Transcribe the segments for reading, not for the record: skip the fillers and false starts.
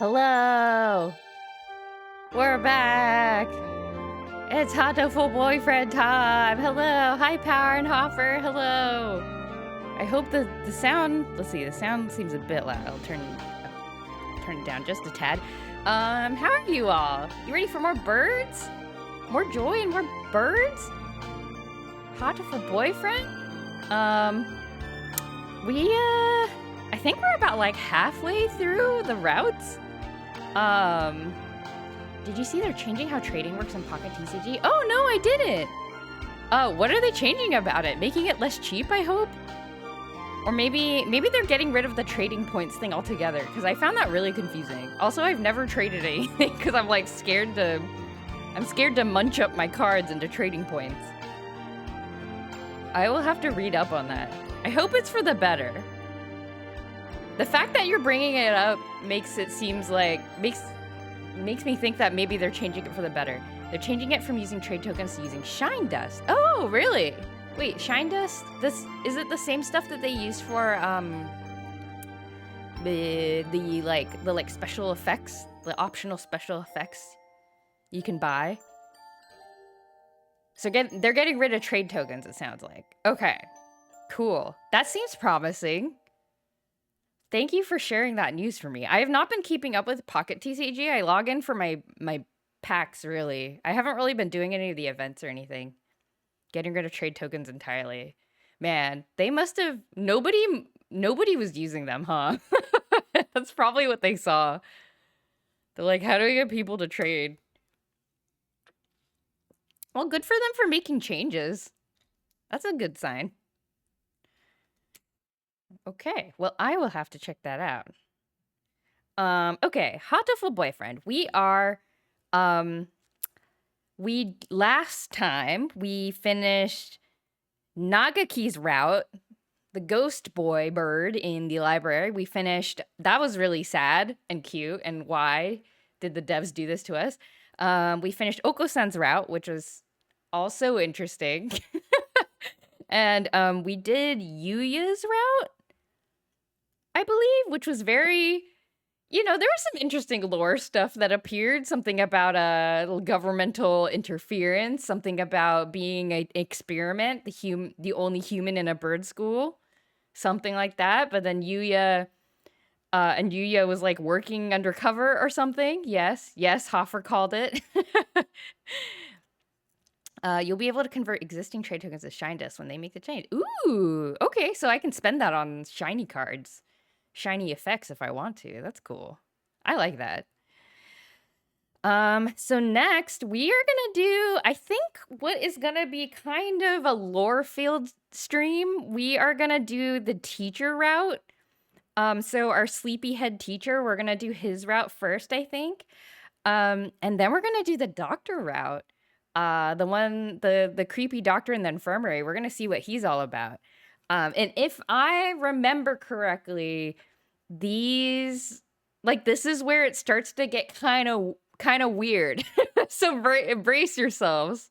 Hello! We're back! It's Hatoful boyfriend time! Hello! Hi, Power and Hopper! Hello! I hope the sound... Let's see, the sound seems a bit loud. I'll turn it down just a tad. How are you all? You ready for more birds? More joy and more birds? Hatoful boyfriend? I think we're about like halfway through the routes. Did you see they're changing how trading works in Pocket TCG? Oh no, I didn't. Oh, what are they changing about it? Making it less cheap, I hope? Or maybe they're getting rid of the trading points thing altogether, because I found that really confusing. Also, I've never traded anything because I'm like scared to munch up my cards into trading points. I will have to read up on that. I hope it's for the better. The fact that you're bringing it up makes it seems like makes me think that maybe they're changing it for the better. They're changing it from using trade tokens to using shine dust. Oh, really? Wait, shine dust? Is it the same stuff that they use for the special effects, the optional special effects you can buy? So they're getting rid of trade tokens, it sounds like. Okay, cool. That seems promising. Thank you for sharing that news for me. I have not been keeping up with Pocket TCG. I log in for my packs, really. I haven't really been doing any of the events or anything. Getting rid of trade tokens entirely. Man, they must have... Nobody was using them, huh? That's probably what they saw. They're like, how do we get people to trade? Well, good for them for making changes. That's a good sign. Okay, well, I will have to check that out. Okay, Hatoful boyfriend. Last time we finished Nagaki's route, the ghost boy bird in the library. We finished, that was really sad and cute, and why did the devs do this to us? We finished Oko-san's route, which was also interesting. And we did Yuya's route, I believe, which was very, there was some interesting lore stuff that appeared. Something about governmental interference, something about being an experiment, the only human in a bird school, something like that. But then Yuya was like working undercover or something. Yes, Hoffer called it. You'll be able to convert existing trade tokens to shine dust when they make the change. Ooh, okay, so I can spend that on shiny cards. Shiny effects if I want to. That's cool. I like that. So next we are gonna do, I think, what is gonna be kind of a lore filled stream. We are gonna do the teacher route. So our sleepyhead teacher, we're gonna do his route first, I think. And then we're gonna do the doctor route. The creepy doctor in the infirmary. We're gonna see what he's all about. And if I remember correctly, this is where it starts to get kind of weird. So brace yourselves,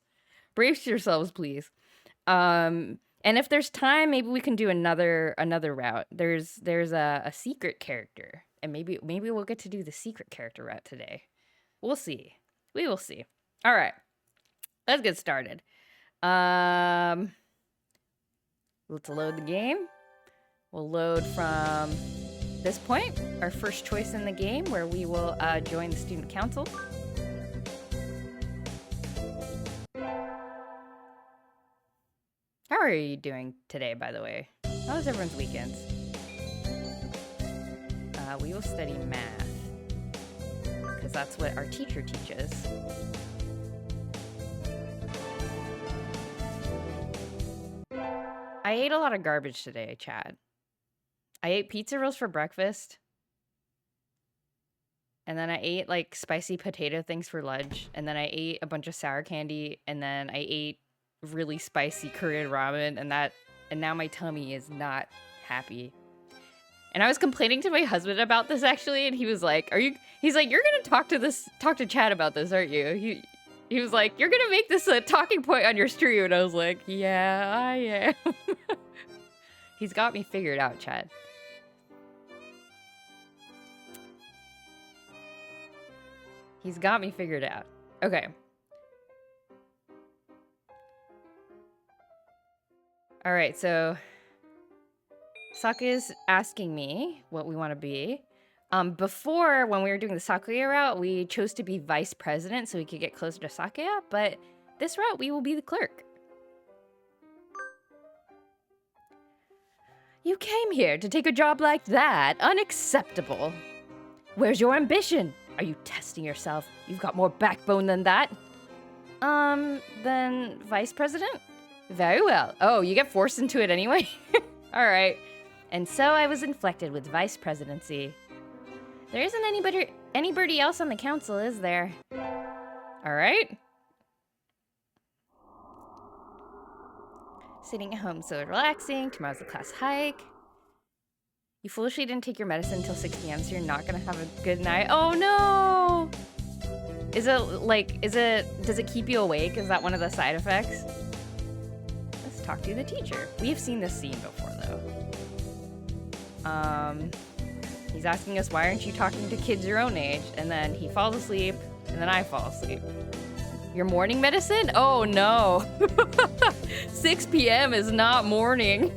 please. And if there's time, maybe we can do another route. There's a secret character, and maybe we'll get to do the secret character route today. We'll see. We will see. All right, let's get started. Let's load the game. We'll load from this point, our first choice in the game, where we will join the student council. How are you doing today, by the way? How was everyone's weekends? We will study math, because that's what our teacher teaches. I ate a lot of garbage today, Chad. I ate pizza rolls for breakfast. And then I ate like spicy potato things for lunch. And then I ate a bunch of sour candy. And then I ate really spicy Korean ramen. And now my tummy is not happy. And I was complaining to my husband about this actually. And he was like, he's like, you're going to talk to Chad about this, aren't you? He was like, you're gonna make this a talking point on your stream. And I was like, yeah, I am. He's got me figured out, Chad. He's got me figured out. Okay. All right, so Sakuya's asking me what we want to be. Before, when we were doing the Sakuya route, we chose to be vice president so we could get closer to Sakuya, but this route, we will be the clerk. You came here to take a job like that? Unacceptable. Where's your ambition? Are you testing yourself? You've got more backbone than that. Then vice president? Very well. Oh, you get forced into it anyway? All right. And so I was inflected with vice presidency. There isn't anybody else on the council, is there? All right. Sitting at home so relaxing. Tomorrow's the class hike. You foolishly didn't take your medicine until 6 p.m., so you're not gonna have a good night. Oh no! Does it keep you awake? Is that one of the side effects? Let's talk to the teacher. We've seen this scene before, though. He's asking us, why aren't you talking to kids your own age? And then he falls asleep, and then I fall asleep. Your morning medicine? Oh no. 6 p.m. is not morning.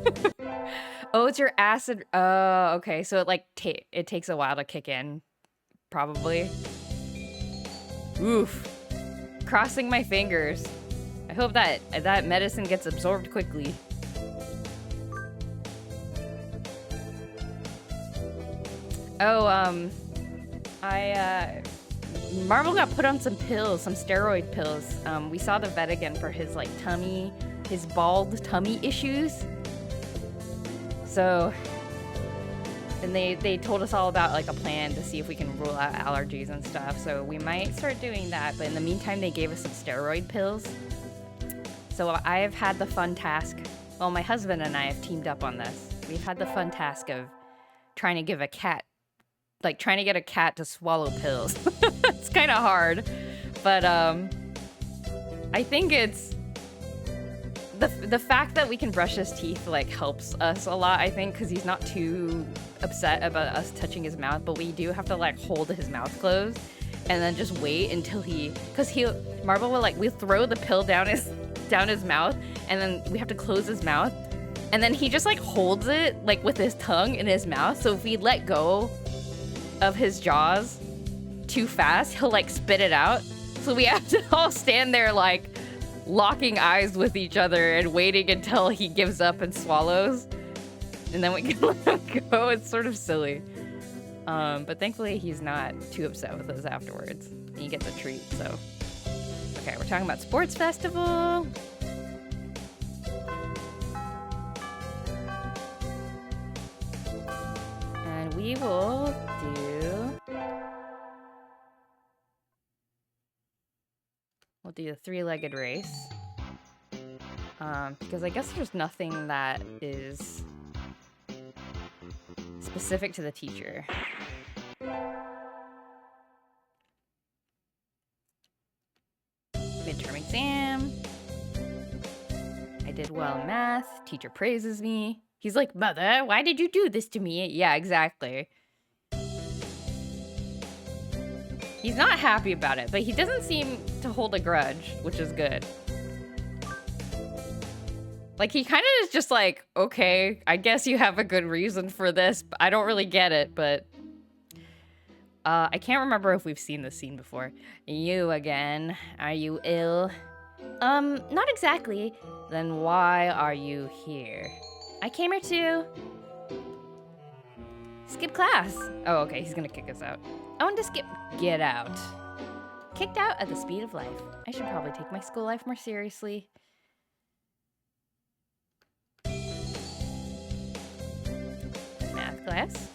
Oh, it's your acid. Oh, okay. So it takes a while to kick in, probably. Oof. Crossing my fingers. I hope that medicine gets absorbed quickly. Oh, Marvel got put on some pills, some steroid pills. We saw the vet again for his his bald tummy issues. So, and they told us all about like a plan to see if we can rule out allergies and stuff. So we might start doing that. But in the meantime, they gave us some steroid pills. So I have had the fun task. Well, my husband and I have teamed up on this. We've had the fun task of trying to get a cat to swallow pills. It's kind of hard, but I think it's the fact that we can brush his teeth like helps us a lot, I think, because he's not too upset about us touching his mouth, but we do have to like hold his mouth closed and then just wait until Marvel will we'll throw the pill down his mouth, and then we have to close his mouth, and then he just like holds it like with his tongue in his mouth. So if we let go of his jaws too fast, he'll like spit it out. So we have to all stand there like locking eyes with each other and waiting until he gives up and swallows, and then we can let him go. It's sort of silly, but thankfully he's not too upset with us afterwards. He gets a treat. So okay, we're talking about sports festival. And we will do the three-legged race. Because I guess there's nothing that is specific to the teacher. Midterm exam. I did well in math. Teacher praises me. He's like, "Mother, why did you do this to me?" Yeah, exactly. He's not happy about it, but he doesn't seem to hold a grudge, which is good. Like, he kind of is just like, okay, I guess you have a good reason for this. I don't really get it, but I can't remember if we've seen this scene before. You again. Are you ill? Not exactly. Then why are you here? I came here to skip class. Oh, okay, he's gonna kick us out. I want to skip. Get out. Kicked out at the speed of life. I should probably take my school life more seriously. Math class.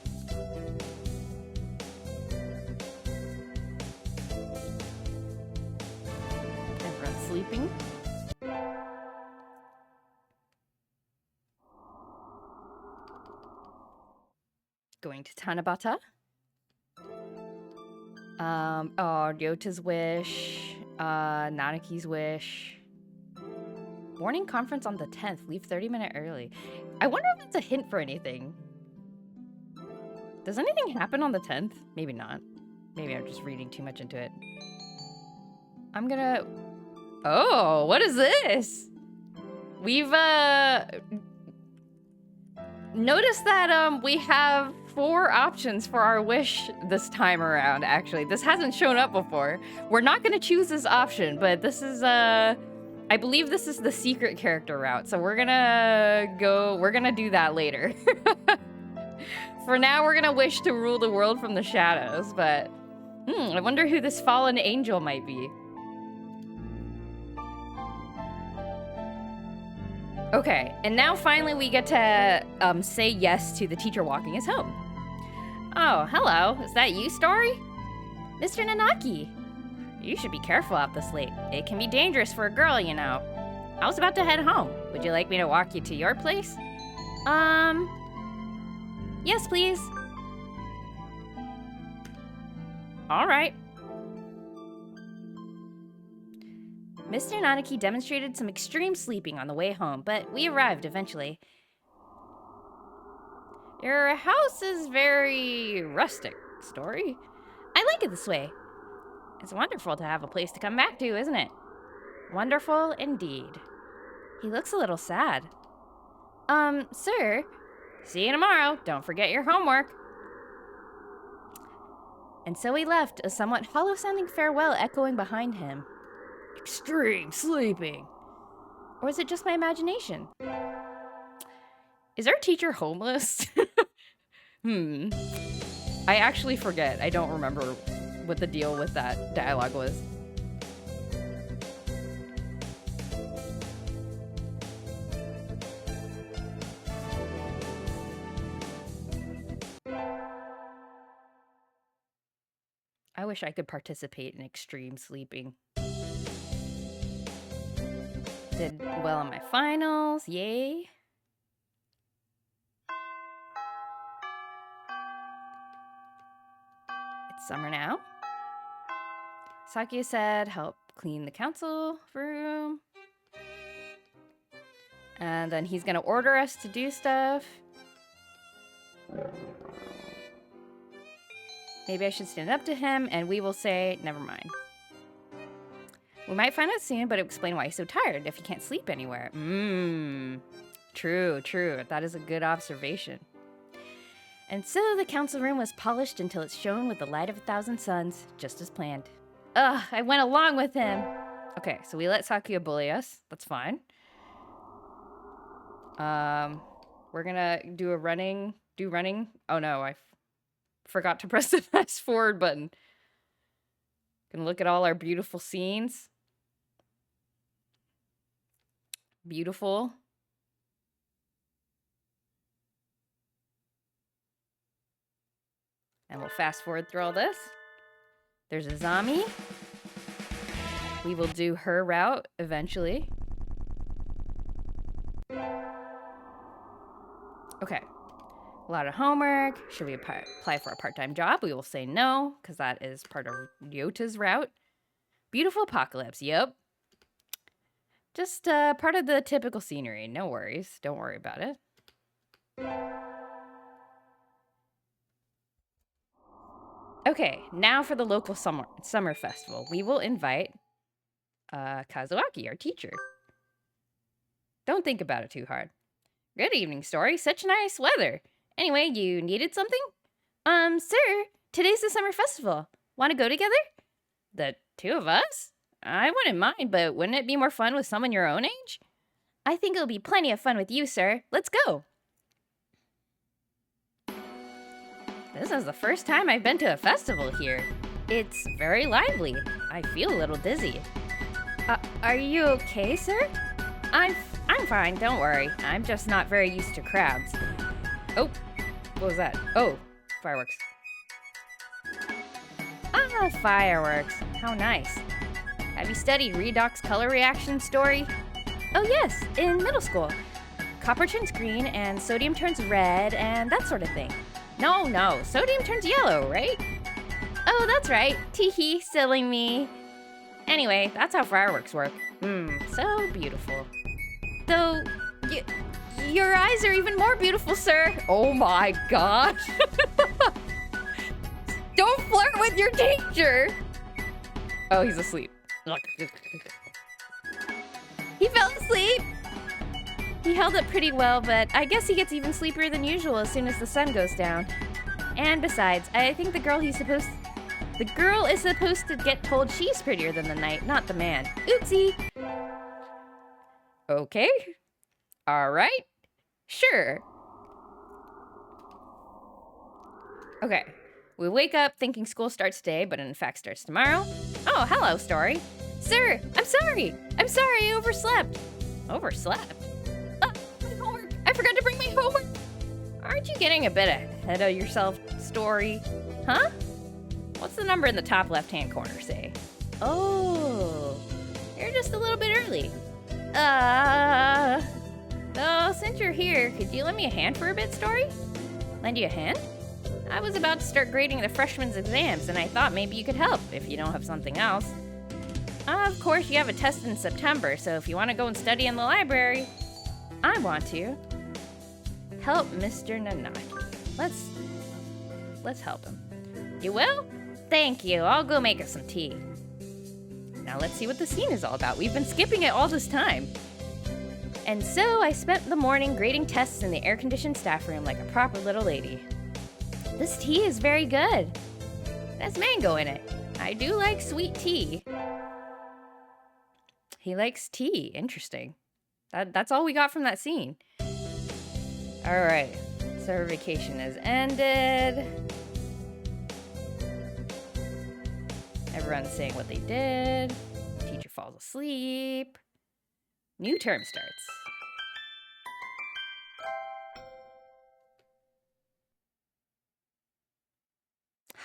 Everyone's sleeping. Going to Tanabata. Ryota's wish, Nanaki's wish. Morning conference on the 10th. Leave 30 minutes early. I wonder if it's a hint for anything. Does anything happen on the 10th? Maybe not. Maybe I'm just reading too much into it. I'm gonna... Oh, what is this? We've, noticed that, we have 4 options for our wish this time around, actually. This hasn't shown up before. We're not gonna choose this option, but this is, I believe this is the secret character route, so we're gonna do that later. For now, we're gonna wish to rule the world from the shadows, but... I wonder who this fallen angel might be. Okay, and now finally we get to say yes to the teacher walking us home. Oh, hello. Is that you, Story? Mr. Nanaki. You should be careful out this late. It can be dangerous for a girl, you know. I was about to head home. Would you like me to walk you to your place? Yes, please. All right. Mr. Nanaki demonstrated some extreme sleeping on the way home, but we arrived eventually. Your house is very rustic, Story. I like it this way. It's wonderful to have a place to come back to, isn't it? Wonderful indeed. He looks a little sad. Sir. See you tomorrow. Don't forget your homework. And so he left, a somewhat hollow-sounding farewell echoing behind him. Extreme sleeping. Or is it just my imagination? Is our teacher homeless? I actually forget. I don't remember what the deal with that dialogue was. I wish I could participate in extreme sleeping. Did well on my finals, yay. It's summer now. Sakia said help clean the council room. And then he's gonna order us to do stuff. Maybe I should stand up to him and we will say, never mind. We might find out soon, but it'll explain why he's so tired if he can't sleep anywhere. True. That is a good observation. And so the council room was polished until it shone with the light of 1,000 suns, just as planned. Ugh, I went along with him. Okay, so we let Sakuya bully us. That's fine. We're gonna do running. Oh no, I forgot to press the fast forward button. Gonna look at all our beautiful scenes. Beautiful. And we'll fast forward through all this. There's Azami. We will do her route eventually. Okay. A lot of homework. Should we apply for a part-time job? We will say no, because that is part of Ryota's route. Beautiful apocalypse. Yep. Just part of the typical scenery. No worries. Don't worry about it. Okay, now for the local summer festival. We will invite Kazuaki, our teacher. Don't think about it too hard. Good evening, Story. Such nice weather. Anyway, you needed something? Sir, today's the summer festival. Want to go together? The two of us? I wouldn't mind, but wouldn't it be more fun with someone your own age? I think it'll be plenty of fun with you, sir. Let's go. This is the first time I've been to a festival here. It's very lively. I feel a little dizzy. Are you okay, sir? I'm fine, don't worry. I'm just not very used to crowds. Oh, what was that? Oh, fireworks. Ah, fireworks. How nice. Have you studied redox color reaction, Story? Oh yes, in middle school. Copper turns green and sodium turns red and that sort of thing. No, sodium turns yellow, right? Oh, that's right. Teehee, silly me. Anyway, that's how fireworks work. So beautiful. Though, your eyes are even more beautiful, sir. Oh my gosh. Don't flirt with your teacher! Oh, he's asleep. He fell asleep! He held up pretty well, but I guess he gets even sleepier than usual as soon as the sun goes down. And besides, I think the girl is supposed to get told she's prettier than the night, not the man. Oopsie! Okay. Alright. Sure. Okay. We wake up thinking school starts today, but in fact starts tomorrow. Oh, hello, Story. Sir, I'm sorry. I overslept. Overslept? My homework. I forgot to bring my homework. Aren't you getting a bit ahead of yourself, Story? Huh? What's the number in the top left-hand corner say? Oh, you're just a little bit early. Oh, since you're here, could you lend me a hand for a bit, Story? Lend you a hand? I was about to start grading the freshmen's exams, and I thought maybe you could help if you don't have something else. Of course, you have a test in September, so if you want to go and study in the library, I want to. Help Mr. Nanaki. Let's help him. You will? Thank you. I'll go make us some tea. Now let's see what the scene is all about. We've been skipping it all this time. And so I spent the morning grading tests in the air-conditioned staff room like a proper little lady. This tea is very good. It has mango in it. I do like sweet tea. He likes tea. Interesting. That's all we got from that scene. All right. So our vacation has ended. Everyone's saying what they did. Teacher falls asleep. New term starts.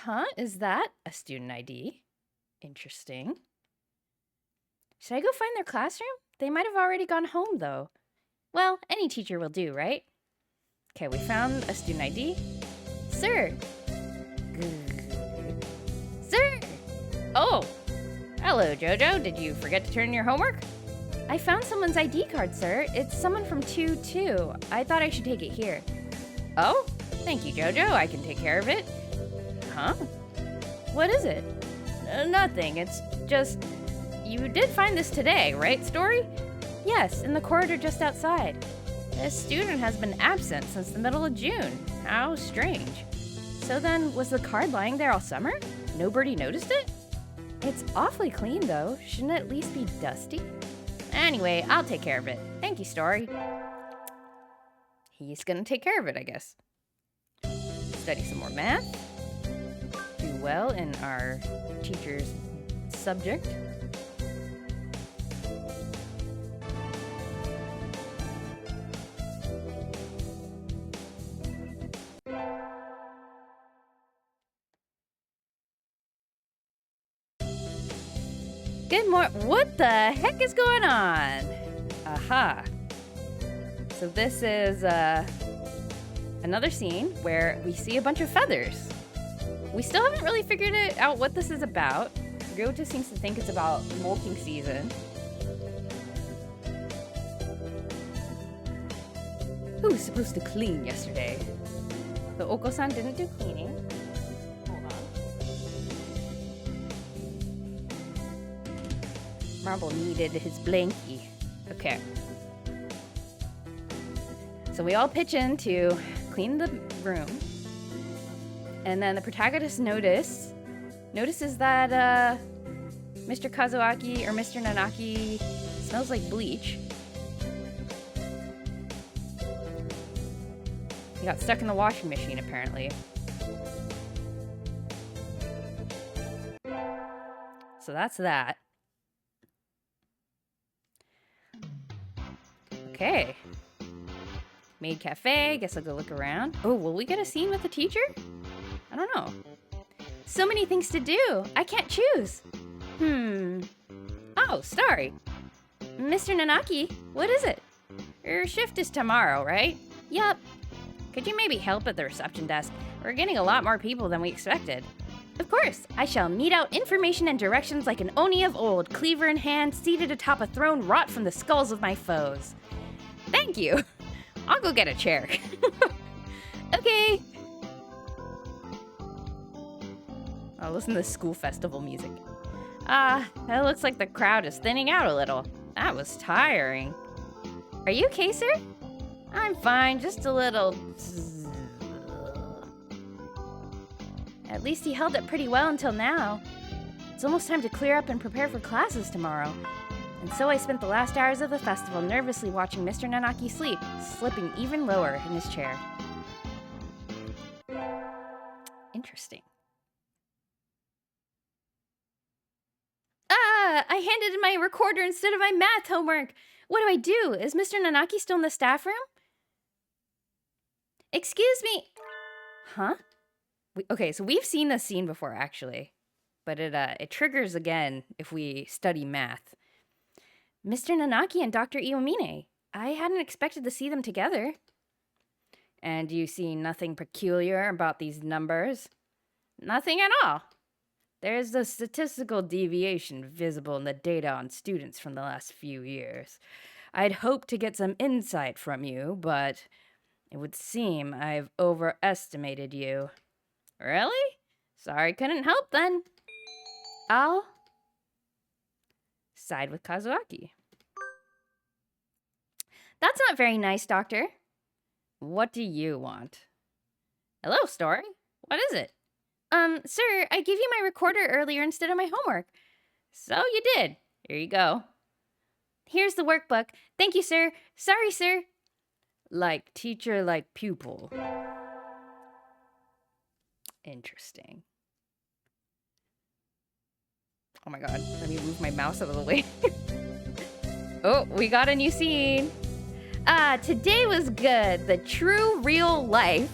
Huh? Is that a student ID? Interesting. Should I go find their classroom? They might have already gone home, though. Well, any teacher will do, right? Okay, we found a student ID. Sir. Sir! Oh! Hello, Jojo. Did you forget to turn in your homework? I found someone's ID card, sir. It's someone from 2-2. I thought I should take it here. Oh? Thank you, Jojo. I can take care of it. Huh? What is it? Nothing. It's just... You did find this today, right, Story? Yes, in the corridor just outside. This student has been absent since the middle of June. How strange. So then, was the card lying there all summer? Nobody noticed it? It's awfully clean, though. Shouldn't it at least be dusty? Anyway, I'll take care of it. Thank you, Story. He's gonna take care of it, I guess. Study some more math. Do well in our teacher's subject. Good morning. What the heck is going on? Aha. So this is another scene where we see a bunch of feathers. We still haven't really figured out what this is about. Ryota seems to think it's about molting season. Who was supposed to clean yesterday? So Oko-san didn't do cleaning. Hold on. Marble needed his blankie. Okay. So we all pitch in to clean the room. And then the protagonist notices that Mr. Kazuaki or Mr. Nanaki smells like bleach. He got stuck in the washing machine, apparently. So that's that. Okay. Maid Cafe, guess I'll go look around. Oh, will we get a scene with the teacher? I don't know. So many things to do. I can't choose. Oh, sorry. Mr. Nanaki, what is it? Your shift is tomorrow, right? Yup. Could you maybe help at the reception desk? We're getting a lot more people than we expected. Of course, I shall mete out information and directions like an Oni of old, cleaver in hand, seated atop a throne wrought from the skulls of my foes. Thank you. I'll go get a chair. Okay. I'll listen to school festival music. It looks like the crowd is thinning out a little. That was tiring. Are you okay, sir? I'm fine, just a little... At least he held it pretty well until now. It's almost time to clear up and prepare for classes tomorrow. And so I spent the last hours of the festival nervously watching Mr. Nanaki sleep, slipping even lower in his chair. Interesting. I handed in my recorder instead of my math homework. What do I do? Is Mr. Nanaki still in the staff room? Excuse me. Huh? Okay, so we've seen this scene before, actually. But it triggers again if we study math. Mr. Nanaki and Dr. Iomine. I hadn't expected to see them together. And you see nothing peculiar about these numbers? Nothing at all. There's a statistical deviation visible in the data on students from the last few years. I'd hoped to get some insight from you, but it would seem I've overestimated you. Really? Sorry, couldn't help then. I'll side with Kazuaki. That's not very nice, Doctor. What do you want? Hello, Story. What is it? Sir, I gave you my recorder earlier instead of my homework. So you did. Here you go. Here's the workbook. Thank you, sir. Sorry, sir. Like teacher, like pupil. Interesting. Oh my god, let me move my mouse out of the way. Oh, we got a new scene. Today was good. The true real life.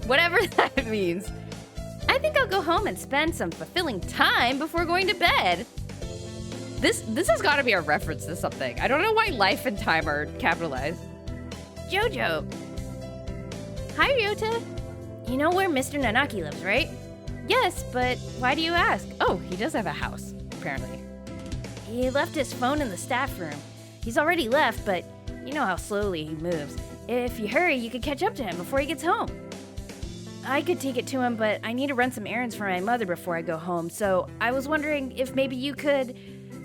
Whatever that means. I think I'll go home and spend some fulfilling time before going to bed. This has got to be a reference to something. I don't know why life and time are capitalized. Jojo. Hi, Ryota. You know where Mr. Nanaki lives, right? Yes, but why do you ask? Oh, he does have a house, apparently. He left his phone in the staff room. He's already left, but you know how slowly he moves. If you hurry, you could catch up to him before he gets home. I could take it to him, but I need to run some errands for my mother before I go home, so I was wondering if maybe you could...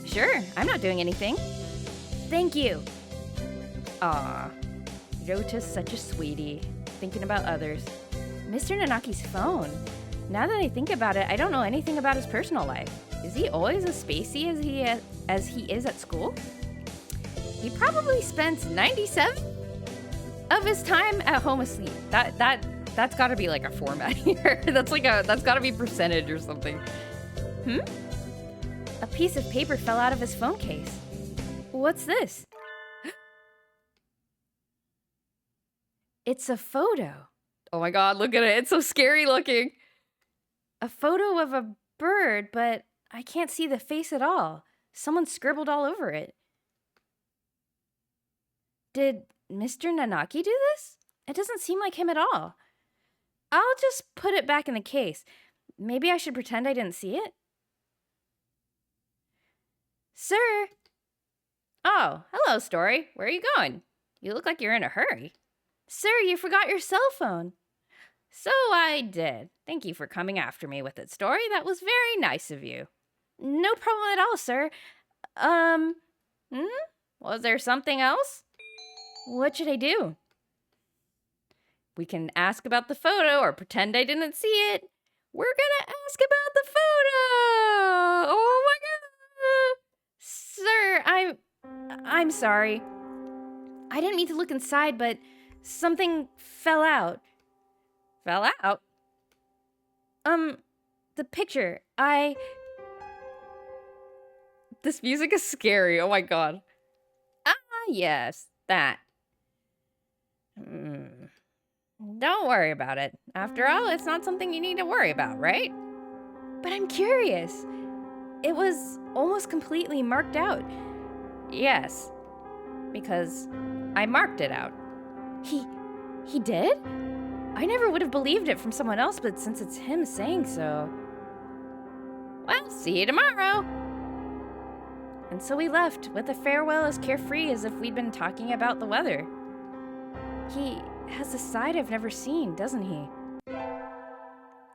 Sure, I'm not doing anything. Thank you. Aw, Ryota's such a sweetie, thinking about others. Mr. Nanaki's phone. Now that I think about it, I don't know anything about his personal life. Is he always as spacey as he is at school? He probably spends 97 of his time at home asleep. That's got to be like a format here. That's got to be percentage or something. A piece of paper fell out of his phone case. What's this? It's a photo. Oh my god, look at it. It's so scary looking. A photo of a bird, but I can't see the face at all. Someone scribbled all over it. Did Mr. Nanaki do this? It doesn't seem like him at all. I'll just put it back in the case. Maybe I should pretend I didn't see it? Sir! Oh, hello, Story. Where are you going? You look like you're in a hurry. Sir, you forgot your cell phone. So I did. Thank you for coming after me with it, Story. That was very nice of you. No problem at all, sir. Was there something else? What should I do? We can ask about the photo or pretend I didn't see it. We're gonna ask about the photo! Oh my god! Sir, I'm sorry. I didn't mean to look inside, but something fell out. Fell out? The picture. This music is scary. Oh my god. Ah, yes, that. Don't worry about it. After all, it's not something you need to worry about, right? But I'm curious. It was almost completely marked out. Yes, because I marked it out. He did? I never would have believed it from someone else, but since it's him saying so... Well, see you tomorrow. And so we left, with a farewell as carefree as if we'd been talking about the weather. He has a side I've never seen, doesn't he?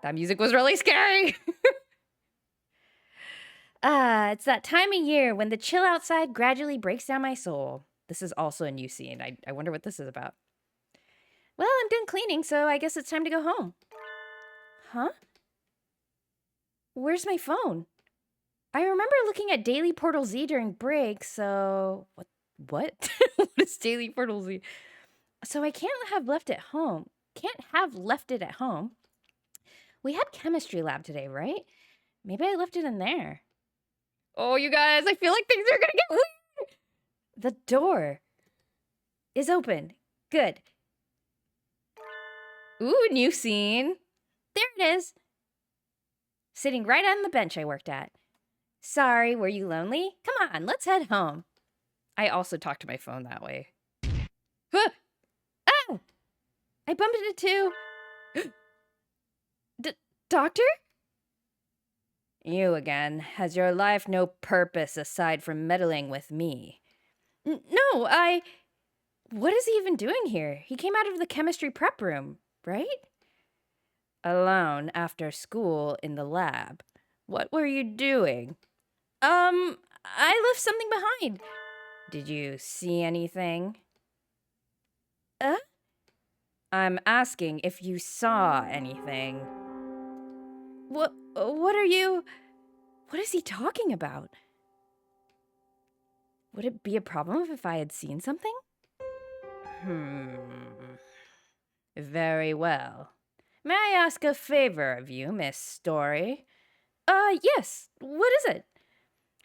That music was really scary. It's that time of year when the chill outside gradually breaks down my soul. This is also a new scene. I wonder what this is about. Well, I'm done cleaning, so I guess it's time to go home. Huh? Where's my phone? I remember looking at Daily Portal Z during break, so... What? What is Daily Portal Z? So I can't have left it at home. We had chemistry lab today, right? Maybe I left it in there. Oh, you guys, I feel like things are gonna get weird. The door is open. Good. Ooh, new scene. There it is. Sitting right on the bench I worked at. Sorry, were you lonely? Come on, let's head home. I also talk to my phone that way. Huh! Oh! I bumped into Doctor? You again. Has your life no purpose aside from meddling with me? No, What is he even doing here? He came out of the chemistry prep room, right? Alone after school in the lab. What were you doing? I left something behind. Did you see anything? I'm asking if you saw anything. What is he talking about? Would it be a problem if I had seen something? Very well. May I ask a favor of you, Miss Story? Yes. What is it?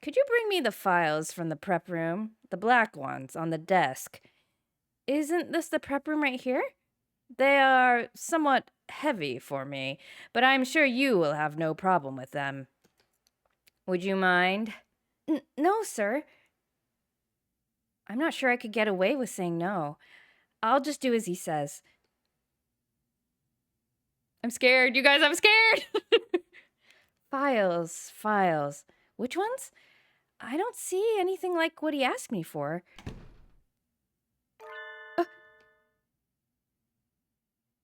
Could you bring me the files from the prep room? The black ones on the desk. Isn't this the prep room right here? They are somewhat heavy for me, but I'm sure you will have no problem with them. Would you mind? No, sir. I'm not sure I could get away with saying no. I'll just do as he says. I'm scared, you guys, I'm scared! Files. Which ones? I don't see anything like what he asked me for.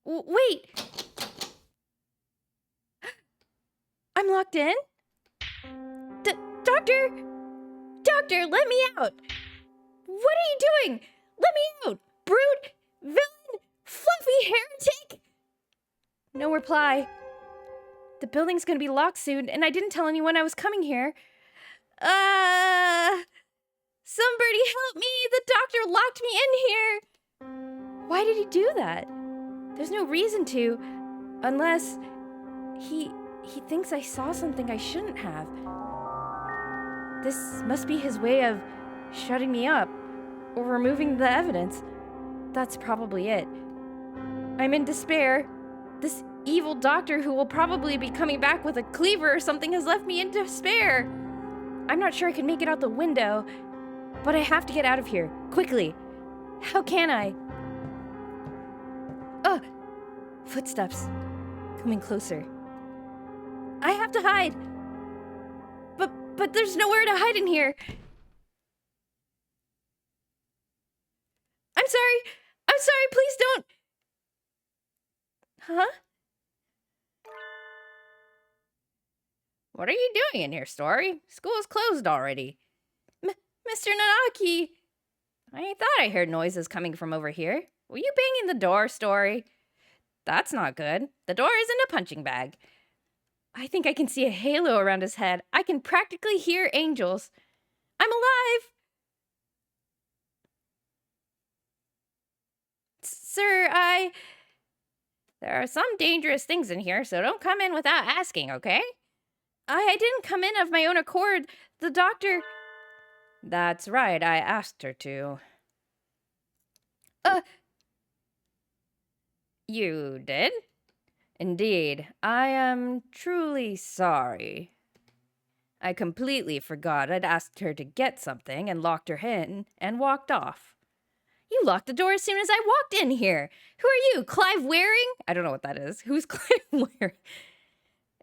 Wait! I'm locked in? Doctor, let me out! What are you doing? Let me out! Brute! Villain! Fluffy heretic! No reply. The building's gonna be locked soon, and I didn't tell anyone I was coming here. Somebody help me! The doctor locked me in here! Why did he do that? There's no reason to, unless he thinks I saw something I shouldn't have. This must be his way of shutting me up, or removing the evidence. That's probably it. I'm in despair. This evil doctor who will probably be coming back with a cleaver or something has left me in despair. I'm not sure I can make it out the window, but I have to get out of here, quickly. How can I? Footsteps. Coming closer. I have to hide. But there's nowhere to hide in here. I'm sorry, please don't. Huh? What are you doing in here, Story? School's closed already. Mr. Nanaki! I thought I heard noises coming from over here. Were you banging the door, Story? That's not good. The door isn't a punching bag. I think I can see a halo around his head. I can practically hear angels. I'm alive! Sir, There are some dangerous things in here, so don't come in without asking, okay? I didn't come in of my own accord. The doctor... That's right, I asked her to. You did? Indeed, I am truly sorry. I completely forgot I'd asked her to get something and locked her in and walked off. You locked the door as soon as I walked in here. Who are you, Clive Waring? I don't know what that is. Who's Clive Waring?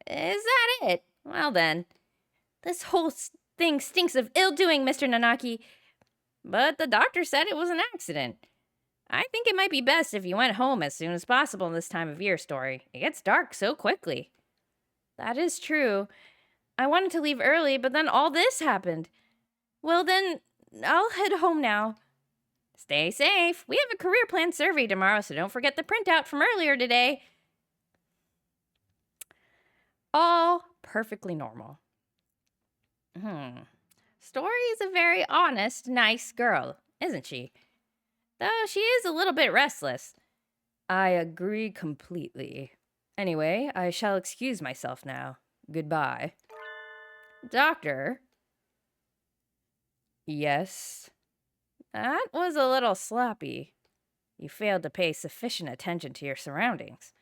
Is that it? Well then, this whole thing stinks of ill-doing, Mr. Nanaki. But the doctor said it was an accident. I think it might be best if you went home as soon as possible this time of year, Story. It gets dark so quickly. That is true. I wanted to leave early, but then all this happened. Well, then, I'll head home now. Stay safe. We have a career plan survey tomorrow, so don't forget the printout from earlier today. All perfectly normal. Story is a very honest, nice girl, isn't she? Though she is a little bit restless. I agree completely. Anyway, I shall excuse myself now. Goodbye. Doctor? Yes? That was a little sloppy. You failed to pay sufficient attention to your surroundings.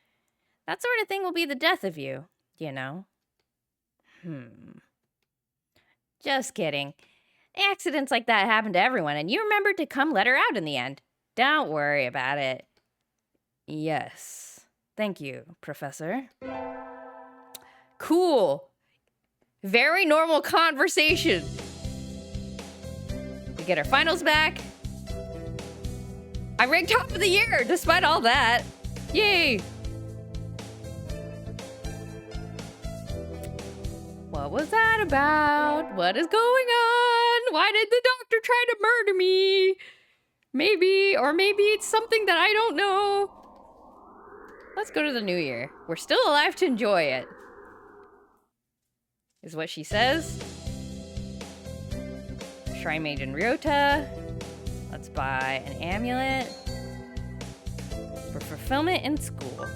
That sort of thing will be the death of you, you know. Just kidding. Accidents like that happen to everyone, and you remembered to come let her out in the end. Don't worry about it. Yes. Thank you, Professor. Cool. Very normal conversation. We get our finals back. I ranked top of the year despite all that. Yay. What was that about? What is going on? Why did the doctor try to murder me? Maybe it's something that I don't know. Let's go to the new year. We're still alive to enjoy it. Is what she says. Shrine Maiden Ryota. Let's buy an amulet for fulfillment in school.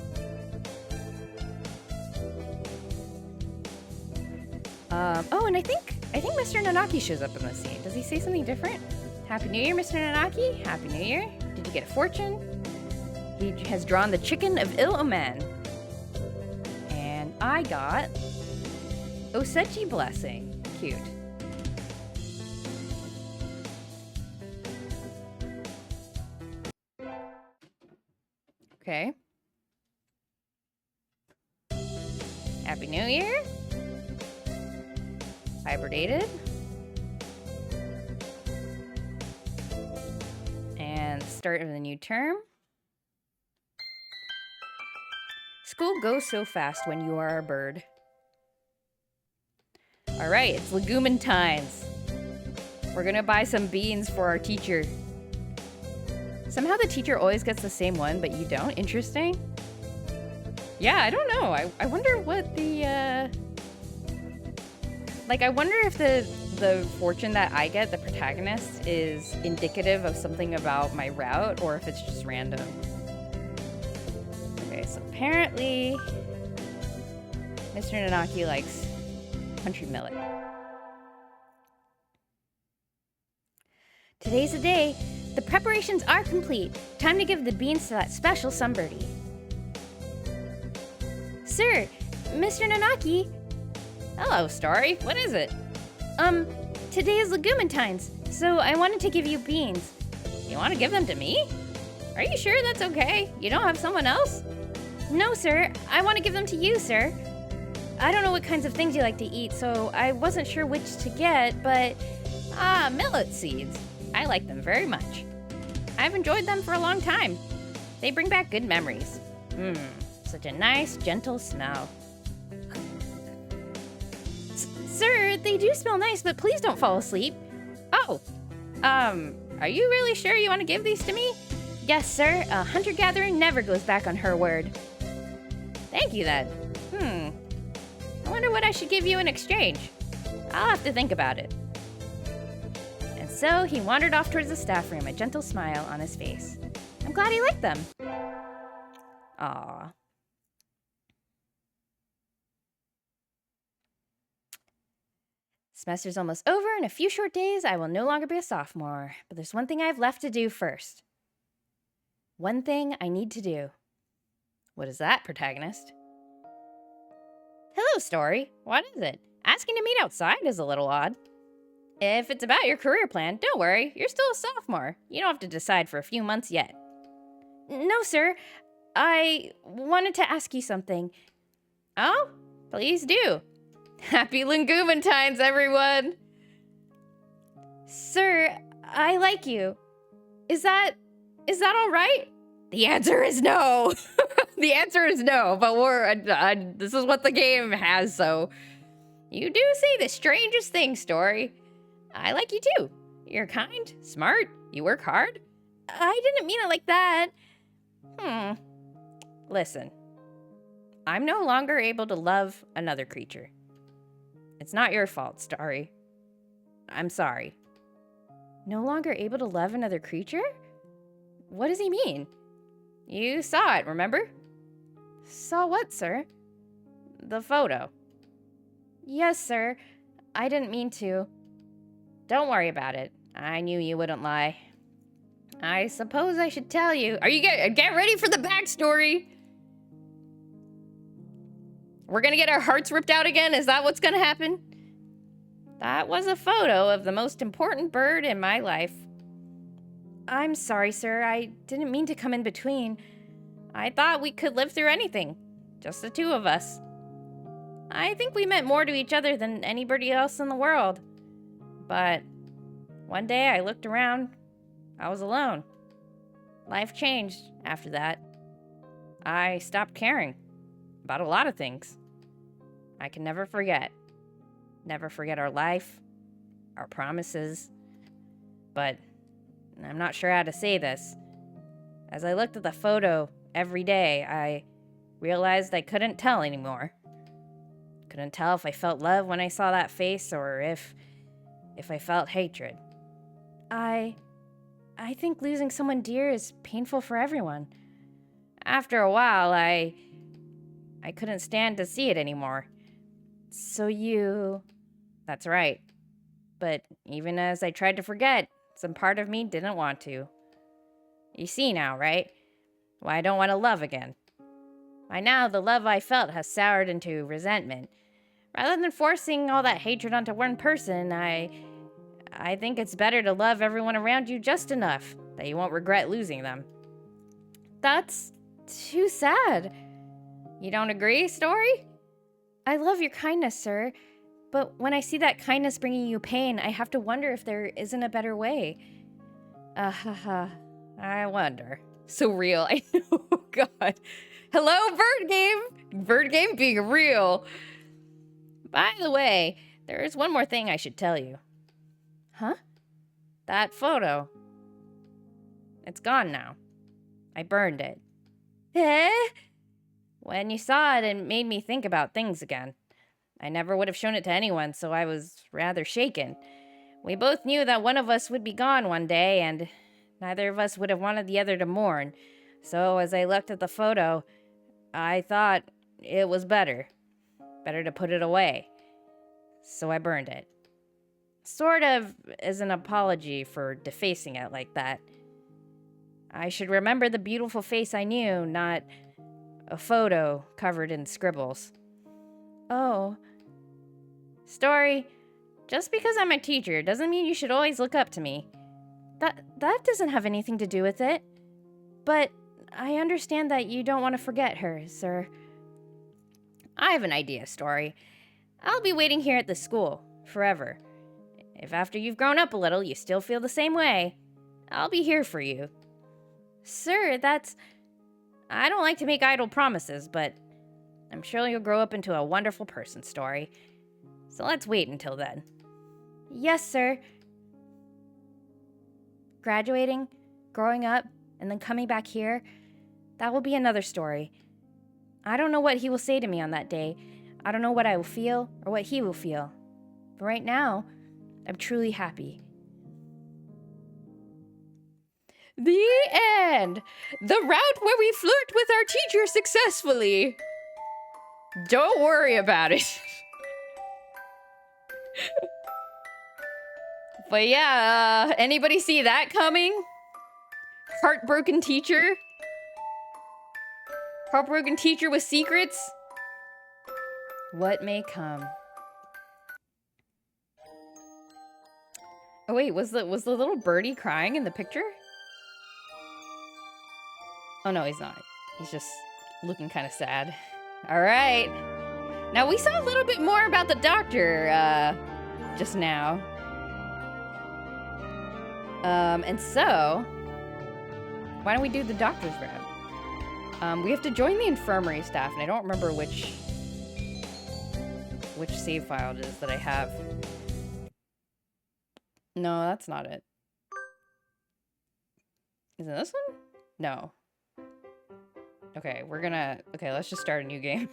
Oh, and I think Mr. Nanaki shows up in the scene. Does he say something different? Happy New Year, Mr. Nanaki. Happy New Year. Did you get a fortune? He has drawn the chicken of ill omen. And I got Osechi Blessing. Cute. Okay. Happy New Year. Hibernated. And start of the new term. School goes so fast when you are a bird. All right, it's Legumintines. We're gonna buy some beans for our teacher. Somehow the teacher always gets the same one, but you don't. Interesting. Yeah, I don't know. I wonder what the, I wonder if the fortune that I get, the protagonist, is indicative of something about my route, or if it's just random. Okay, so apparently Mr. Nanaki likes country millet. Today's the day. The preparations are complete. Time to give the beans to that special sunbirdie. Sir, Mr. Nanaki. Hello, Story. What is it? Today is Legumintines, so I wanted to give you beans. You want to give them to me? Are you sure that's okay? You don't have someone else? No, sir. I want to give them to you, sir. I don't know what kinds of things you like to eat, so I wasn't sure which to get, but... millet seeds. I like them very much. I've enjoyed them for a long time. They bring back good memories. Such a nice, gentle smell. Sir, they do smell nice, but please don't fall asleep. Oh, are you really sure you want to give these to me? Yes, sir. A hunter-gatherer never goes back on her word. Thank you, then. I wonder what I should give you in exchange. I'll have to think about it. And so he wandered off towards the staff room, a gentle smile on his face. I'm glad he liked them. Aww. Semester's almost over. In a few short days, I will no longer be a sophomore. But there's one thing I have left to do first. One thing I need to do. What is that, protagonist? Hello, Story. What is it? Asking to meet outside is a little odd. If it's about your career plan, don't worry. You're still a sophomore. You don't have to decide for a few months yet. No, sir. I wanted to ask you something. Oh? Please do. Happy Legumintines, everyone! Sir, I like you. Is that all right? The answer is no! The answer is no, but this is what the game has, so. You do say the strangest thing, Story. I like you too. You're kind, smart, you work hard. I didn't mean it like that. Listen. I'm no longer able to love another creature. It's not your fault, Story. I'm sorry. No longer able to love another creature? What does he mean? You saw it, remember? Saw what, sir? The photo. Yes, sir. I didn't mean to. Don't worry about it. I knew you wouldn't lie. I suppose I should tell you. Are you get ready for the backstory? We're gonna get our hearts ripped out again? Is that what's gonna happen? That was a photo of the most important bird in my life. I'm sorry, sir. I didn't mean to come in between. I thought we could live through anything. Just the two of us. I think we meant more to each other than anybody else in the world. But one day I looked around. I was alone. Life changed after that. I stopped caring about a lot of things. I can never forget. Never forget our life, our promises. But I'm not sure how to say this. As I looked at the photo every day, I realized I couldn't tell anymore. Couldn't tell if I felt love when I saw that face or if I felt hatred. I think losing someone dear is painful for everyone. After a while, I couldn't stand to see it anymore. So you... That's right. But even as I tried to forget, some part of me didn't want to. You see now, right? Why I don't want to love again. By now, the love I felt has soured into resentment. Rather than forcing all that hatred onto one person, I think it's better to love everyone around you just enough that you won't regret losing them. That's too sad. You don't agree, Story? I love your kindness, sir. But when I see that kindness bringing you pain, I have to wonder if there isn't a better way. I wonder. So real. I know. God. Hello, Bird Game. Bird Game being real. By the way, there is one more thing I should tell you. Huh? That photo. It's gone now. I burned it. Eh? When you saw it, it made me think about things again. I never would have shown it to anyone, so I was rather shaken. We both knew that one of us would be gone one day, and neither of us would have wanted the other to mourn. So as I looked at the photo, I thought it was better to put it away. So I burned it. Sort of as an apology for defacing it like that. I should remember the beautiful face I knew, not a photo covered in scribbles. Oh. Story, just because I'm a teacher doesn't mean you should always look up to me. That doesn't have anything to do with it. But I understand that you don't want to forget her, sir. I have an idea, Story. I'll be waiting here at the school, forever. If after you've grown up a little you still feel the same way, I'll be here for you. Sir, I don't like to make idle promises, but I'm sure you'll grow up into a wonderful person, Story. So let's wait until then. Yes, sir. Graduating, growing up, and then coming back here, that will be another story. I don't know what he will say to me on that day. I don't know what I will feel or what he will feel. But right now, I'm truly happy. The end! The route where we flirt with our teacher successfully. Don't worry about it. But yeah, anybody see that coming? Heartbroken teacher? Heartbroken teacher with secrets? What may come? Oh wait, was the little birdie crying in the picture? Oh no, he's not. He's just looking kind of sad. All right. Now we saw a little bit more about the doctor just now. And so why don't we do the doctor's route? We have to join the infirmary staff, and I don't remember which save file it is that I have. No, that's not it. Is it this one? No. Okay, let's just start a new game.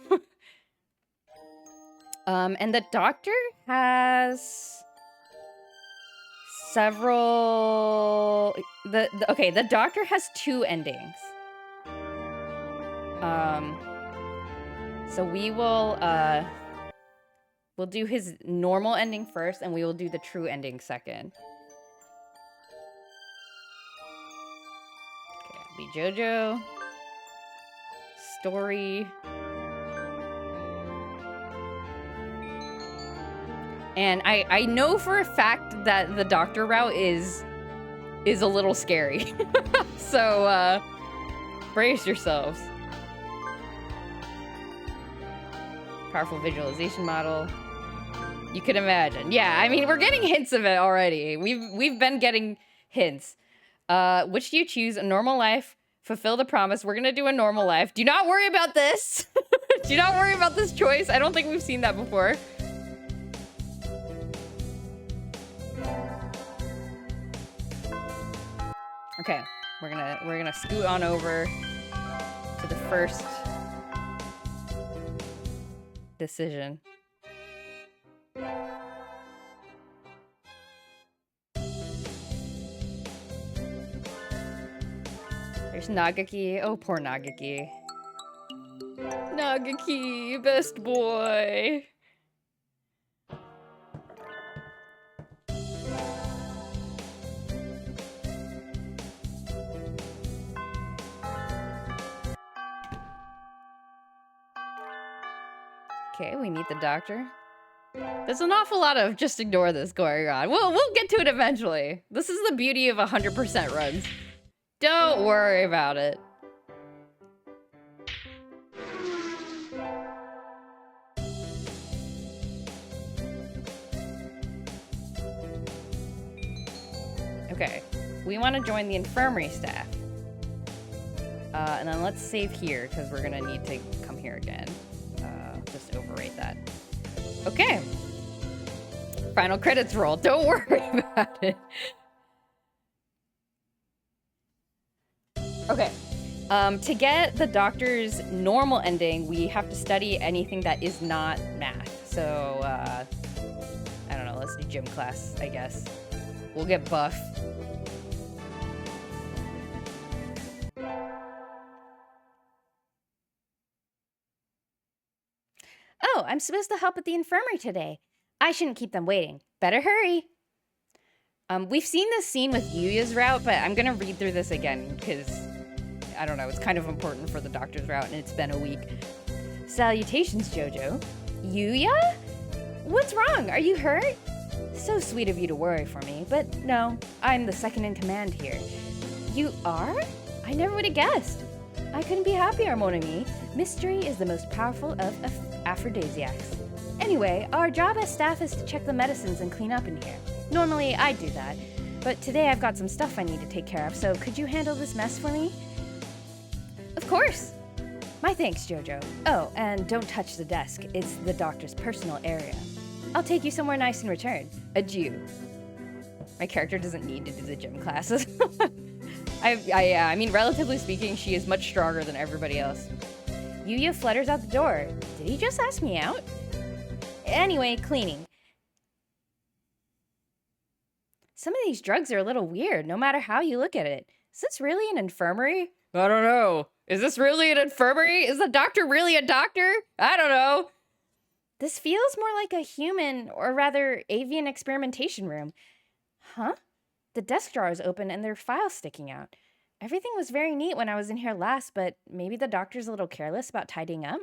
And the doctor has several... The doctor has 2 endings. So we will, we'll do his normal ending first, and we will do the true ending second. Okay, be JoJo. Story. And I know for a fact that the doctor route is a little scary. So, brace yourselves. Powerful visualization model. You can imagine. Yeah, I mean, we're getting hints of it already. We've been getting hints. Which do you choose? A normal life? Fulfill the promise. We're gonna do a normal life. Do not worry about this. Do not worry about this choice. I don't think we've seen that before. Okay, we're gonna scoot on over to the first decision. There's Nagaki. Oh, poor Nagaki. Nagaki, best boy. Okay, we meet the doctor. There's an awful lot of just ignore this going on. We'll get to it eventually. This is the beauty of 100% runs. Don't worry about it. Okay, we want to join the infirmary staff. And then let's save here, because we're gonna need to come here again. Just overwrite that. Okay. Final credits roll. Don't worry about it. Okay. To get the doctor's normal ending, we have to study anything that is not math. So, I don't know. Let's do gym class, I guess. We'll get buff. Oh, I'm supposed to help at the infirmary today. I shouldn't keep them waiting. Better hurry. We've seen this scene with Yuya's route, but I'm gonna read through this again, because, I don't know, it's kind of important for the doctor's route, and it's been a week. Salutations, JoJo. Yuya? What's wrong? Are you hurt? So sweet of you to worry for me, but no, I'm the second in command here. You are? I never would have guessed. I couldn't be happier, mon ami. Mystery is the most powerful of aphrodisiacs. Anyway, our job as staff is to check the medicines and clean up in here. Normally, I do that, but today I've got some stuff I need to take care of, so could you handle this mess for me? Of course! My thanks, JoJo. Oh, and don't touch the desk. It's the doctor's personal area. I'll take you somewhere nice in return. Adieu. My character doesn't need to do the gym classes. I mean, relatively speaking, she is much stronger than everybody else. Yuya flutters out the door. Did he just ask me out? Anyway, cleaning. Some of these drugs are a little weird, no matter how you look at it. Is this really an infirmary? I don't know. Is this really an infirmary? Is the doctor really a doctor? I don't know. This feels more like a human, or rather, avian experimentation room. Huh? The desk drawer is open and there are files sticking out. Everything was very neat when I was in here last, but maybe the doctor's a little careless about tidying up?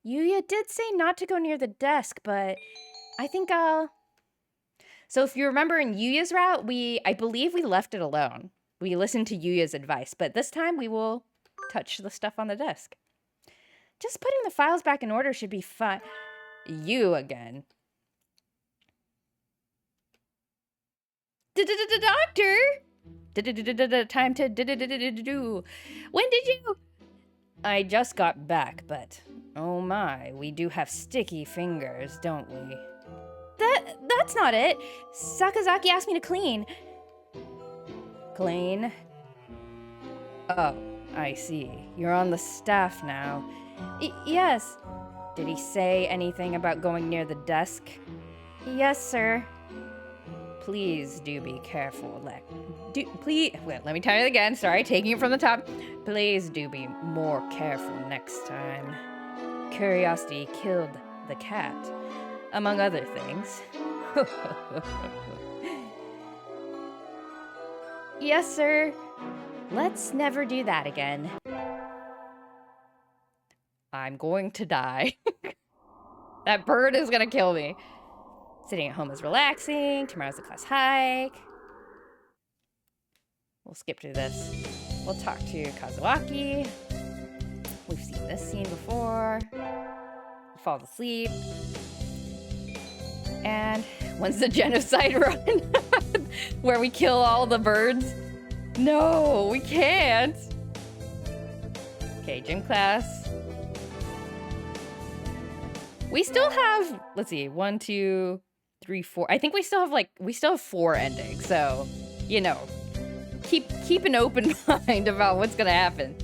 Yuya did say not to go near the desk, but I think I'll... So if you remember in Yuya's route, I believe we left it alone. We listened to Yuya's advice, but this time we will touch the stuff on the desk. Just putting the files back in order should be fun. You again. Doctor! Time to do. When did you... I just got back, but oh my, we do have sticky fingers, don't we? That's not it. Sakazaki asked me to clean. Clean? Oh, I see. You're on the staff now. Yes. Did he say anything about going near the desk? Yes, sir. Please do be careful. Please, well, let me try it again. Sorry, taking it from the top. Please do be more careful next time. Curiosity killed the cat, among other things. Yes, sir. Let's never do that again. I'm going to die. That bird is gonna kill me. Sitting at home is relaxing. Tomorrow's the class hike. We'll skip through this. We'll talk to Kazuaki. We've seen this scene before. He falls asleep. And when's the genocide run? Where we kill all the birds? No, we can't. Okay, gym class. We still have, let's see, 1, 2, 3, 4. I think we still have 4 endings. So, you know, keep an open mind about what's gonna happen.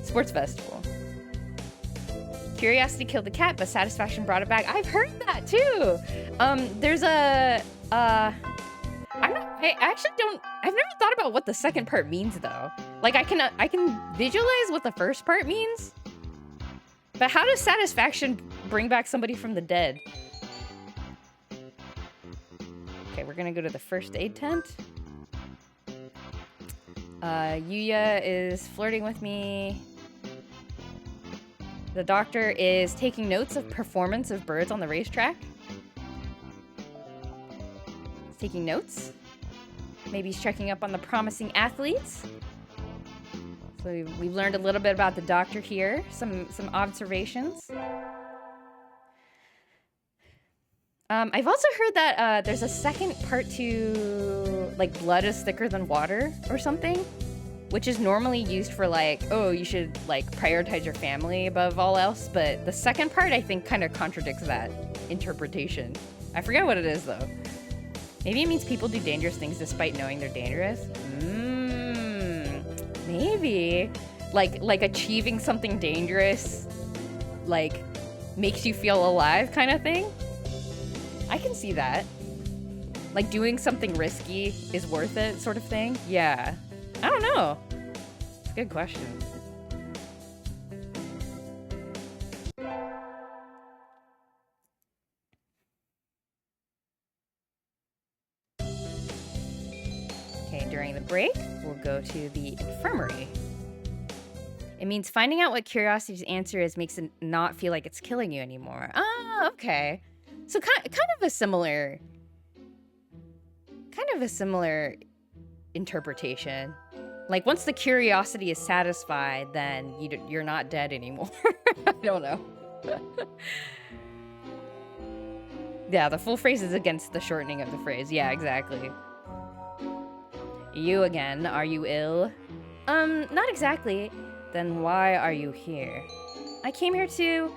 Sports festival. Curiosity killed the cat, but satisfaction brought it back. I've heard that too. There's a I've never thought about what the second part means though. Like I can visualize what the first part means. But how does satisfaction bring back somebody from the dead? Okay, we're gonna go to the first aid tent. Yuya is flirting with me. The doctor is taking notes of performance of birds on the racetrack. He's taking notes. Maybe he's checking up on the promising athletes. So we've learned a little bit about the doctor here. Some observations. I've also heard that there's a second part to, like, blood is thicker than water or something, which is normally used for, like, oh, you should, like, prioritize your family above all else. But the second part, I think, kind of contradicts that interpretation. I forget what it is, though. Maybe it means people do dangerous things despite knowing they're dangerous. Maybe. Like achieving something dangerous, like, makes you feel alive kind of thing. I can see that. Like, doing something risky is worth it sort of thing. Yeah. I don't know. It's a good question. Okay, during the break, we'll go to the infirmary. It means finding out what curiosity's answer is makes it not feel like it's killing you anymore. Ah, okay. So kind of a similar interpretation. Like, once the curiosity is satisfied, then you're not dead anymore. I don't know. Yeah, the full phrase is against the shortening of the phrase. Yeah, exactly. You again. Are you ill? Not exactly. Then why are you here? I came here to...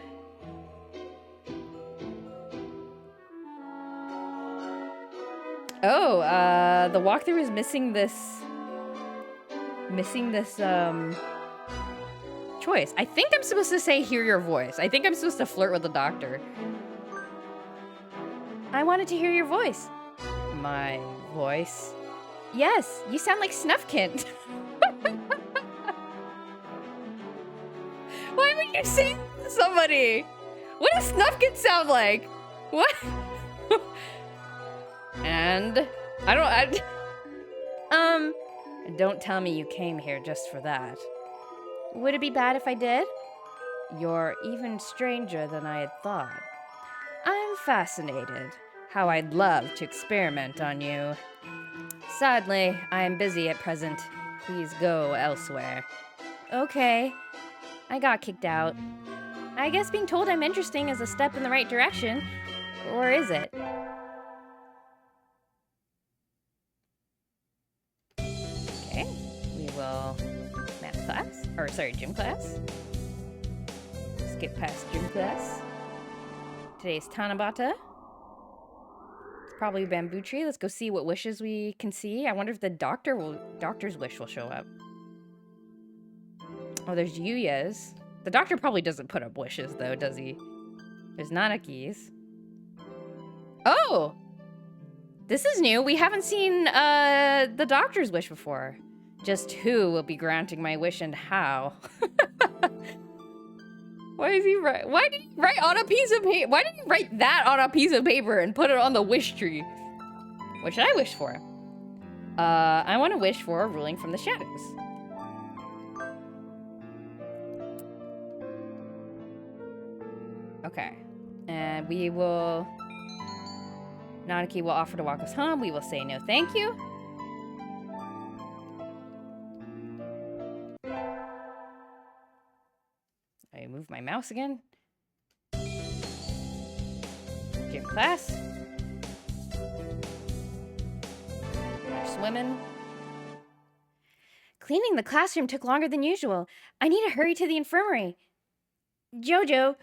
Oh, the walkthrough is missing this choice. I think I'm supposed to say hear your voice. I think I'm supposed to flirt with the doctor. I wanted to hear your voice. My voice? Yes, you sound like Snufkin. Why would you say to somebody? What does Snufkin sound like? What? And don't tell me you came here just for that. Would it be bad if I did? You're even stranger than I had thought. I'm fascinated. How I'd love to experiment on you. Sadly, I am busy at present. Please go elsewhere. Okay. I got kicked out. I guess being told I'm interesting is a step in the right direction. Or is it? Okay. We will math class. Or sorry, gym class. skip past gym class. Today's Tanabata. It's probably a bamboo tree. Let's go see what wishes we can see. I wonder if the doctor's wish will show up. Oh, there's Yuya's. The doctor probably doesn't put up wishes, though, does he? There's Nanaki's. Oh! This is new. We haven't seen the doctor's wish before. Just who will be granting my wish and how? Why did he write on a piece of paper? Why did he write that on a piece of paper and put it on the wish tree? What should I wish for? I want to wish for a ruling from the shadows. Okay. And we will... Nanaki will offer to walk us home. We will say no thank you. I move my mouse again. Gym class. We're swimming. Cleaning the classroom took longer than usual. I need to hurry to the infirmary. Jojo,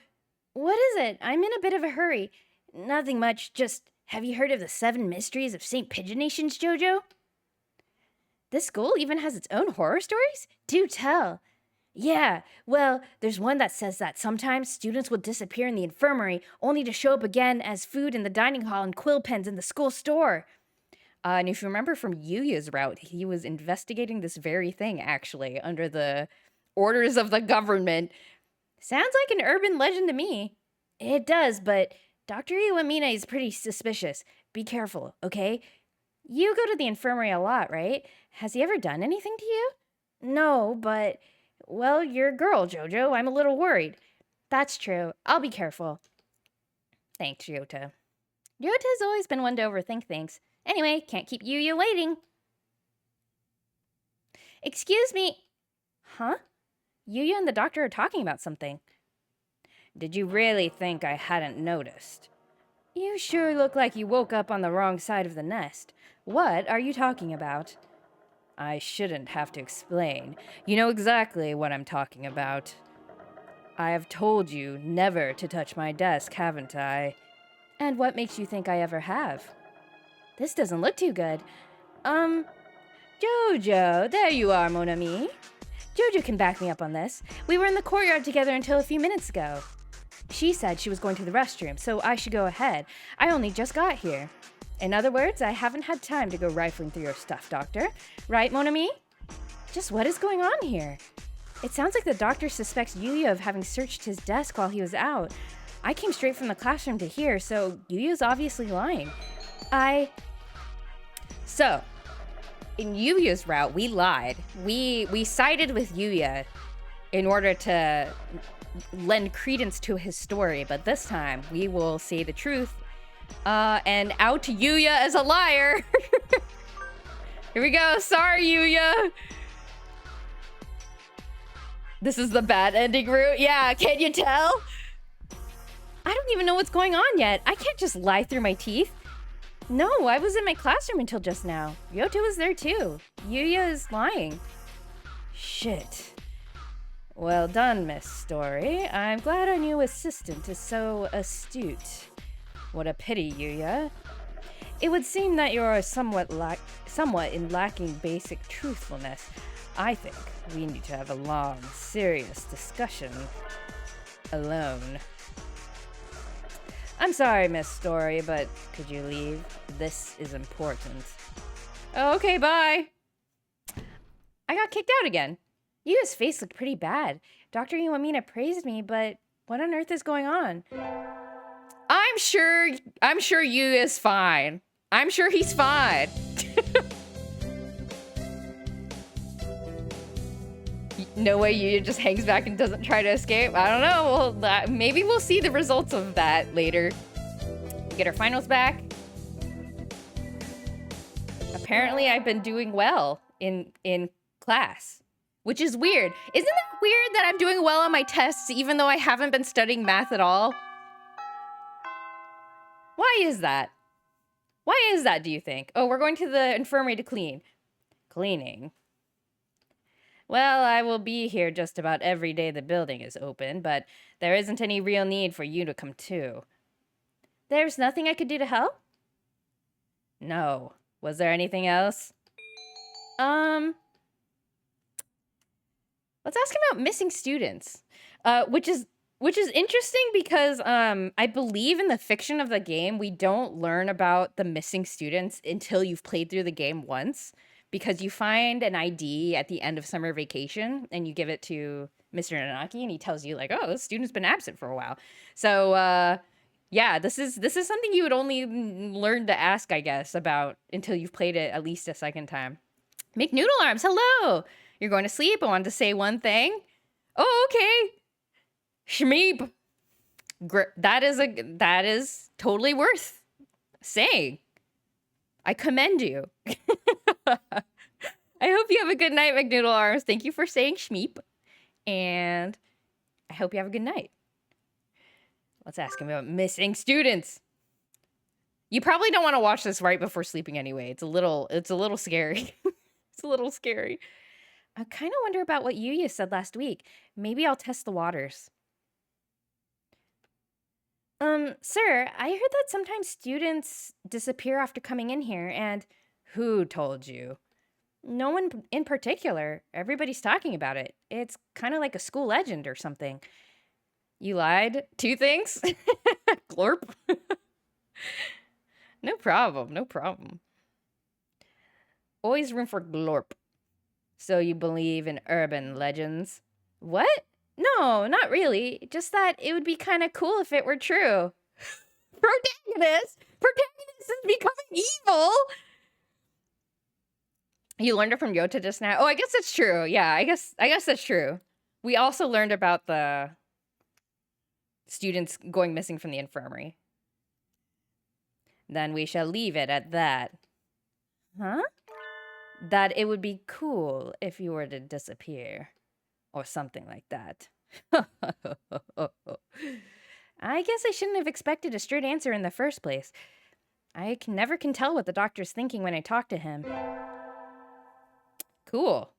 what is it? I'm in a bit of a hurry. Nothing much, just... Have you heard of the 7 mysteries of St. Pigeonations, Jojo? This school even has its own horror stories? Do tell. Yeah, well, there's one that says that sometimes students will disappear in the infirmary only to show up again as food in the dining hall and quill pens in the school store. And if you remember from Yuya's route, he was investigating this very thing, actually, under the orders of the government. Sounds like an urban legend to me. It does, but... Dr. Iwamina is pretty suspicious. Be careful, okay? You go to the infirmary a lot, right? Has he ever done anything to you? No, but... Well, you're a girl, Jojo. I'm a little worried. That's true. I'll be careful. Thanks, Ryota. Ryota's always been one to overthink things. Anyway, can't keep Yuya waiting. Excuse me. Huh? Yuya and the doctor are talking about something. Did you really think I hadn't noticed? You sure look like you woke up on the wrong side of the nest. What are you talking about? I shouldn't have to explain. You know exactly what I'm talking about. I have told you never to touch my desk, haven't I? And what makes you think I ever have? This doesn't look too good. Jojo, there you are, mon ami. Jojo can back me up on this. We were in the courtyard together until a few minutes ago. She said she was going to the restroom, so I should go ahead. I only just got here. In other words, I haven't had time to go rifling through your stuff, Doctor. Right, mon ami? Just what is going on here? It sounds like the doctor suspects Yuya of having searched his desk while he was out. I came straight from the classroom to here, so Yuya's obviously lying. So, in Yuya's route, we lied. We sided with Yuya in order to lend credence to his story, but this time we will say the truth and out Yuya as a liar. Here we go. Sorry, Yuya. This is the bad ending route. Yeah, can you tell? I don't even know what's going on yet. I can't just lie through my teeth. No, I was in my classroom until just now. Ryota was there too. Yuya is lying. Shit. Well done, Miss Story. I'm glad our new assistant is so astute. What a pity, Yuya. It would seem that you're somewhat in lacking basic truthfulness. I think we need to have a long, serious discussion alone. I'm sorry, Miss Story, but could you leave? This is important. Okay, bye. I got kicked out again. Yuya's face looked pretty bad. Dr. Iwamina praised me, but what on earth is going on? I'm sure Yuya's fine. I'm sure he's fine. No way Yuya just hangs back and doesn't try to escape. I don't know. Well, maybe we'll see the results of that later. We get our finals back. Apparently, I've been doing well in class, which is weird. Isn't it weird that I'm doing well on my tests even though I haven't been studying math at all? Why is that? Why is that, do you think? Oh, we're going to the infirmary to clean. Cleaning. Well, I will be here just about every day the building is open, but there isn't any real need for you to come too. There's nothing I could do to help? No. Was there anything else? Let's ask about missing students. Which is interesting because I believe in the fiction of the game, we don't learn about the missing students until you've played through the game once, because you find an ID at the end of summer vacation and you give it to Mr. Nanaki and he tells you like, "Oh, this student's been absent for a while." So yeah, this is something you would only learn to ask, I guess, about until you've played it at least a second time. Make noodle arms. Hello. You're going to sleep. I wanted to say one thing. Oh, okay. Shmeep. That is totally worth saying. I commend you. I hope you have a good night, McNoodle Arms. Thank you for saying Shmeep. And I hope you have a good night. Let's ask him about missing students. You probably don't want to watch this right before sleeping anyway. It's a little scary. It's a little scary. I kind of wonder about what Yuya said last week. Maybe I'll test the waters. Sir, I heard that sometimes students disappear after coming in here, and who told you? No one in particular. Everybody's talking about it. It's kind of like a school legend or something. You lied? 2 things? Glorp. No problem, no problem. Always room for glorp. So you believe in urban legends? What? No, not really. Just that it would be kind of cool if it were true. Protagonist is becoming evil. You learned it from Yota just now. Oh, I guess that's true. Yeah, I guess that's true. We also learned about the students going missing from the infirmary. Then we shall leave it at that. Huh? That it would be cool if you were to disappear. Or something like that. I guess I shouldn't have expected a straight answer in the first place. I never can tell what the doctor's thinking when I talk to him. Cool.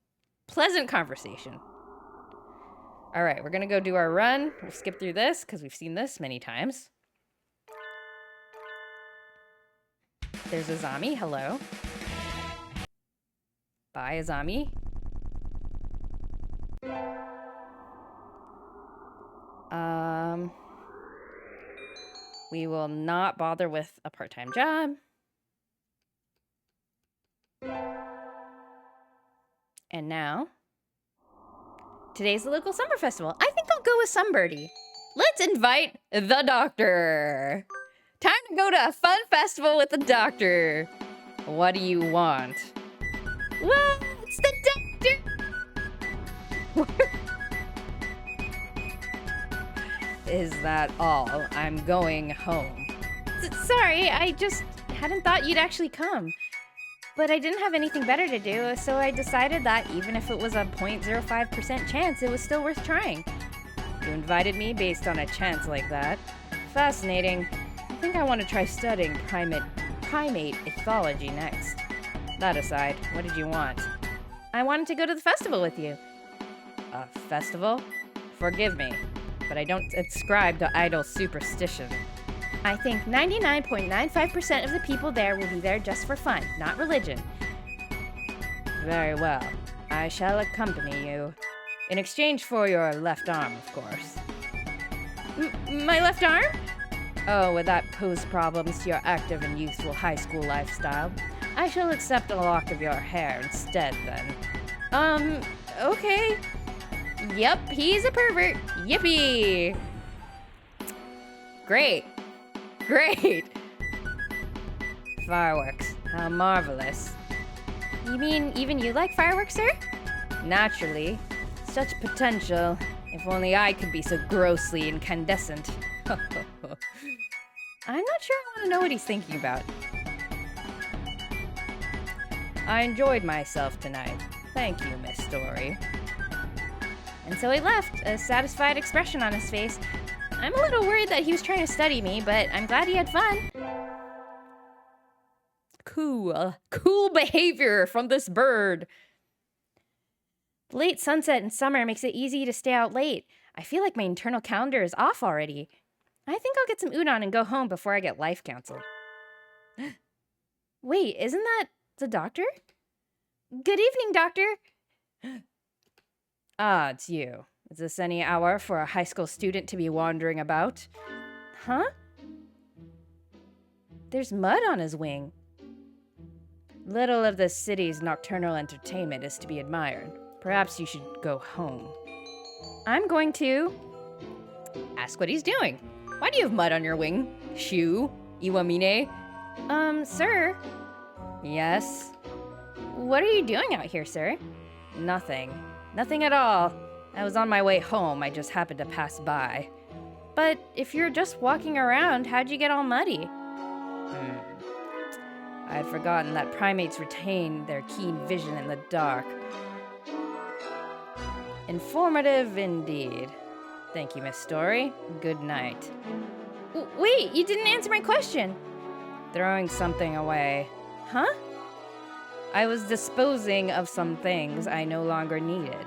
Pleasant conversation. All right, we're going to go do our run. We'll skip through this because we've seen this many times. There's Azami. Hello. Bye, Azami. We will not bother with a part-time job. And now, today's the local summer festival. I think I'll go with Sunbirdie. Let's invite the doctor. Time to go to a fun festival with the doctor. What do you want? What's the doctor? Is that all? I'm going home. Sorry, I just hadn't thought you'd actually come. But I didn't have anything better to do, so I decided that even if it was a 0.05% chance, it was still worth trying. You invited me based on a chance like that. Fascinating. I think I want to try studying primate ethology next. That aside, what did you want? I wanted to go to the festival with you. A festival? Forgive me, but I don't ascribe to idle superstition. I think 99.95% of the people there will be there just for fun, not religion. Very well. I shall accompany you. In exchange for your left arm, of course. My left arm? Oh, would that pose problems to your active and youthful high school lifestyle? I shall accept a lock of your hair instead, then. Okay. Yep, he's a pervert. Yippee! Great. Great! Fireworks. How marvelous. You mean even you like fireworks, sir? Naturally. Such potential. If only I could be so grossly incandescent. I'm not sure I want to know what he's thinking about. I enjoyed myself tonight. Thank you, Miss Story. And so he left, a satisfied expression on his face. I'm a little worried that he was trying to study me, but I'm glad he had fun. Cool behavior from this bird. The late sunset in summer makes it easy to stay out late. I feel like my internal calendar is off already. I think I'll get some udon and go home before I get life counseled. Wait, isn't that the doctor? Good evening, doctor. Ah, it's you. Is this any hour for a high school student to be wandering about? Huh? There's mud on his wing. Little of the city's nocturnal entertainment is to be admired. Perhaps you should go home. I'm going to ask what he's doing. Why do you have mud on your wing? Shuu? Iwamine? Sir? Yes? What are you doing out here, sir? Nothing. Nothing at all. I was on my way home. I just happened to pass by. But if you're just walking around, how'd you get all muddy? I'd forgotten that primates retain their keen vision in the dark. Informative indeed. Thank you, Miss Story. Good night. Wait, you didn't answer my question. Throwing something away. Huh? I was disposing of some things I no longer needed.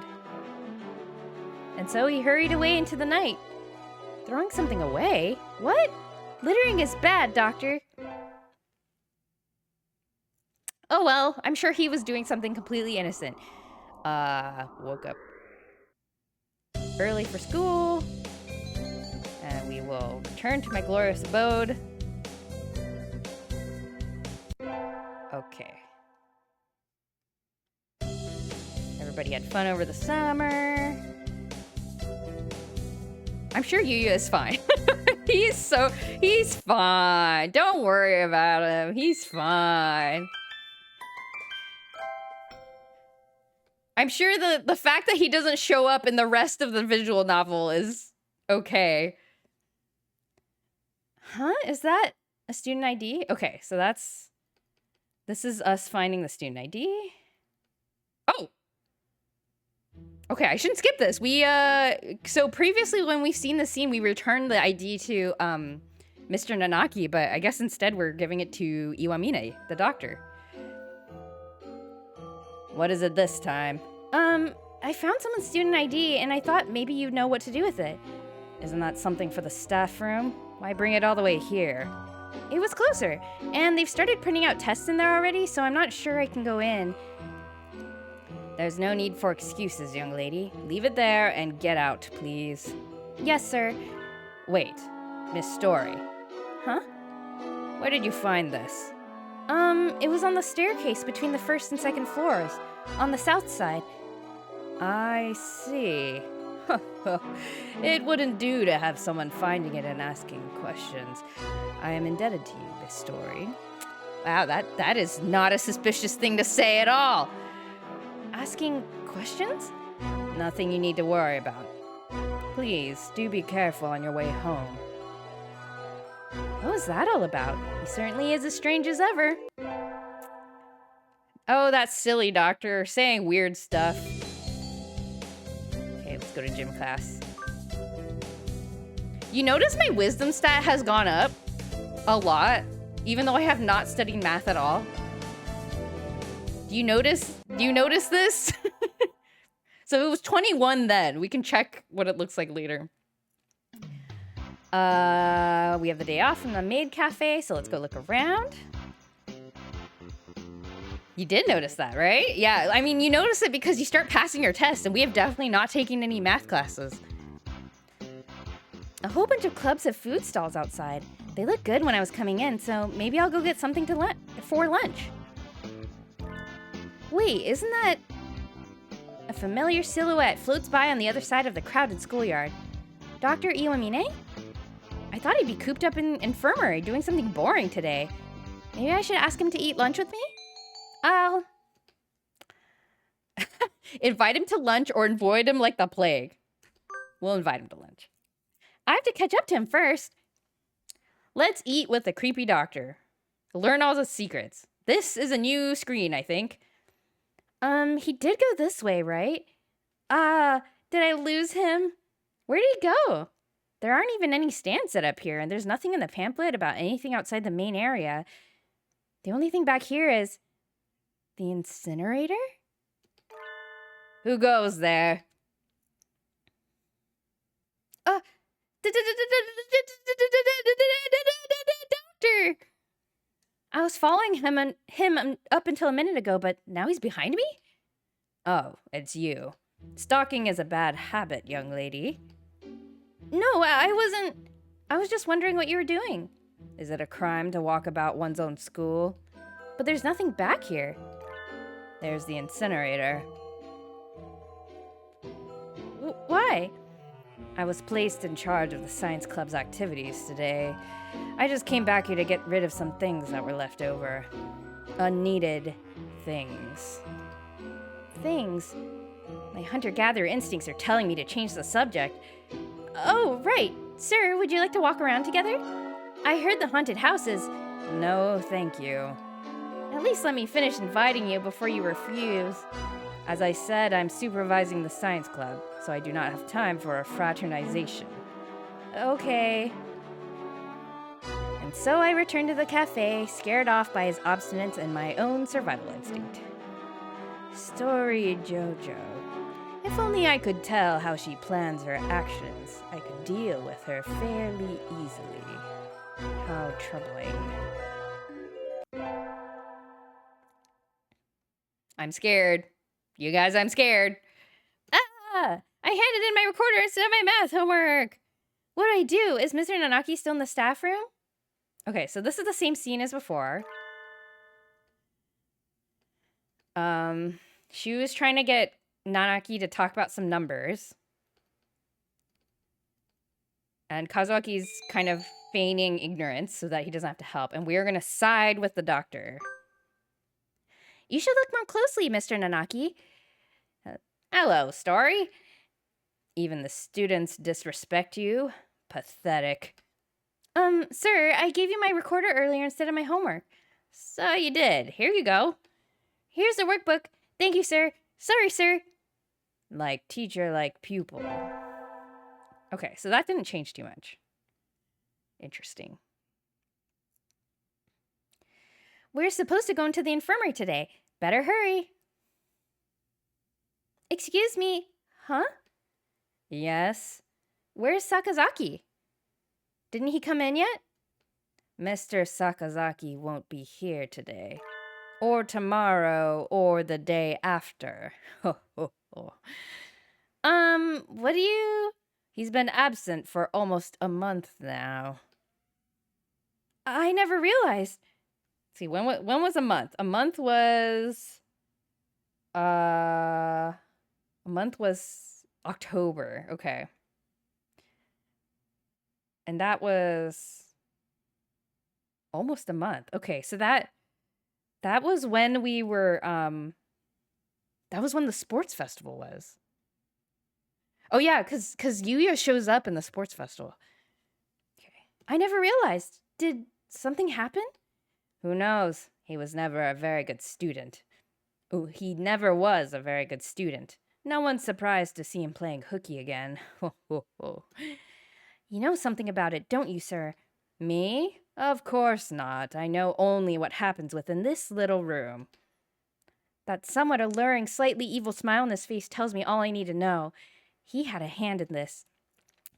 And so he hurried away into the night. Throwing something away? What? Littering is bad, Doctor. Oh well, I'm sure he was doing something completely innocent. Woke up early for school. And we will return to my glorious abode. Okay. Everybody had fun over the summer. I'm sure Yuya is fine. He's fine. Don't worry about him. He's fine. I'm sure the fact that he doesn't show up in the rest of the visual novel is okay. Huh? Is that a student ID? Okay, so this is us finding the student ID. Oh! Okay, I shouldn't skip this. So previously when we've seen the scene, we returned the ID to, Mr. Nanaki, but I guess instead we're giving it to Iwamine, the doctor. What is it this time? I found someone's student ID, and I thought maybe you'd know what to do with it. Isn't that something for the staff room? Why bring it all the way here? It was closer, and they've started printing out tests in there already, so I'm not sure I can go in. There's no need for excuses, young lady. Leave it there and get out, please. Yes, sir. Wait, Miss Story. Huh? Where did you find this? It was on the staircase between the first and second floors, on the south side. I see. It wouldn't do to have someone finding it and asking questions. I am indebted to you, Miss Story. Wow, that is not a suspicious thing to say at all. Asking questions? Nothing you need to worry about. Please, do be careful on your way home. What was that all about? He certainly is as strange as ever. Oh, that silly doctor saying weird stuff. Okay, let's go to gym class. You notice my wisdom stat has gone up a lot, even though I have not studied math at all. Do you notice this? So it was 21 then. We can check what it looks like later. We have the day off from the maid cafe, so let's go look around. You did notice that, right? Yeah, I mean, you notice it because you start passing your test, and we have definitely not taken any math classes. A whole bunch of clubs have food stalls outside. They look good when I was coming in, so maybe I'll go get something for lunch. Wait, isn't that... A familiar silhouette floats by on the other side of the crowded schoolyard. Dr. Iwamine? I thought he'd be cooped up in infirmary doing something boring today. Maybe I should ask him to eat lunch with me? I'll... Invite him to lunch or avoid him like the plague. We'll invite him to lunch. I have to catch up to him first. Let's eat with the creepy doctor. Learn all the secrets. This is a new screen, I think. He did go this way, right? Did I lose him? Where did he go? There aren't even any stands set up here, and there's nothing in the pamphlet about anything outside the main area. The only thing back here is... the incinerator? Who goes there? Doctor! I was following him up until a minute ago, but now he's behind me? Oh, it's you. Stalking is a bad habit, young lady. No, I wasn't. I was just wondering what you were doing. Is it a crime to walk about one's own school? But there's nothing back here. There's the incinerator. Why? I was placed in charge of the science club's activities today. I just came back here to get rid of some things that were left over. Unneeded things. Things? My hunter-gatherer instincts are telling me to change the subject. Oh, right. Sir, would you like to walk around together? I heard the haunted houses. No, thank you. At least let me finish inviting you before you refuse. As I said, I'm supervising the science club, so I do not have time for a fraternization. Okay. And so I returned to the cafe, scared off by his obstinance and my own survival instinct. Story Jojo. If only I could tell how she plans her actions, I could deal with her fairly easily. How troubling. I'm scared. You guys, I'm scared. I handed in my recorder instead of my math homework. What do I do? Is Mr. Nanaki still in the staff room? Okay, so this is the same scene as before. Shuu is trying to get Nanaki to talk about some numbers. And Kazuaki's kind of feigning ignorance so that he doesn't have to help. And we are going to side with the doctor. You should look more closely, Mr. Nanaki. Hello, Story. Even the students disrespect you. Pathetic. Sir, I gave you my recorder earlier instead of my homework. So you did. Here you go. Here's the workbook. Thank you, sir. Sorry, sir. Like teacher, like pupil. Okay, so that didn't change too much. Interesting. We're supposed to go into the infirmary today. Better hurry. Excuse me. Huh? Yes. Where's Sakazaki? Didn't he come in yet? Mr. Sakazaki won't be here today. Or tomorrow, or the day after. What do you... He's been absent for almost a month now. I never realized. Let's see, when was a month? A month was October. Okay. And that was almost a month. Okay, so that was when we were that was when the sports festival was. Oh yeah, cuz Yuya shows up in the sports festival. Okay. I never realized. Did something happen? Who knows? He was never a very good student. Oh, he never was a very good student. No one's surprised to see him playing hooky again. You know something about it, don't you, sir? Me? Of course not. I know only what happens within this little room. That somewhat alluring, slightly evil smile on his face tells me all I need to know. He had a hand in this.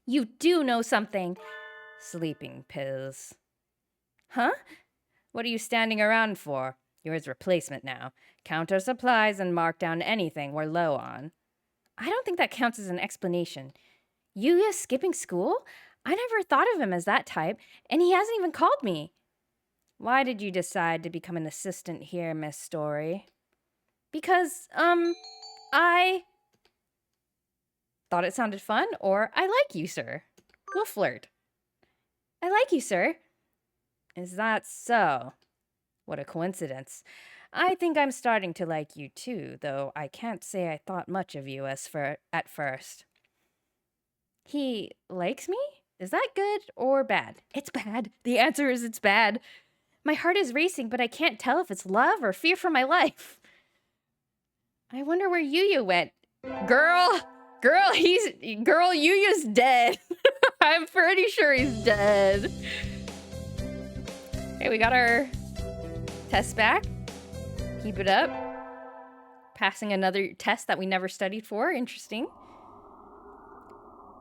You do know something. Sleeping pills. Huh? What are you standing around for? You're his replacement now. Count our supplies and mark down anything we're low on. I don't think that counts as an explanation. Yuya skipping school? I never thought of him as that type, and he hasn't even called me. Why did you decide to become an assistant here, Miss Story? Because, I thought it sounded fun, or I like you, sir. We'll flirt. I like you, sir. Is that so? What a coincidence. I think I'm starting to like you too, though I can't say I thought much of you at first. He likes me? Is that good or bad? It's bad. The answer is it's bad. My heart is racing, but I can't tell if it's love or fear for my life. I wonder where Yuya went. Girl, Yuya's dead. I'm pretty sure he's dead. Okay, we got our test back. Keep it up. passing another test that we never studied for. Interesting.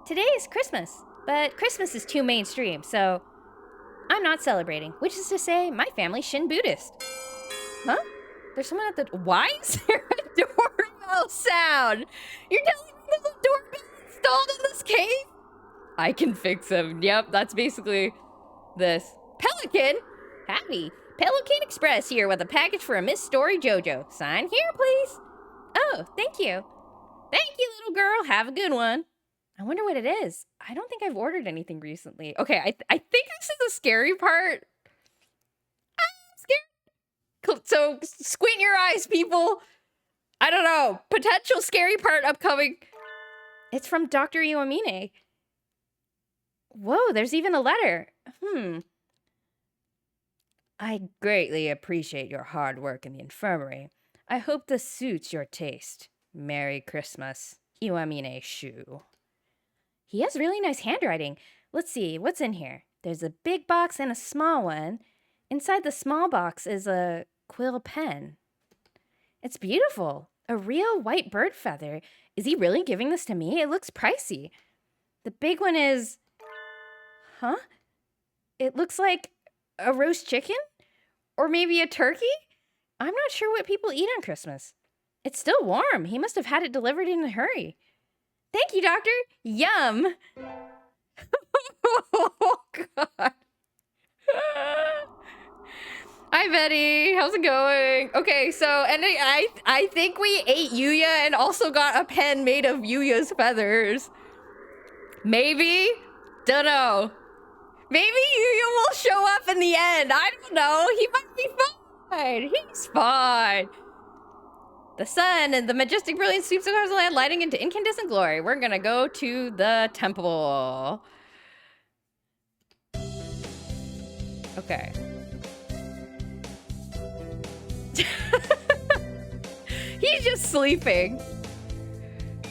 Today is Christmas, but Christmas is too mainstream, so I'm not celebrating, which is to say my family's Shin Buddhist. Huh? There's someone at the... Why is there a doorbell sound? You're telling me there's a doorbell installed in this cave? I can fix him. Yep, that's basically this. Pelican? Howdy. Pelican Express here with a package for a Miss Story JoJo. Sign here, please. Oh, thank you. Thank you, little girl. Have a good one. I wonder what it is. I don't think I've ordered anything recently. Okay, I think this is the scary part. I'm scared. So squint your eyes, people. I don't know. Potential scary part upcoming. It's from Dr. Iwamine. Whoa, there's even a letter. I greatly appreciate your hard work in the infirmary. I hope this suits your taste. Merry Christmas. Iwamine Shuu. He has really nice handwriting. Let's see, what's in here? There's a big box and a small one. Inside the small box is a quill pen. It's beautiful. A real white bird feather. Is he really giving this to me? It looks pricey. The big one is... Huh? It looks like a roast chicken? Or maybe a turkey? I'm not sure what people eat on Christmas. It's still warm. He must have had it delivered in a hurry. Thank you, Doctor. Yum. Oh, God. Hi, Betty. How's it going? Okay, so, and I think we ate Yuya and also got a pen made of Yuya's feathers. Maybe? Don't know. Maybe Yuya will show up in the end. I don't know. He might be fine. He's fine. The sun and the majestic brilliance sweeps across the land, lighting into incandescent glory. We're gonna go to the temple. Okay. He's just sleeping.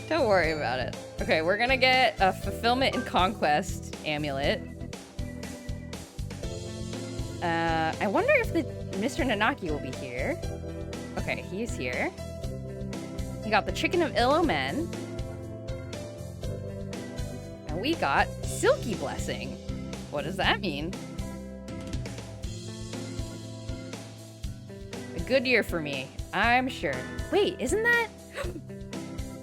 Don't worry about it. Okay, we're gonna get a fulfillment and conquest amulet. I wonder if the Mr. Nanaki will be here. Okay, he's here. We got the Chicken of Ill Omen. And we got Silky Blessing. What does that mean? A good year for me, I'm sure. Wait, isn't that...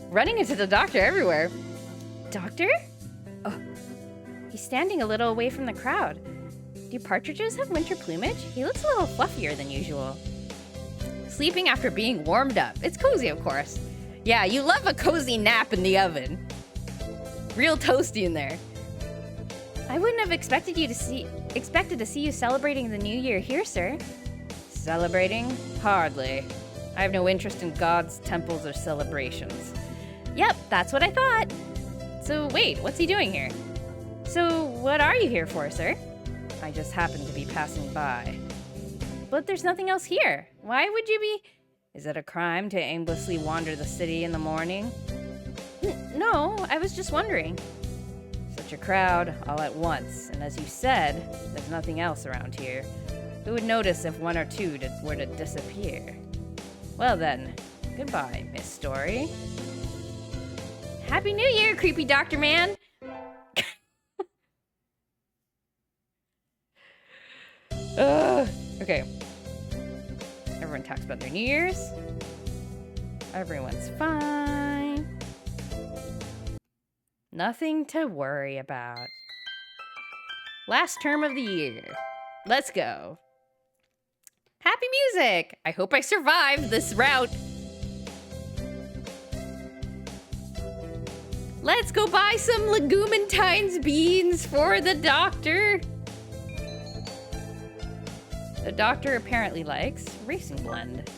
Running into the doctor everywhere. Doctor? Oh, he's standing a little away from the crowd. Do partridges have winter plumage? He looks a little fluffier than usual. Sleeping after being warmed up. It's cozy, of course. Yeah, you love a cozy nap in the oven. Real toasty in there. I wouldn't have expected to see you celebrating the new year here, sir. Celebrating? Hardly. I have no interest in gods, temples, or celebrations. Yep, that's what I thought. So wait, what's he doing here? So what are you here for, sir? I just happened to be passing by. But there's nothing else here. Why would you be... Is it a crime to aimlessly wander the city in the morning? No, I was just wondering. Such a crowd, all at once, and as you said, there's nothing else around here. Who would notice if one or two were to disappear? Well then, goodbye, Miss Story. Happy New Year, creepy doctor man! Okay. Everyone talks about their New Year's. Everyone's fine. Nothing to worry about. Last term of the year. Let's go. Happy music! I hope I survived this route. Let's go buy some Legumentine's beans for the doctor. The doctor apparently likes Racing Blend.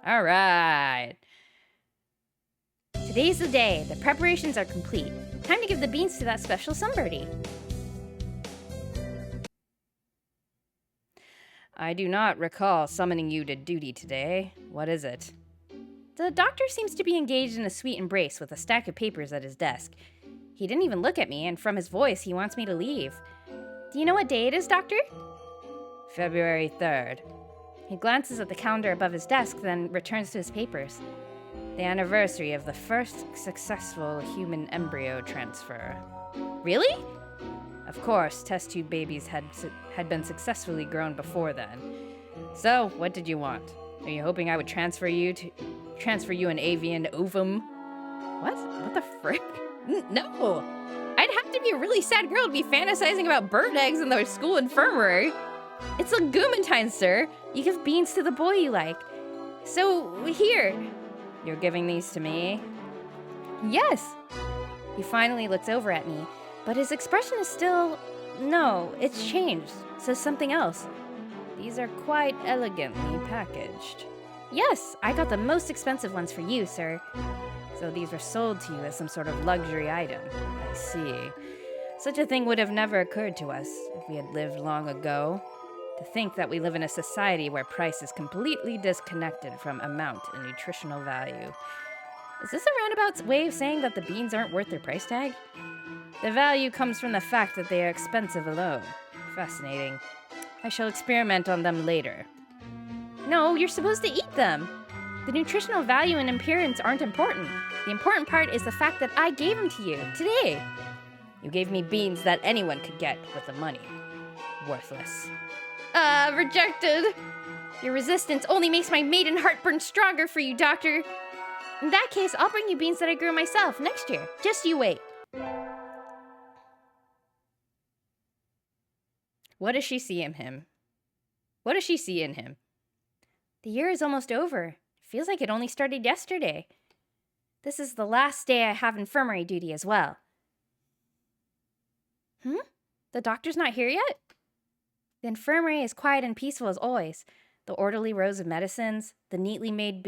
All right. Today's the day. The preparations are complete. Time to give the beans to that special somebody. I do not recall summoning you to duty today. What is it? The doctor seems to be engaged in a sweet embrace with a stack of papers at his desk. He didn't even look at me, and from his voice, he wants me to leave. Do you know what day it is, Doctor? February 3rd. He glances at the calendar above his desk, then returns to his papers. The anniversary of the first successful human embryo transfer. Really? Of course, test tube babies had been successfully grown before then. So, what did you want? Are you hoping I would transfer you an avian ovum? What? What the frick? No! I'd have to be a really sad girl to be fantasizing about bird eggs in the school infirmary. It's Legumantine, sir. You give beans to the boy you like. So, here. You're giving these to me? Yes. He finally looks over at me, but his expression is still... No, it's changed. Says something else. These are quite elegantly packaged. Yes, I got the most expensive ones for you, sir. So these were sold to you as some sort of luxury item. I see. Such a thing would have never occurred to us if we had lived long ago. To think that we live in a society where price is completely disconnected from amount and nutritional value. Is this a roundabout way of saying that the beans aren't worth their price tag? The value comes from the fact that they are expensive alone. Fascinating. I shall experiment on them later. No, you're supposed to eat them. The nutritional value and appearance aren't important. The important part is the fact that I gave them to you, today. You gave me beans that anyone could get with the money. Worthless. Rejected. Your resistance only makes my maiden heart burn stronger for you, Doctor. In that case, I'll bring you beans that I grew myself next year. Just you wait. What does she see in him? What does she see in him? The year is almost over. Feels like it only started yesterday. This is the last day I have infirmary duty as well. The doctor's not here yet? The infirmary is quiet and peaceful as always. The orderly rows of medicines, the neatly made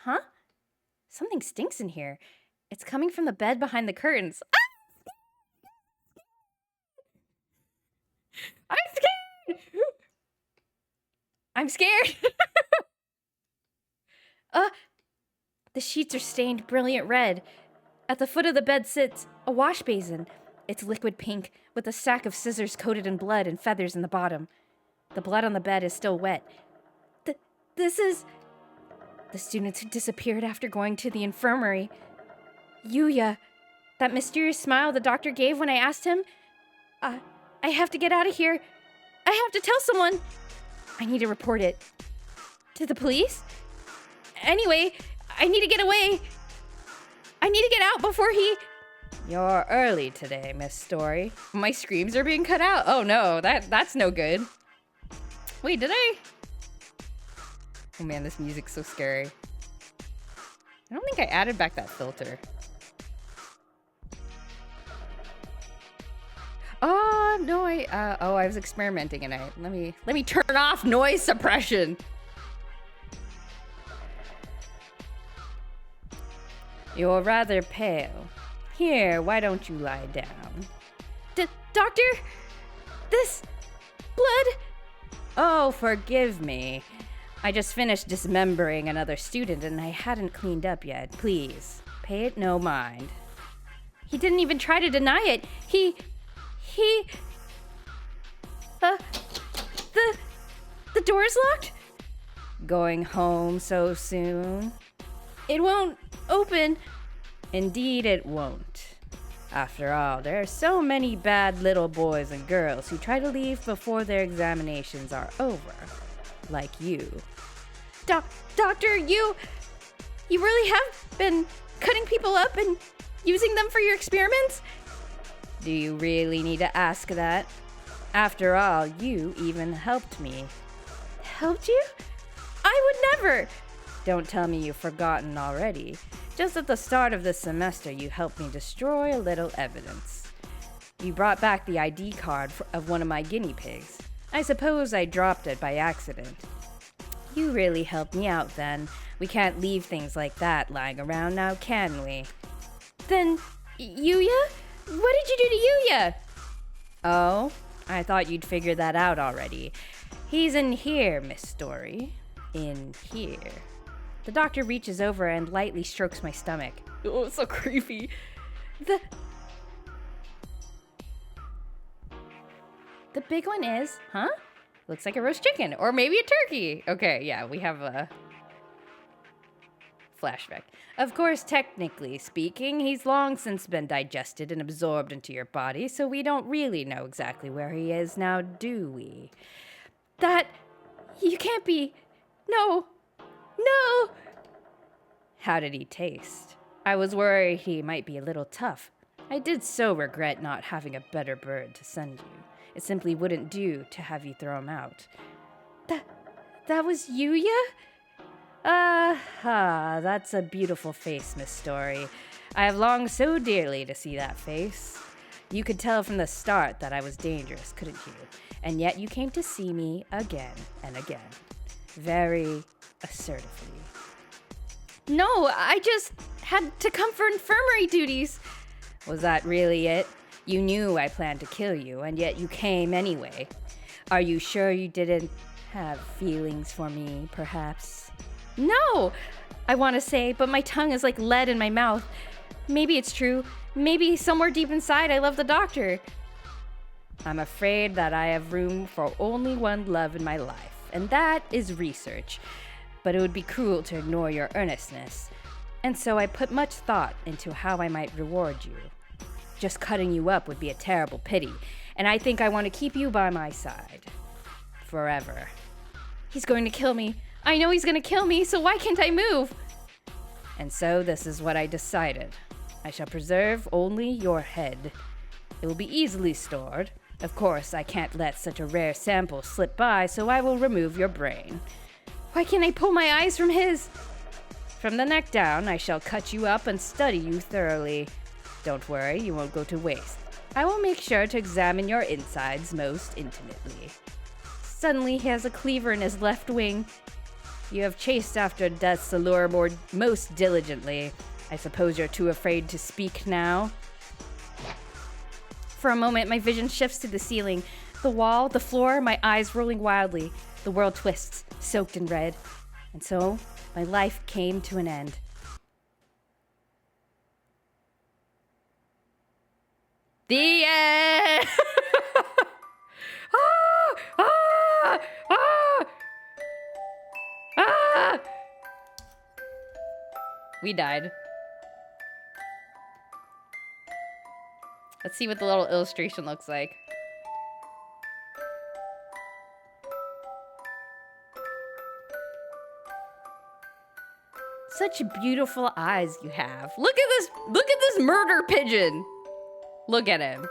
Huh? Something stinks in here. It's coming from the bed behind the curtains. Ah! I'm scared! The sheets are stained brilliant red. At the foot of the bed sits a wash basin. It's liquid pink, with a sack of scissors coated in blood and feathers in the bottom. The blood on the bed is still wet. This is... The students who disappeared after going to the infirmary. Yuya. That mysterious smile the doctor gave when I asked him. I have to get out of here. I have to tell someone. I need to report it. To the police? Anyway, I need to get away. I need to get out before he... You're early today, Miss Story. My screams are being cut out. Oh no, that's no good. Wait, did I? Oh man, this music's so scary. I don't think I added back that filter. Oh no, I was experimenting and let me turn off noise suppression. You're rather pale. Here, why don't you lie down? Doctor? This... blood? Oh, forgive me. I just finished dismembering another student and I hadn't cleaned up yet. Please, pay it no mind. He didn't even try to deny it. The door's locked? Going home so soon? It won't open. Indeed it won't. After all, there are so many bad little boys and girls who try to leave before their examinations are over. Like you. Doctor, you really have been cutting people up and using them for your experiments? Do you really need to ask that? After all, you even helped me. Helped you? I would never! Don't tell me you've forgotten already. Just at the start of this semester, you helped me destroy a little evidence. You brought back the ID card of one of my guinea pigs. I suppose I dropped it by accident. You really helped me out then. We can't leave things like that lying around now, can we? Then, Yuya? What did you do to Yuya? Oh, I thought you'd figured that out already. He's in here, Miss Story. In here. The doctor reaches over and lightly strokes my stomach. Oh, it's so creepy. The big one is, huh? Looks like a roast chicken, or maybe a turkey. Okay, yeah, we have a flashback. Of course, technically speaking, he's long since been digested and absorbed into your body, so we don't really know exactly where he is now, do we? You can't be. No. No. How did he taste? I was worried he might be a little tough. I did so regret not having a better bird to send you. It simply wouldn't do to have you throw him out. That was Yuya? That's a beautiful face, Miss Story. I have longed so dearly to see that face. You could tell from the start that I was dangerous, couldn't you? And yet you came to see me again and again. Very assertively. No, I just had to come for infirmary duties. Was that really it? You knew I planned to kill you, and yet you came anyway. Are you sure you didn't have feelings for me, perhaps? No, I want to say, but my tongue is like lead in my mouth. Maybe it's true. Maybe somewhere deep inside I love the doctor. I'm afraid that I have room for only one love in my life, and that is research. But it would be cruel to ignore your earnestness. And so I put much thought into how I might reward you. Just cutting you up would be a terrible pity, and I think I want to keep you by my side. Forever. He's going to kill me. I know he's going to kill me, so why can't I move? And so this is what I decided. I shall preserve only your head. It will be easily stored. Of course, I can't let such a rare sample slip by, so I will remove your brain. Why can't I pull my eyes from his? From the neck down, I shall cut you up and study you thoroughly. Don't worry, you won't go to waste. I will make sure to examine your insides most intimately. Suddenly, he has a cleaver in his left wing. You have chased after death's allure most diligently. I suppose you're too afraid to speak now? For a moment, my vision shifts to the ceiling. The wall, the floor, my eyes rolling wildly. The world twists, soaked in red. And so, my life came to an end. The end! Ah! Ah! Ah! Ah! We died. Let's see what the little illustration looks like. Such beautiful eyes you have. Look at this murder pigeon. Look at him.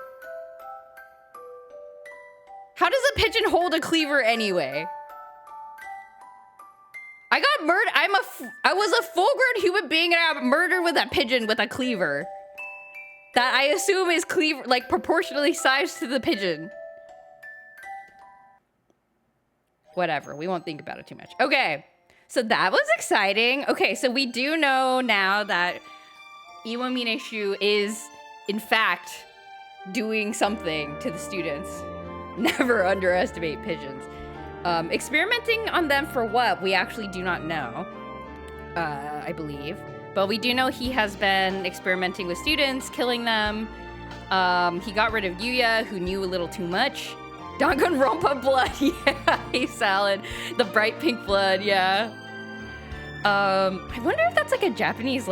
How does a pigeon hold a cleaver anyway? I got murdered. I was a full-grown human being and I got murdered with a pigeon with a cleaver. That I assume is cleaver, like proportionally sized to the pigeon. Whatever, we won't think about it too much. Okay, so that was exciting. Okay, so we do know now that Iwamine Shuu is, in fact, doing something to the students. Never underestimate pigeons. Experimenting on them for what? We actually do not know, I believe. But we do know he has been experimenting with students, killing them. He got rid of Yuya, who knew a little too much. Danganronpa blood, yeah, he's salad. The bright pink blood, yeah. I wonder if that's like a Japanese,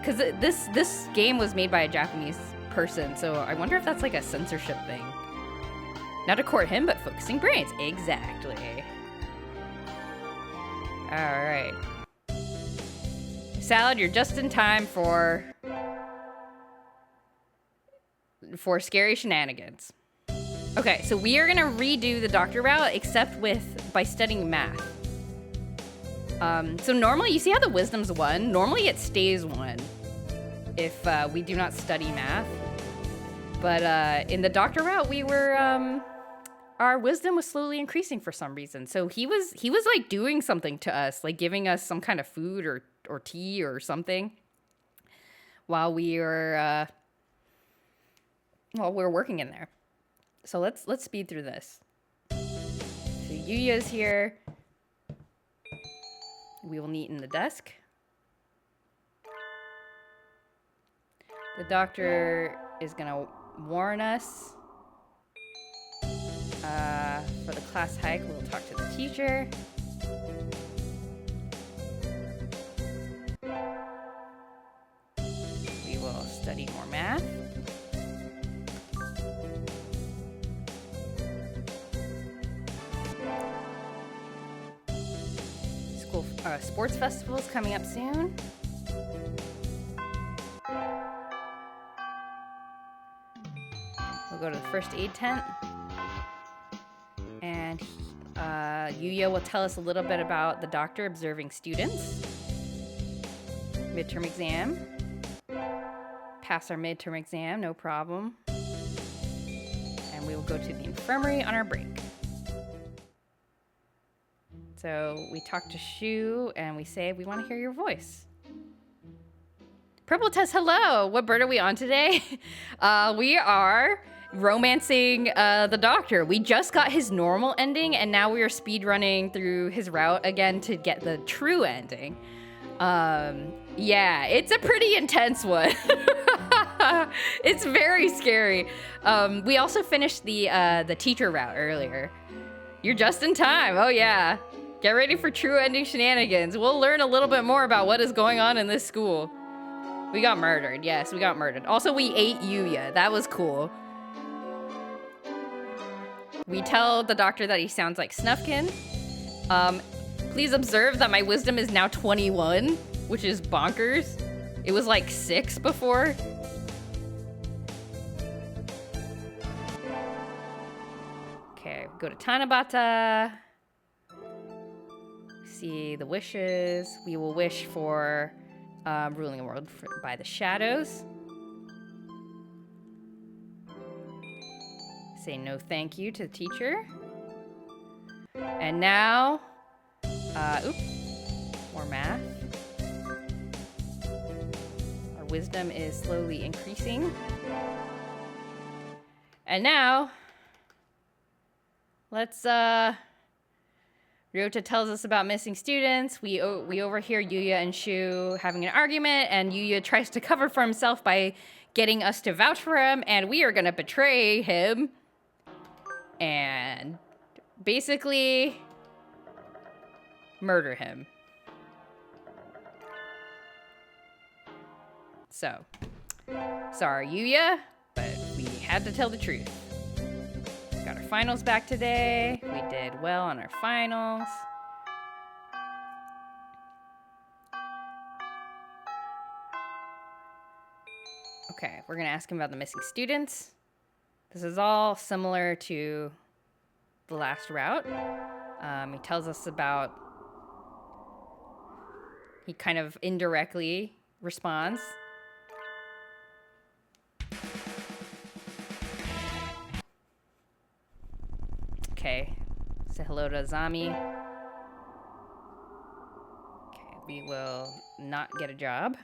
cause this game was made by a Japanese person, so I wonder if that's like a censorship thing. Not to court him, but focusing brains. Exactly. All right. Salad, you're just in time for scary shenanigans. Okay, so we are gonna redo the doctor route, except by studying math. So normally, you see how the wisdom's 1? Normally it stays 1 if we do not study math. But in the doctor route, we were our wisdom was slowly increasing for some reason. So he was like doing something to us, like giving us some kind of food or tea or something while we were working in there. So let's speed through this. So Yuya's here. We will neaten the desk. The doctor is gonna warn us for the class hike, we'll talk to the teacher. We will study more math. School sports festival is coming up soon. We'll go to the first aid tent. And Yuya will tell us a little bit about the doctor observing students. Midterm exam. Pass our midterm exam, no problem. And we will go to the infirmary on our break. So we talk to Shuu and we say, we want to hear your voice. Purple Test, hello. What bird are we on today? We are romancing the doctor. We just got his normal ending and now we are speedrunning through his route again to get the true ending. Yeah, it's a pretty intense one. It's very scary. We also finished the teacher route earlier. You're just in time. Oh yeah. Get ready for true ending shenanigans. We'll learn a little bit more about what is going on in this school. We got murdered. Yes, we got murdered. Also, we ate Yuya. That was cool. We tell the doctor that he sounds like Snufkin. Please observe that my wisdom is now 21, which is bonkers. It was like 6 before. Okay, go to Tanabata. See the wishes. We will wish for ruling the world by the shadows. Say no thank you to the teacher. And now, more math. Our wisdom is slowly increasing. And now, let's, Ryota tells us about missing students. We overhear Yuya and Shuu having an argument, and Yuya tries to cover for himself by getting us to vouch for him, and we are gonna betray him. And basically murder him. So, sorry Yuya, but we had to tell the truth. Got our finals back today. We did well on our finals. Okay, we're gonna ask him about the missing students. This is all similar to the last route. He tells us about, he kind of indirectly responds. Okay, say hello to Azami. Okay, we will not get a job.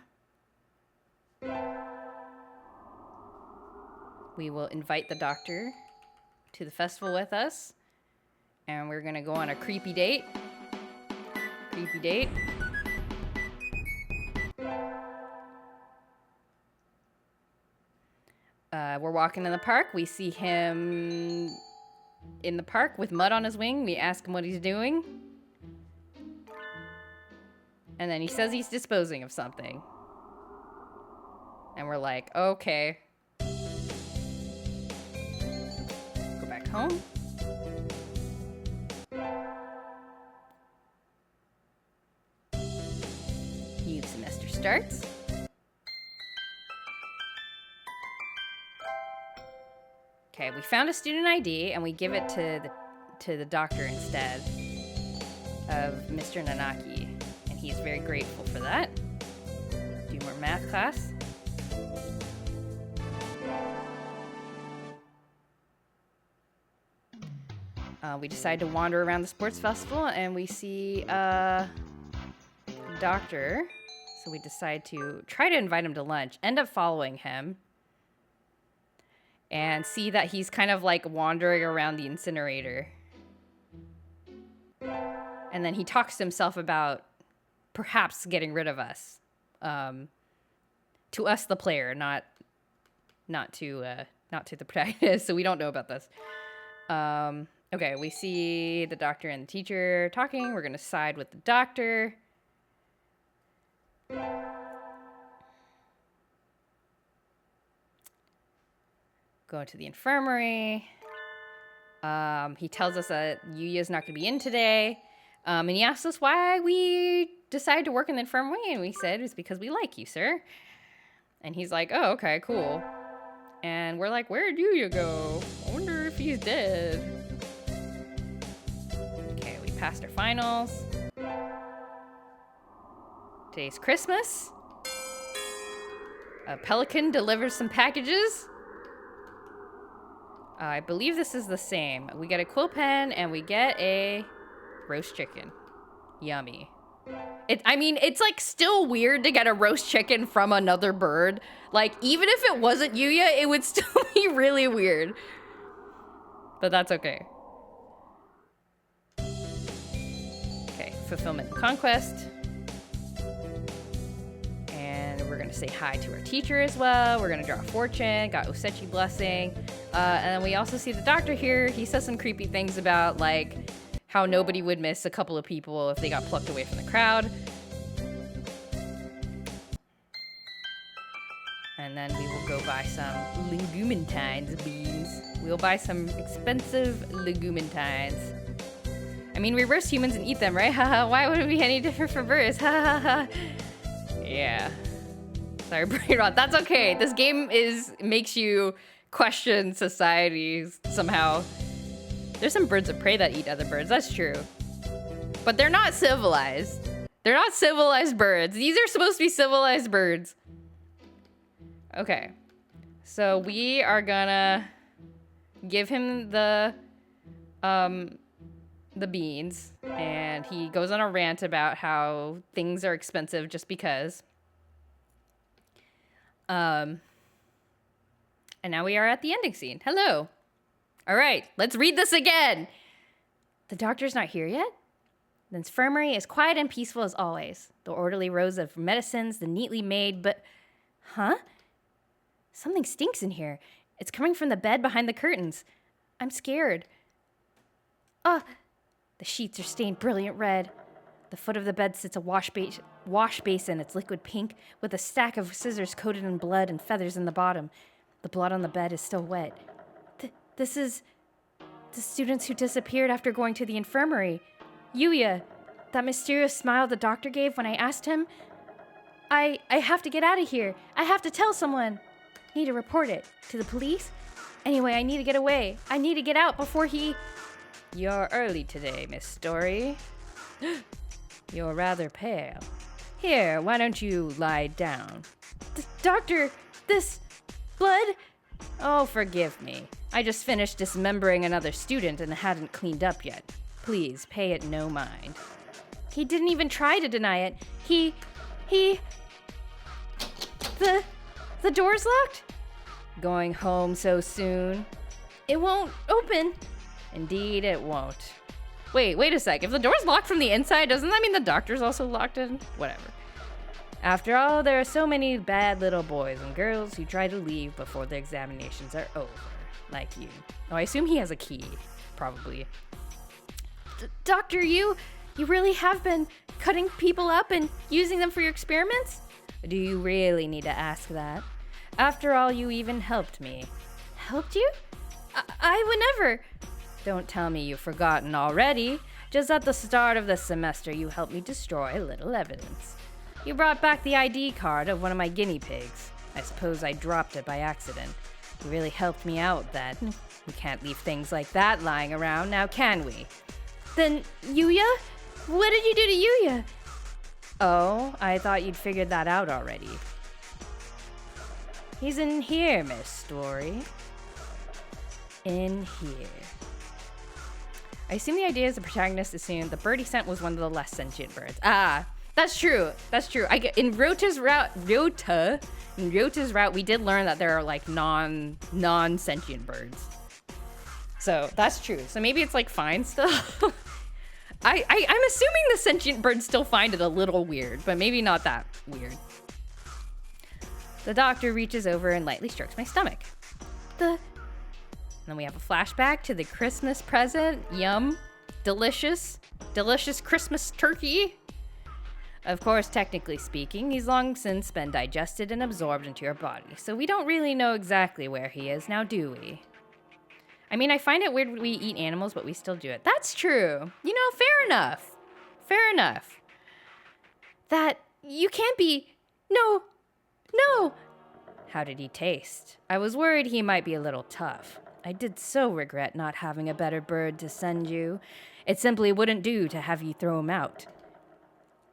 We will invite the doctor to the festival with us. And we're gonna go on a creepy date. Creepy date. We're walking in the park. We see him in the park with mud on his wing. We ask him what he's doing. And then he says he's disposing of something. And we're like, okay. Go back home. New semester starts. Okay, we found a student ID and we give it to the doctor instead of Mr. Nanaki, and he's very grateful for that. Do more math class. We decide to wander around the sports festival and we see a doctor, so we decide to try to invite him to lunch, end up following him, and see that he's kind of like wandering around the incinerator. And then he talks to himself about perhaps getting rid of us. To us, the player, not to the protagonist, so we don't know about this. Okay, we see the doctor and the teacher talking. We're gonna side with the doctor. Go to the infirmary. He tells us that Yuya's not gonna be in today. And he asks us why we decided to work in the infirmary, and we said it's because we like you, sir. And he's like, oh, okay, cool. And we're like, where'd Yuya go? I wonder if he's dead. Okay, we passed our finals. Today's Christmas. A pelican delivers some packages. I believe this is the same. We get a quill pen and we get a roast chicken. Yummy. It's like still weird to get a roast chicken from another bird. Like, even if it wasn't Yuya, it would still be really weird. But that's okay. Okay, fulfillment and conquest. And we're gonna say hi to our teacher as well. We're gonna draw a fortune, got Osechi blessing. And then we also see the doctor here. He says some creepy things about, like, how nobody would miss a couple of people if they got plucked away from the crowd. And then we will go buy some legumantines beans. We'll buy some expensive legumantines. I mean, we roast humans and eat them, right? Haha, why would it be any different for birds? Ha ha ha. Yeah. Sorry, brain rot. That's okay. This game makes you question society somehow. There's some birds of prey that eat other birds, that's true. But they're not civilized. They're not civilized birds. These are supposed to be civilized birds. Okay. So we are gonna give him the beans, and he goes on a rant about how things are expensive just because. And now we are at the ending scene. Hello. All right, let's read this again. The doctor's not here yet? The infirmary is quiet and peaceful as always. The orderly rows of medicines, the neatly made, but... Huh? Something stinks in here. It's coming from the bed behind the curtains. I'm scared. The sheets are stained brilliant red. The foot of the bed sits a wash basin. It's liquid pink, with a stack of scissors coated in blood and feathers in the bottom. The blood on the bed is still wet. This is the students who disappeared after going to the infirmary. Yuya, that mysterious smile the doctor gave when I asked him. I have to get out of here. I have to tell someone. Need to report it. To the police? Anyway, I need to get away. I need to get out before he... You're early today, Miss Story. You're rather pale. Here, why don't you lie down? Doctor, this... blood? Oh, forgive me. I just finished dismembering another student and hadn't cleaned up yet. Please, pay it no mind. He didn't even try to deny it. The door's locked? Going home so soon? It won't open. Indeed, it won't. Wait a sec. If the door's locked from the inside, doesn't that mean the doctor's also locked in? Whatever. After all, there are so many bad little boys and girls who try to leave before the examinations are over. Like you. Oh, I assume he has a key. Probably. Doctor, you really have been cutting people up and using them for your experiments? Do you really need to ask that? After all, you even helped me. Helped you? I would never. Don't tell me you've forgotten already. Just at the start of the semester, you helped me destroy a little evidence. You brought back the ID card of one of my guinea pigs. I suppose I dropped it by accident. You really helped me out then. We can't leave things like that lying around, now can we? Then, Yuya? What did you do to Yuya? Oh, I thought you'd figured that out already. He's in here, Miss Story. In here. I assume the idea is the protagonist assumed the bird he sent was one of the less sentient birds. Ah, that's true. That's true. In Ryota's route, we did learn that there are like non-sentient birds. So that's true. So maybe it's like fine still. I'm assuming the sentient birds still find it a little weird, but maybe not that weird. The doctor reaches over and lightly strokes my stomach. then we have a flashback to the Christmas present. Yum. Delicious. Delicious Christmas turkey. Of course, technically speaking, he's long since been digested and absorbed into your body, so we don't really know exactly where he is now, do we? I mean, I find it weird when we eat animals, but we still do it. That's true. You know, fair enough. Fair enough. That you can't be... No. No. How did he taste? I was worried he might be a little tough. I did so regret not having a better bird to send you. It simply wouldn't do to have you throw him out.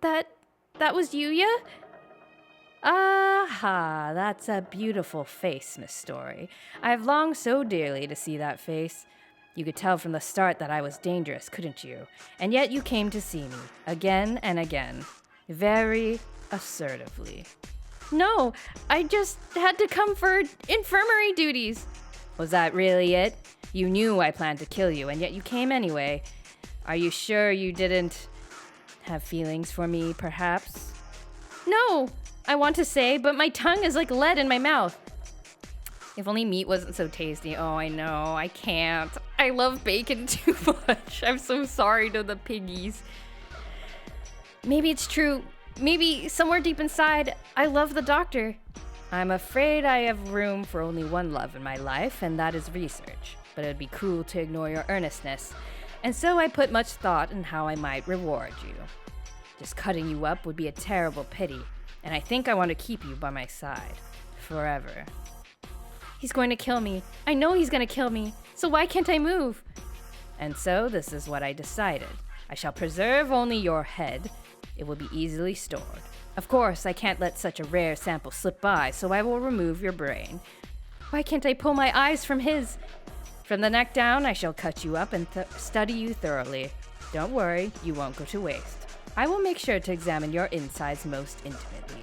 That was Yuya? Aha, that's a beautiful face, Miss Story. I have longed so dearly to see that face. You could tell from the start that I was dangerous, couldn't you? And yet you came to see me, again and again, very assertively. No, I just had to come for infirmary duties. Was that really it? You knew I planned to kill you, and yet you came anyway. Are you sure you didn't have feelings for me, perhaps? No, I want to say, but my tongue is like lead in my mouth. If only meat wasn't so tasty. Oh, I know, I can't. I love bacon too much. I'm so sorry to the piggies. Maybe it's true. Maybe somewhere deep inside, I love the doctor. I'm afraid I have room for only one love in my life, and that is research. But it would be cruel to ignore your earnestness. And so I put much thought in how I might reward you. Just cutting you up would be a terrible pity, and I think I want to keep you by my side. Forever. He's going to kill me. I know he's going to kill me. So why can't I move? And so this is what I decided. I shall preserve only your head. It will be easily stored. Of course, I can't let such a rare sample slip by, so I will remove your brain. Why can't I pull my eyes from his? From the neck down, I shall cut you up and study you thoroughly. Don't worry, you won't go to waste. I will make sure to examine your insides most intimately.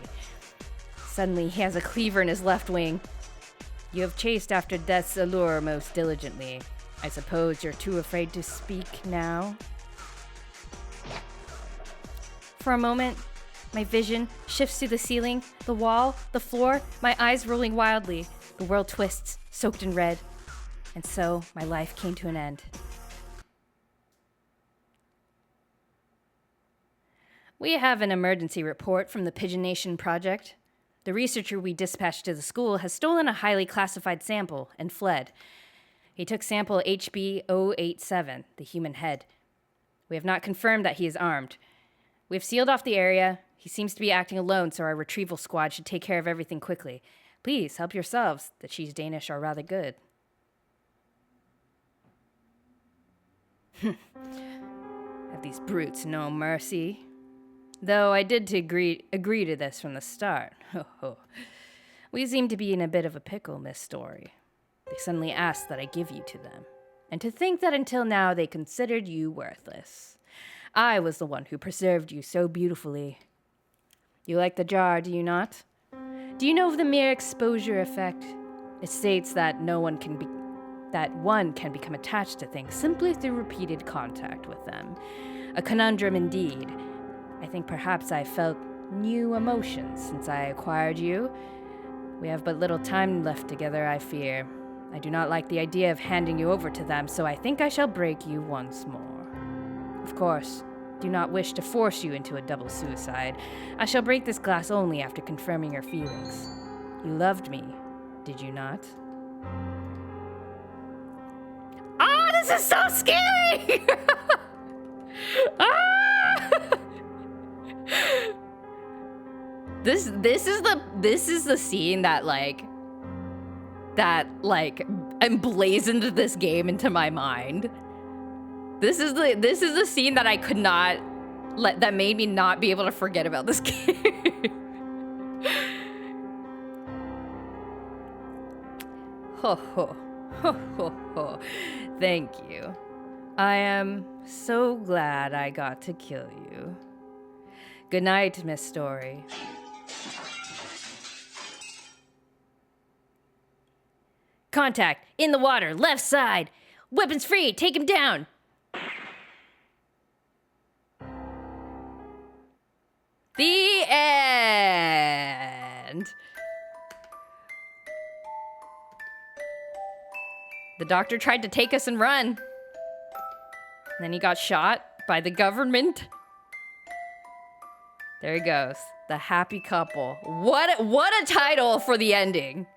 Suddenly, he has a cleaver in his left wing. You have chased after death's allure most diligently. I suppose you're too afraid to speak now? For a moment, my vision shifts to the ceiling, the wall, the floor, my eyes rolling wildly. The world twists, soaked in red. And so, my life came to an end. We have an emergency report from the Pigeon Nation project. The researcher we dispatched to the school has stolen a highly classified sample and fled. He took sample HB087, the human head. We have not confirmed that he is armed. We have sealed off the area. He seems to be acting alone, so our retrieval squad should take care of everything quickly. Please, help yourselves. The cheese Danish are rather good. Have these brutes no mercy? Though I did agree to this from the start. We seem to be in a bit of a pickle, Miss Story. They suddenly asked that I give you to them. And to think that until now they considered you worthless. I was the one who preserved you so beautifully. You like the jar, do you not? Do you know of the mere exposure effect? It states that one can become attached to things simply through repeated contact with them. A conundrum indeed. I think perhaps I felt new emotions since I acquired you. We have but little time left together, I fear. I do not like the idea of handing you over to them, so I think I shall break you once more. Of course, do not wish to force you into a double suicide. I shall break this glass only after confirming your feelings. You loved me, did you not? Ah, this is so scary! This is the scene that emblazoned this game into my mind. This is the scene that I could not that made me not be able to forget about this game. Ho ho ho ho ho. Thank you. I am so glad I got to kill you. Good night, Miss Story. Contact! In the water! Left side! Weapons free! Take him down! The end! The doctor tried to take us and run. And then he got shot by the government. There he goes. The happy couple. What a title for the ending.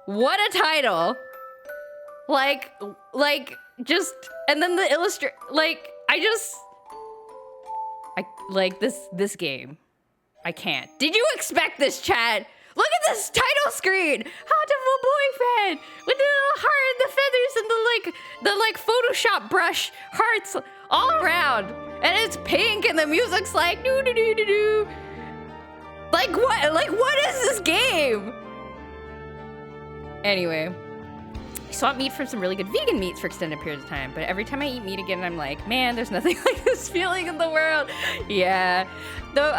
What a title. Like, just, and then the illustrate, like, I like this game. I can't. Did you expect this, chat? Look at this title screen. Hatoful boyfriend with the little heart and the feathers and the Photoshop brush hearts all around. And it's pink and the music's like doo doo doo doo doo. Like what is this game? Anyway, I swapped meat for some really good vegan meats for extended periods of time, but every time I eat meat again, I'm like, man, there's nothing like this feeling in the world. Yeah. Though,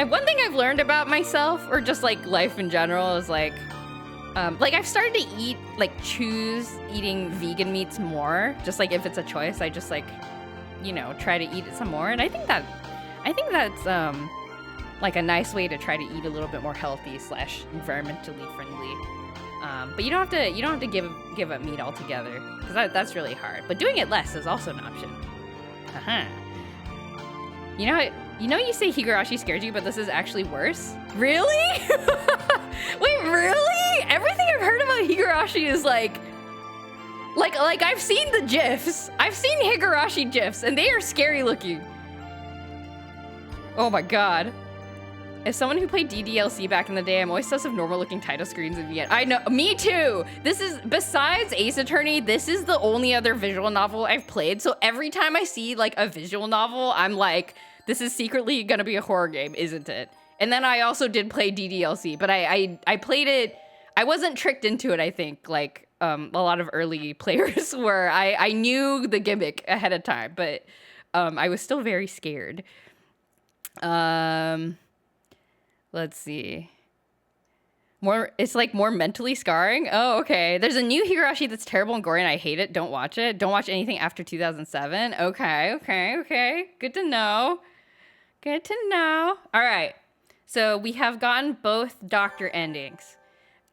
one thing I've learned about myself, or just like life in general, is like I've started to choose eating vegan meats more. Just like if it's a choice, I just try to eat it some more. And I think that's like a nice way to try to eat a little bit more healthy / environmentally friendly. But you don't have to give up meat altogether, because that's really hard. But doing it less is also an option. You say Higurashi scared you, but this is actually worse. Really? Wait, really? Everything I've heard about Higurashi is like I've seen the GIFs. I've seen Higurashi GIFs, and they are scary looking. Oh my god. As someone who played DDLC back in the day, I'm always obsessed with normal looking title screens and yet I know, me too. This is, besides Ace Attorney, this is the only other visual novel I've played. So every time I see like a visual novel, I'm like, this is secretly gonna be a horror game, isn't it? And then I also did play DDLC, but I played it, I wasn't tricked into it, I think, like a lot of early players were. I knew the gimmick ahead of time, but I was still very scared. Let's see. It's like more mentally scarring. Oh, okay. There's a new Higurashi that's terrible and gory and I hate it. Don't watch it. Don't watch anything after 2007. Okay. Good to know. All right. So we have gotten both doctor endings.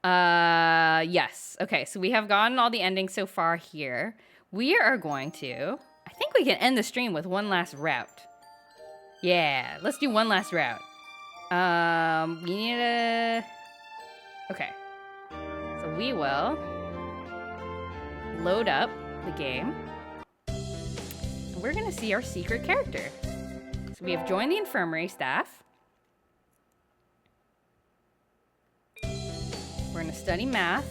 Yes. Okay, so we have gotten all the endings so far here. We are going to, I think we can end the stream with one last route. Yeah, let's do one last route. We need a... Okay. So we will load up the game. And we're gonna see our secret character. So we have joined the infirmary staff. We're gonna study math.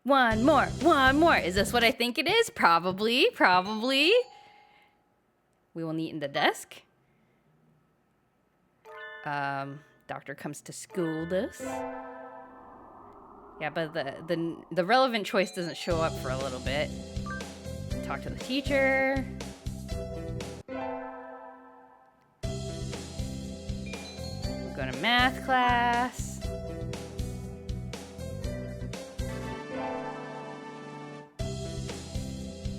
One more. Is this what I think it is? Probably. We will neaten the desk. Doctor comes to scold us. Yeah, but the relevant choice doesn't show up for a little bit. Talk to the teacher. We'll go to math class.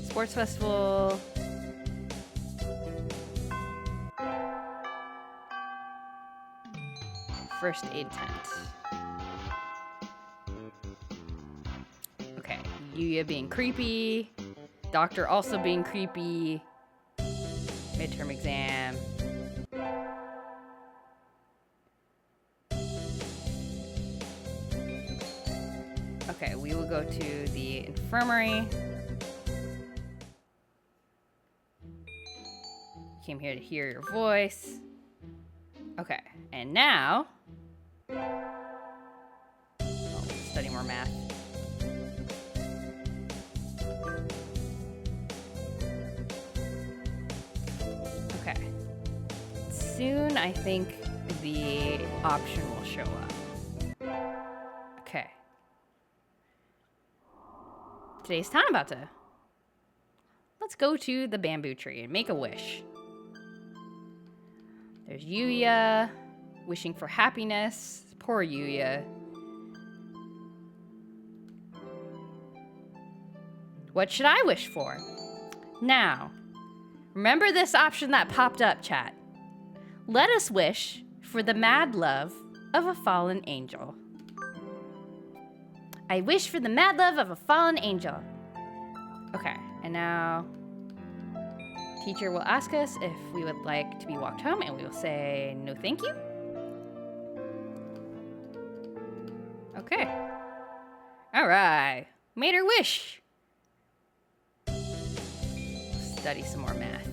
Sports festival. First aid tent. Okay, Yuya being creepy. Doctor also being creepy. Midterm exam. Okay, we will go to the infirmary. Came here to hear your voice. Okay, and now... study more math. Okay. Soon, I think the option will show up. Okay. Today's time about to... Let's go to the bamboo tree and make a wish. There's Yuya, wishing for happiness. Poor Yuya. What should I wish for? Now, remember this option that popped up, chat. Let us wish for the mad love of a fallen angel. I wish for the mad love of a fallen angel. Okay, and now teacher will ask us if we would like to be walked home, and we will say no thank you. Okay. All right. Made her wish. Study some more math.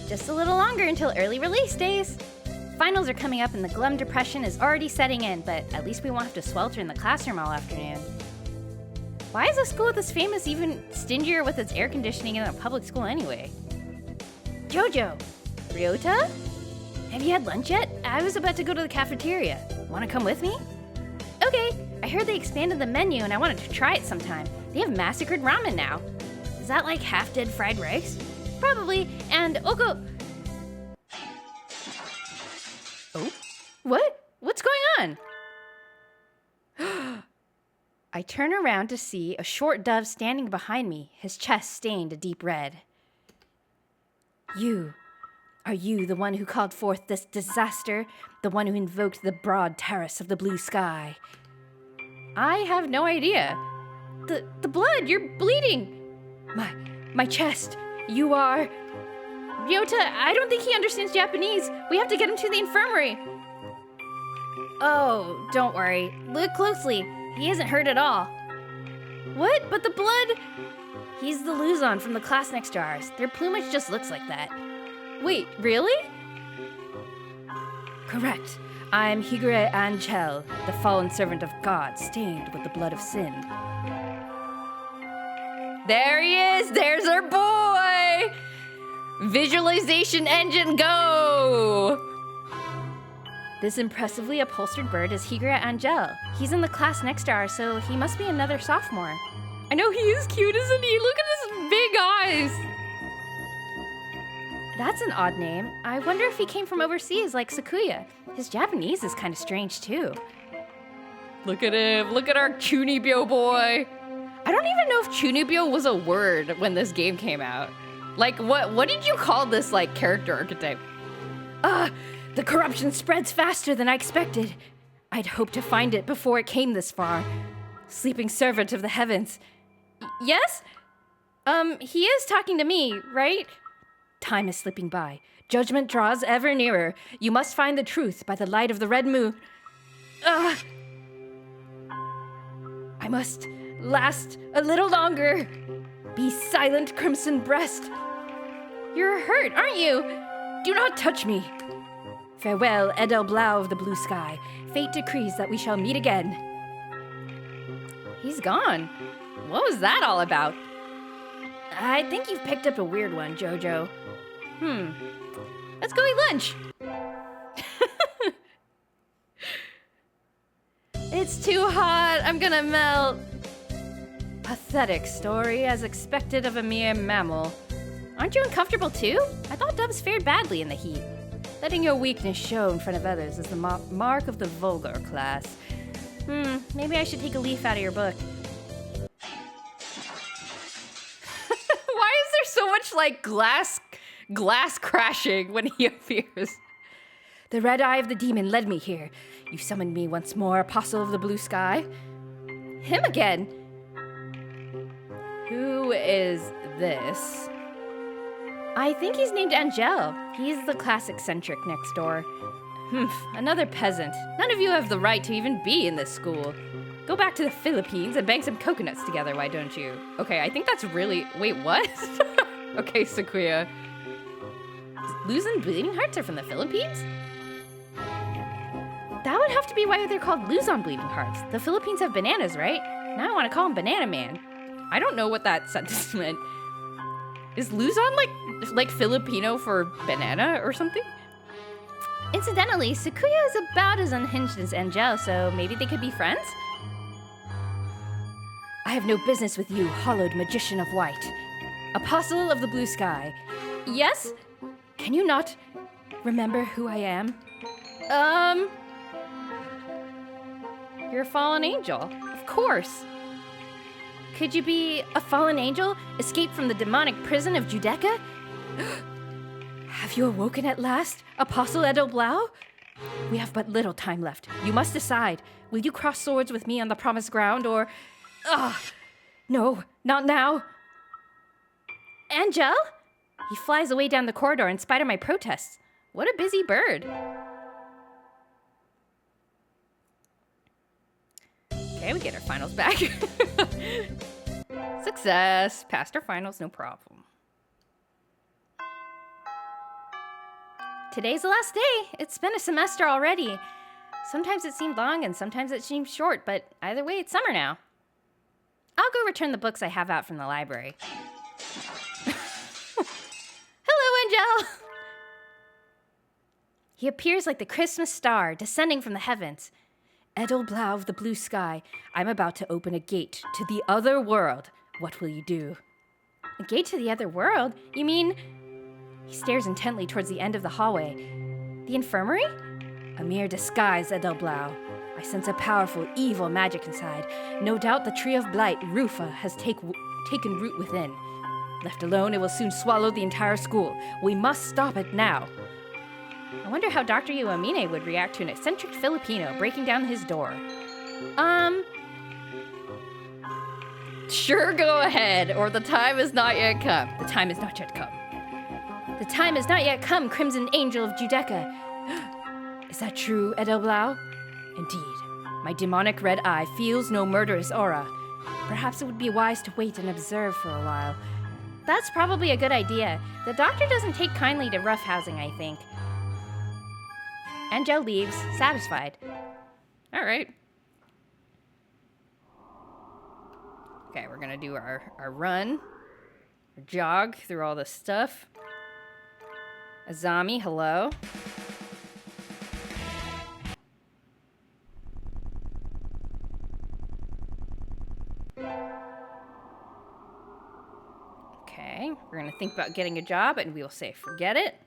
Just a little longer until early release days. Finals are coming up and the glum depression is already setting in, but at least we won't have to swelter in the classroom all afternoon. Why is a school this famous even stingier with its air conditioning than a public school anyway? Jojo! Ryota? Have you had lunch yet? I was about to go to the cafeteria. Want to come with me? Okay, I heard they expanded the menu and I wanted to try it sometime. They have massacred ramen now. Is that like half-dead fried rice? Probably, and Oko... Oh? What? What's going on? I turn around to see a short dove standing behind me, his chest stained a deep red. Are you the one who called forth this disaster? The one who invoked the broad terrace of the blue sky? I have no idea. The blood, you're bleeding. My chest. You are... Ryota, I don't think he understands Japanese. We have to get him to the infirmary. Oh, don't worry. Look closely. He isn't hurt at all. What? But the blood... He's the Luzon from the class next to ours. Their plumage just looks like that. Wait, really? Correct. I'm Higure Anghel, the fallen servant of God, stained with the blood of sin. There he is! There's our boy! Visualization engine, go! This impressively upholstered bird is Higure Anghel. He's in the class next to ours, so he must be another sophomore. I know, he is cute, isn't he? Look at his big eyes! That's an odd name. I wonder if he came from overseas like Sakuya. His Japanese is kind of strange, too. Look at him. Look at our Chunibyo boy. I don't even know if Chunibyo was a word when this game came out. Like, what did you call this, like, character archetype? The corruption spreads faster than I expected. I'd hoped to find it before it came this far. Sleeping servant of the heavens. Yes? He is talking to me, right? Time is slipping by. Judgment draws ever nearer. You must find the truth by the light of the red moon. I must last a little longer. Be silent, crimson breast. You're hurt, aren't you? Do not touch me. Farewell, Edel Blau of the blue sky. Fate decrees that we shall meet again. He's gone. What was that all about? I think you've picked up a weird one, Jojo. Let's go eat lunch. It's too hot. I'm gonna melt. Pathetic story, as expected of a mere mammal. Aren't you uncomfortable too? I thought doves fared badly in the heat. Letting your weakness show in front of others is the mark of the vulgar class. Maybe I should take a leaf out of your book. Why is there so much, like, glass crashing when he appears? The red eye of the demon led me here. You summoned me once more, apostle of the blue sky. Him again? Who is this? I think he's named Anghel. He's the class eccentric next door. Another peasant. None of you have the right to even be in this school. Go back to the Philippines and bang some coconuts together, why don't you? Okay, I think that's really... Wait, what? Okay, Sakuya. Luzon bleeding hearts are from the Philippines? That would have to be why they're called Luzon bleeding hearts. The Philippines have bananas, right? Now I want to call him Banana Man. I don't know what that sentence meant. Is Luzon like Filipino for banana or something? Incidentally, Sakuya is about as unhinged as Anghel, so maybe they could be friends? I have no business with you, hollowed magician of white. Apostle of the blue sky. Yes? Can you not remember who I am? You're a fallen angel. Of course. Could you be a fallen angel, escaped from the demonic prison of Judecca? Have you awoken at last, Apostle Edelblau? We have but little time left. You must decide. Will you cross swords with me on the promised ground, or... No, not now. Anghel? He flies away down the corridor in spite of my protests. What a busy bird. Okay, we get our finals back. Success. Passed our finals, no problem. Today's the last day. It's been a semester already. Sometimes it seemed long and sometimes it seemed short, but either way, it's summer now. I'll go return the books I have out from the library. Hello, Anghel! He appears like the Christmas star descending from the heavens. Edelblau of the blue sky, I'm about to open a gate to the other world. What will you do? A gate to the other world? You mean... He stares intently towards the end of the hallway. The infirmary? A mere disguise, Edelblau. I sense a powerful, evil magic inside. No doubt the tree of blight, Rufa, has taken root within. Left alone, it will soon swallow the entire school. We must stop it now. I wonder how Dr. Uemine would react to an eccentric Filipino breaking down his door. Sure, go ahead, or the time has not yet come. The time has not yet come. The time has not yet come, Crimson Angel of Judecca. Is that true, Edelblau? Indeed. My demonic red eye feels no murderous aura. Perhaps it would be wise to wait and observe for a while. That's probably a good idea. The doctor doesn't take kindly to roughhousing, I think. Anghel leaves, satisfied. All right. Okay, we're gonna do our run, our jog through all this stuff. Azami, hello. Okay, we're gonna think about getting a job and we will say, forget it.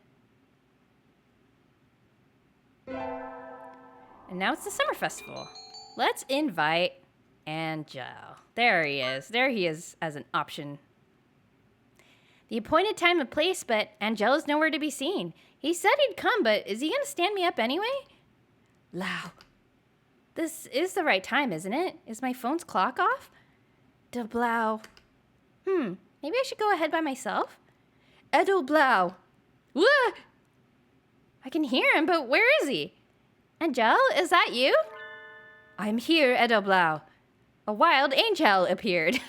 And now it's the summer festival. Let's invite Anghel. There he is. There he is as an option. The appointed time and place, but Anghel is nowhere to be seen. He said he'd come, but is he going to stand me up anyway? Lau. This is the right time, isn't it? Is my phone's clock off? Edelblau. Maybe I should go ahead by myself? Edelblau. Wah! I can hear him, but where is he? Anghel, is that you? I'm here, Edelblau. A wild angel appeared.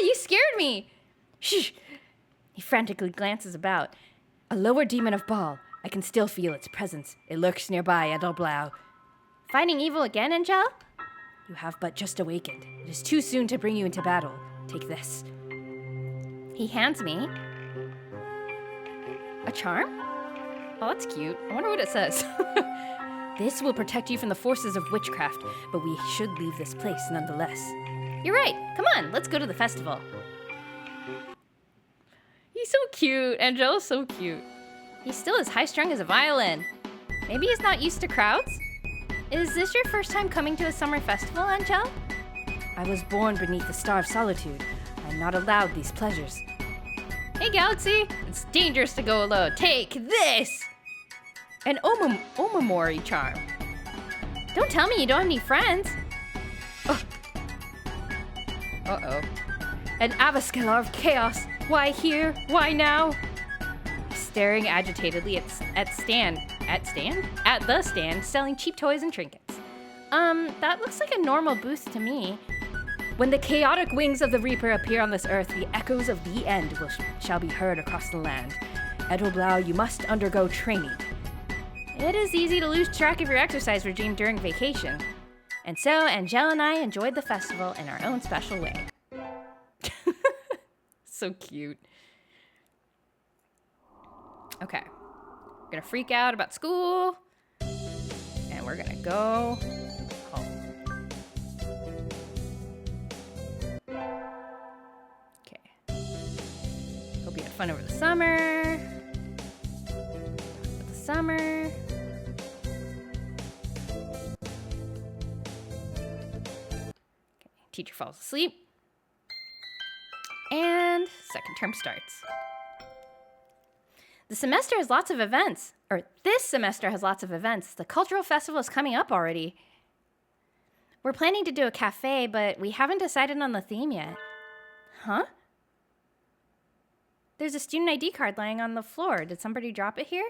You scared me. Shh. He frantically glances about. A lower demon of Baal. I can still feel its presence. It lurks nearby, Edelblau. Fighting evil again, Anghel? You have but just awakened. It is too soon to bring you into battle. Take this. He hands me a charm? Oh, that's cute. I wonder what it says. This will protect you from the forces of witchcraft, but we should leave this place nonetheless. You're right. Come on, let's go to the festival. He's so cute. Angel's so cute. He's still as high-strung as a violin. Maybe he's not used to crowds? Is this your first time coming to a summer festival, Anghel? I was born beneath the star of solitude. I'm not allowed these pleasures. Hey, Galaxy. It's dangerous to go alone. Take this! An Omamori charm. Don't tell me you don't have any friends. Uh-oh. An Avascalar of chaos. Why here? Why now? Staring agitatedly at the stand selling cheap toys and trinkets. That looks like a normal booth to me. When the chaotic wings of the Reaper appear on this earth, the echoes of the end shall be heard across the land. Edelblau, you must undergo training. It is easy to lose track of your exercise regime during vacation. And so, Anghel and I enjoyed the festival in our own special way. So cute. Okay. We're gonna freak out about school. And we're gonna go home. Okay. Hope you had fun over the summer. Summer. Teacher falls asleep. And second term starts. This semester has lots of events. The cultural festival is coming up already. We're planning to do a cafe, but we haven't decided on the theme yet. Huh? There's a student ID card lying on the floor. Did somebody drop it here?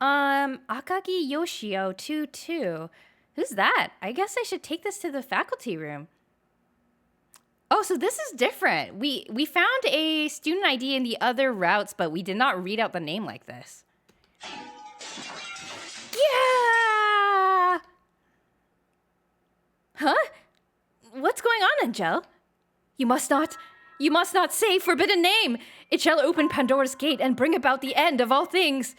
Akagi Yoshio 22. Who's that? I guess I should take this to the faculty room. Oh, so this is different. We found a student ID in the other routes, but we did not read out the name like this. Yeah! Huh? What's going on, Anghel? You must not say forbidden name. It shall open Pandora's gate and bring about the end of all things.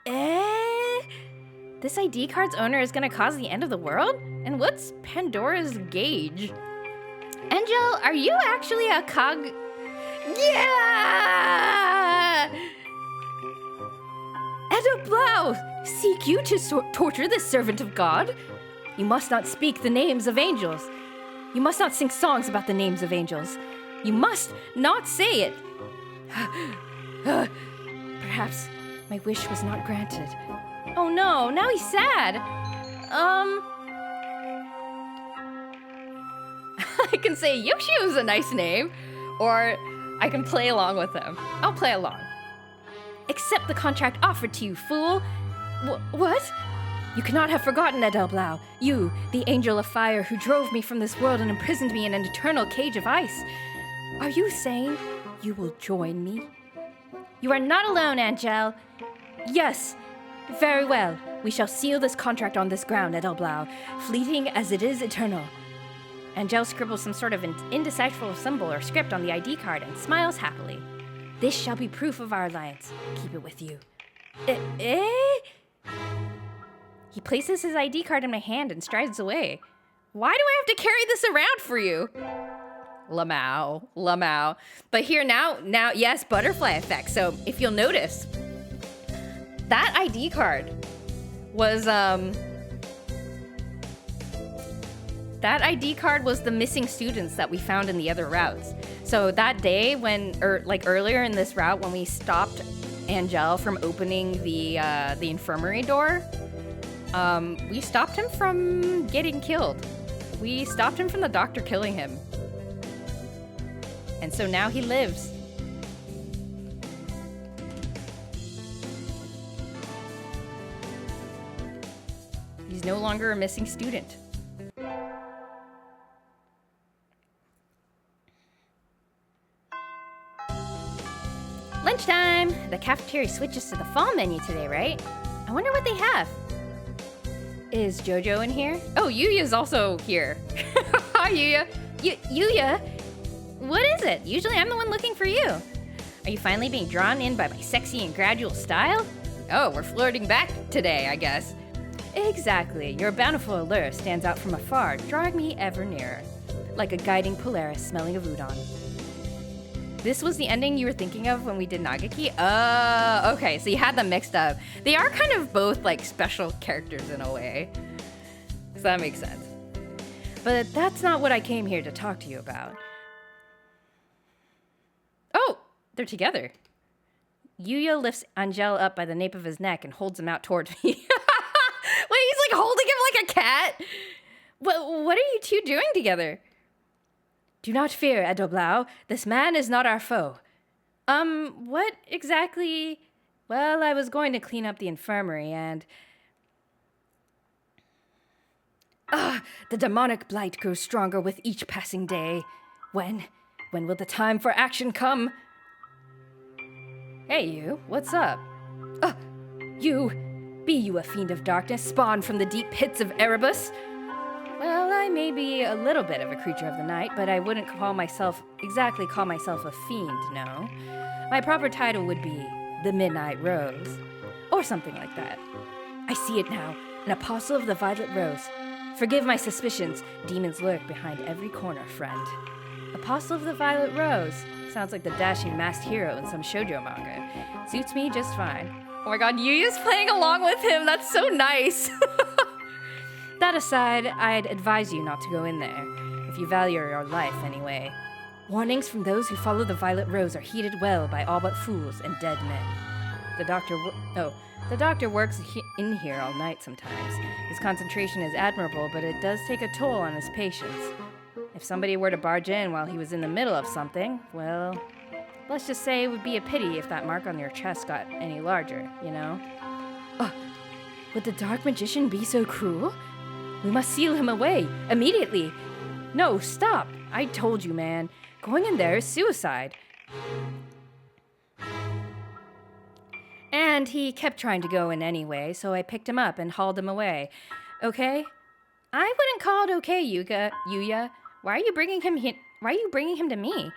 This ID card's owner is gonna cause the end of the world? And what's Pandora's gauge? Anghel, are you actually a Yeah! Edoblau, seek you to torture this servant of God? You must not speak the names of angels. You must not sing songs about the names of angels. You must not say it. Perhaps my wish was not granted. Oh no, now he's sad. I can say Yoshio is a nice name, or I can play along with him. I'll play along. Accept the contract offered to you, fool. What? You cannot have forgotten Edoblau. You, the angel of fire who drove me from this world and imprisoned me in an eternal cage of ice. Are you saying you will join me? You are not alone, Anghel. Yes, very well. We shall seal this contract on this ground, Edoblau, fleeting as it is eternal. Anghel scribbles some sort of indecipherable symbol or script on the ID card and smiles happily. This shall be proof of our alliance. Keep it with you. He places his ID card in my hand and strides away. Why do I have to carry this around for you? Lamau. But here now, yes, butterfly effect. So if you'll notice, that ID card was, the missing students that we found in the other routes. So that day earlier in this route when we stopped Anghel from opening the infirmary door, we stopped him from getting killed. We stopped him from the doctor killing him. And so now he lives. He's no longer a missing student. Lunchtime! The cafeteria switches to the fall menu today, right? I wonder what they have. Is Jojo in here? Oh, Yuya's also here. Hi, Yuya. Yuya? What is it? Usually I'm the one looking for you. Are you finally being drawn in by my sexy and gradual style? Oh, we're flirting back today, I guess. Exactly. Your bountiful allure stands out from afar, drawing me ever nearer. Like a guiding Polaris smelling of udon. This was the ending you were thinking of when we did Nagaki? Okay, so you had them mixed up. They are kind of both like special characters in a way. So that makes sense. But that's not what I came here to talk to you about. Oh, they're together. Yuya lifts Anghel up by the nape of his neck and holds him out towards me. Wait, he's like holding him like a cat? What are you two doing together? Do not fear, Edoblau. This man is not our foe. What exactly? Well, I was going to clean up the infirmary and... the demonic blight grows stronger with each passing day. When will the time for action come? Hey, you. What's up? Be you a fiend of darkness spawned from the deep pits of Erebus? Well, I may be a little bit of a creature of the night, but I wouldn't exactly call myself a fiend, no. My proper title would be the Midnight Rose, or something like that. I see it now, an apostle of the Violet Rose. Forgive my suspicions, demons lurk behind every corner, friend. Apostle of the Violet Rose. Sounds like the dashing masked hero in some shoujo manga. Suits me just fine. Oh my god, Yuya's playing along with him, that's so nice! That aside, I'd advise you not to go in there. if you value your life anyway. Warnings from those who follow the Violet Rose are heeded well by all but fools and dead men. The doctor works in here all night sometimes. His concentration is admirable, but it does take a toll on his patients. If somebody were to barge in while he was in the middle of something, well, let's just say it would be a pity if that mark on your chest got any larger, you know? Would the Dark Magician be so cruel? We must seal him away, immediately. No, stop. I told you, man. Going in there is suicide. And he kept trying to go in anyway, so I picked him up and hauled him away. Okay? I wouldn't call it okay, Yuya. Why are you bringing him to me?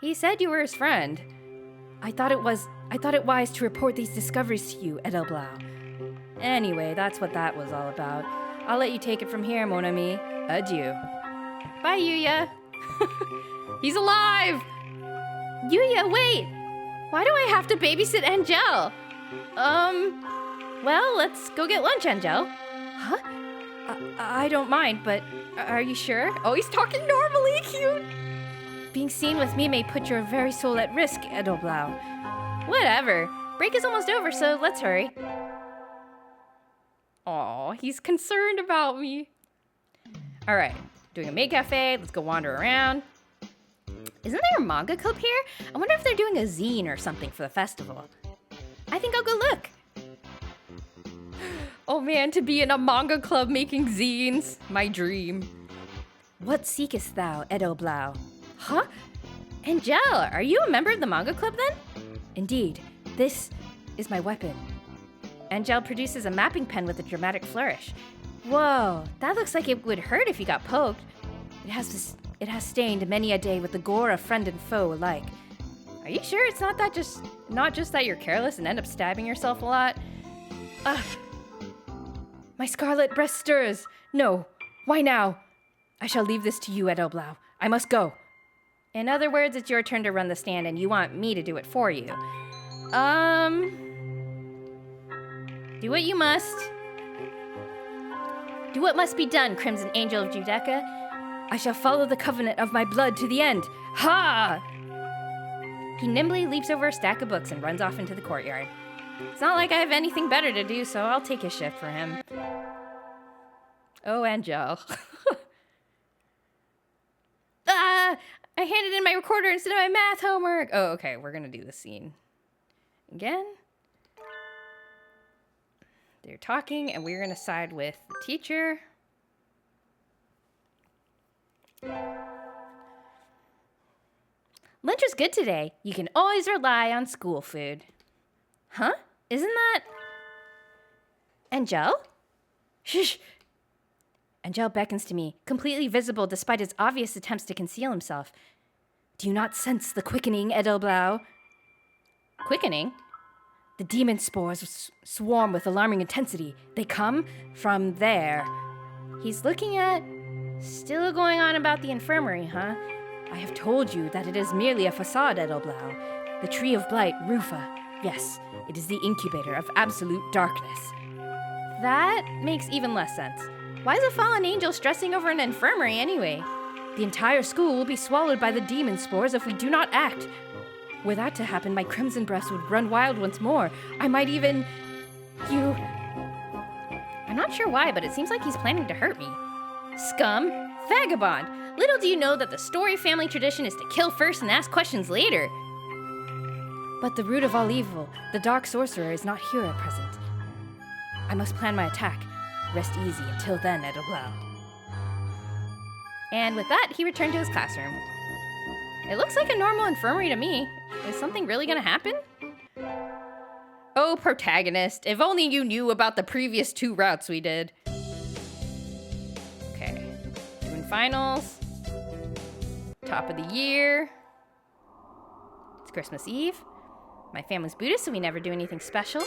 He said you were his friend. I thought it wise to report these discoveries to you, Edelblau. Anyway, that's what that was all about. I'll let you take it from here, mon ami. Adieu. Bye, Yuya. He's alive! Yuya, wait! Why do I have to babysit Anghel? Well, let's go get lunch, Anghel. Huh? I don't mind, but are you sure? Oh, he's talking normally, cute! Being seen with me may put your very soul at risk, Edelblau. Whatever. Break is almost over, so let's hurry. Aw, he's concerned about me. All right, doing a maid cafe. Let's go wander around. Isn't there a manga club here? I wonder if they're doing a zine or something for the festival. I think I'll go look. Oh man, to be in a manga club making zines. My dream. What seekest thou, Edelblau? Huh? Anghel, are you a member of the manga club then? Indeed, this is my weapon. Anghel produces a mapping pen with a dramatic flourish. Whoa, that looks like it would hurt if you got poked. It has stained many a day with the gore of friend and foe alike. Are you sure it's not just that you're careless and end up stabbing yourself a lot? Ugh. My scarlet breast stirs. No. Why now? I shall leave this to you, Edelblau. I must go. In other words, it's your turn to run the stand and you want me to do it for you. Do what you must. Do what must be done, Crimson Angel of Judecca. I shall follow the covenant of my blood to the end. Ha! He nimbly leaps over a stack of books and runs off into the courtyard. It's not like I have anything better to do, so I'll take his shift for him. Oh, Anghel. I handed in my recorder instead of my math homework. Oh, okay, we're gonna do the scene. Again. They're talking, and we're gonna side with the teacher. Lunch was good today. You can always rely on school food. Huh? Isn't that... Anghel? Shh! Anghel beckons to me, completely visible despite his obvious attempts to conceal himself. Do you not sense the quickening, Edelblau? Quickening? The demon spores swarm with alarming intensity. They come from there. He's looking at... Still going on about the infirmary, huh? I have told you that it is merely a facade, Edelblau. The tree of blight, Rufa. Yes, it is the incubator of absolute darkness. That makes even less sense. Why is a fallen angel stressing over an infirmary anyway? The entire school will be swallowed by the demon spores if we do not act. Were that to happen, my crimson breast would run wild once more. I might even... I'm not sure why, but it seems like he's planning to hurt me. Scum! Vagabond! Little do you know that the Story family tradition is to kill first and ask questions later. But the root of all evil, the dark sorcerer, is not here at present. I must plan my attack. Rest easy until then, Edelblau. And with that, he returned to his classroom. It looks like a normal infirmary to me. Is something really gonna happen? Oh, protagonist, if only you knew about the previous 2 routes we did. Okay, doing finals. Top of the year. It's Christmas Eve. My family's Buddhist, so we never do anything special.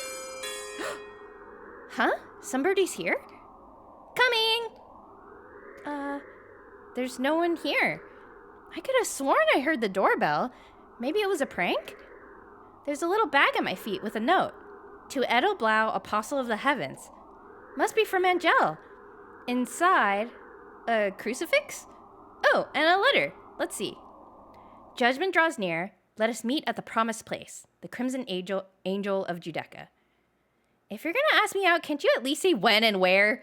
Huh? Somebody's here? Coming! There's no one here. I could have sworn I heard the doorbell. Maybe it was a prank? There's a little bag at my feet with a note. To Edelblau, Apostle of the Heavens. Must be from Anghel. Inside, a crucifix? Oh, and a letter. Let's see. Judgment draws near. Let us meet at the promised place, the Crimson Angel of Judeca. If you're gonna ask me out, can't you at least say when and where?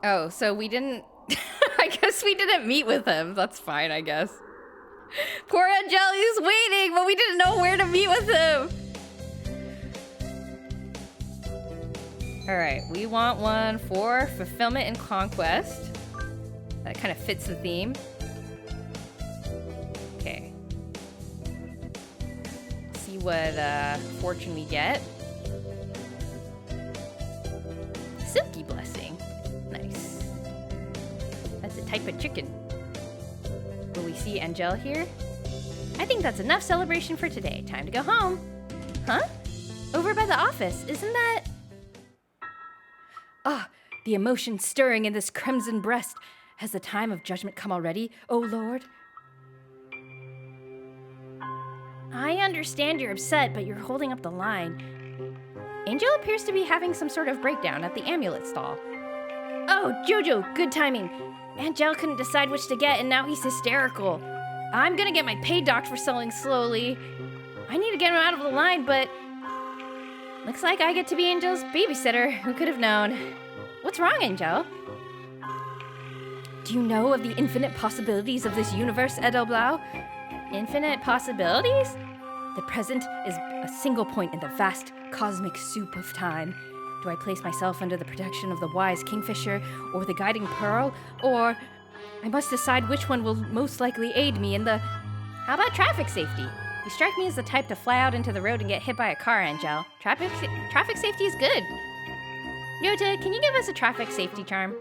Oh, so we didn't... I guess we didn't meet with him. That's fine, I guess. Poor Anghel, he's waiting, but we didn't know where to meet with him. All right, we want one for fulfillment and conquest. That kind of fits the theme. Okay. See what fortune we get. Silky blessing. Nice. That's a type of chicken. Will we see Anghel here? I think that's enough celebration for today. Time to go home. Huh? Over by the office. Isn't that... Ah, the emotion stirring in this crimson breast. Has the time of judgment come already, O Lord? I understand you're upset, but you're holding up the line. Anghel appears to be having some sort of breakdown at the amulet stall. Oh, Jojo, good timing. Anghel couldn't decide which to get, and now he's hysterical. I'm gonna get my pay docked for selling slowly. I need to get him out of the line, but... Looks like I get to be Angel's babysitter. Who could have known? What's wrong, Anghel? Do you know of the infinite possibilities of this universe, Edelblau? Infinite possibilities? The present is a single point in the vast cosmic soup of time. Do I place myself under the protection of the wise kingfisher or the guiding pearl? Or I must decide which one will most likely aid me in the... How about traffic safety? You strike me as the type to fly out into the road and get hit by a car, Anghel. Traffic safety is good. Yota, can you give us a traffic safety charm?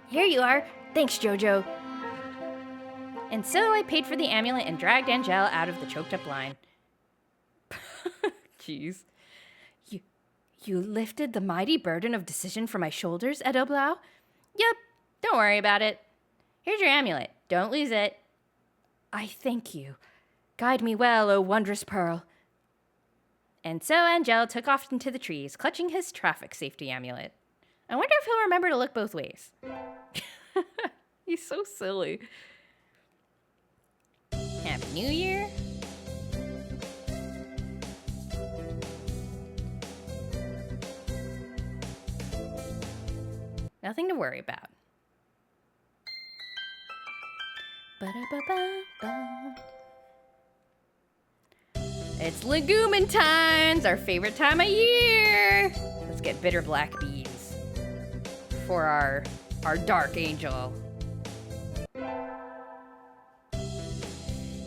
Here you are. Thanks, Jojo. And so I paid for the amulet and dragged Anghel out of the choked-up line. Jeez. You lifted the mighty burden of decision from my shoulders, Edelblau? Yep, don't worry about it. Here's your amulet. Don't lose it. I thank you. Guide me well, O wondrous pearl. And so Anghel took off into the trees, clutching his traffic safety amulet. I wonder if he'll remember to look both ways. He's so silly. Happy New Year. Nothing to worry about. Ba-da-ba-ba-ba. It's Legumentine's, our favorite time of year. Let's get bitter black beans for our dark angel.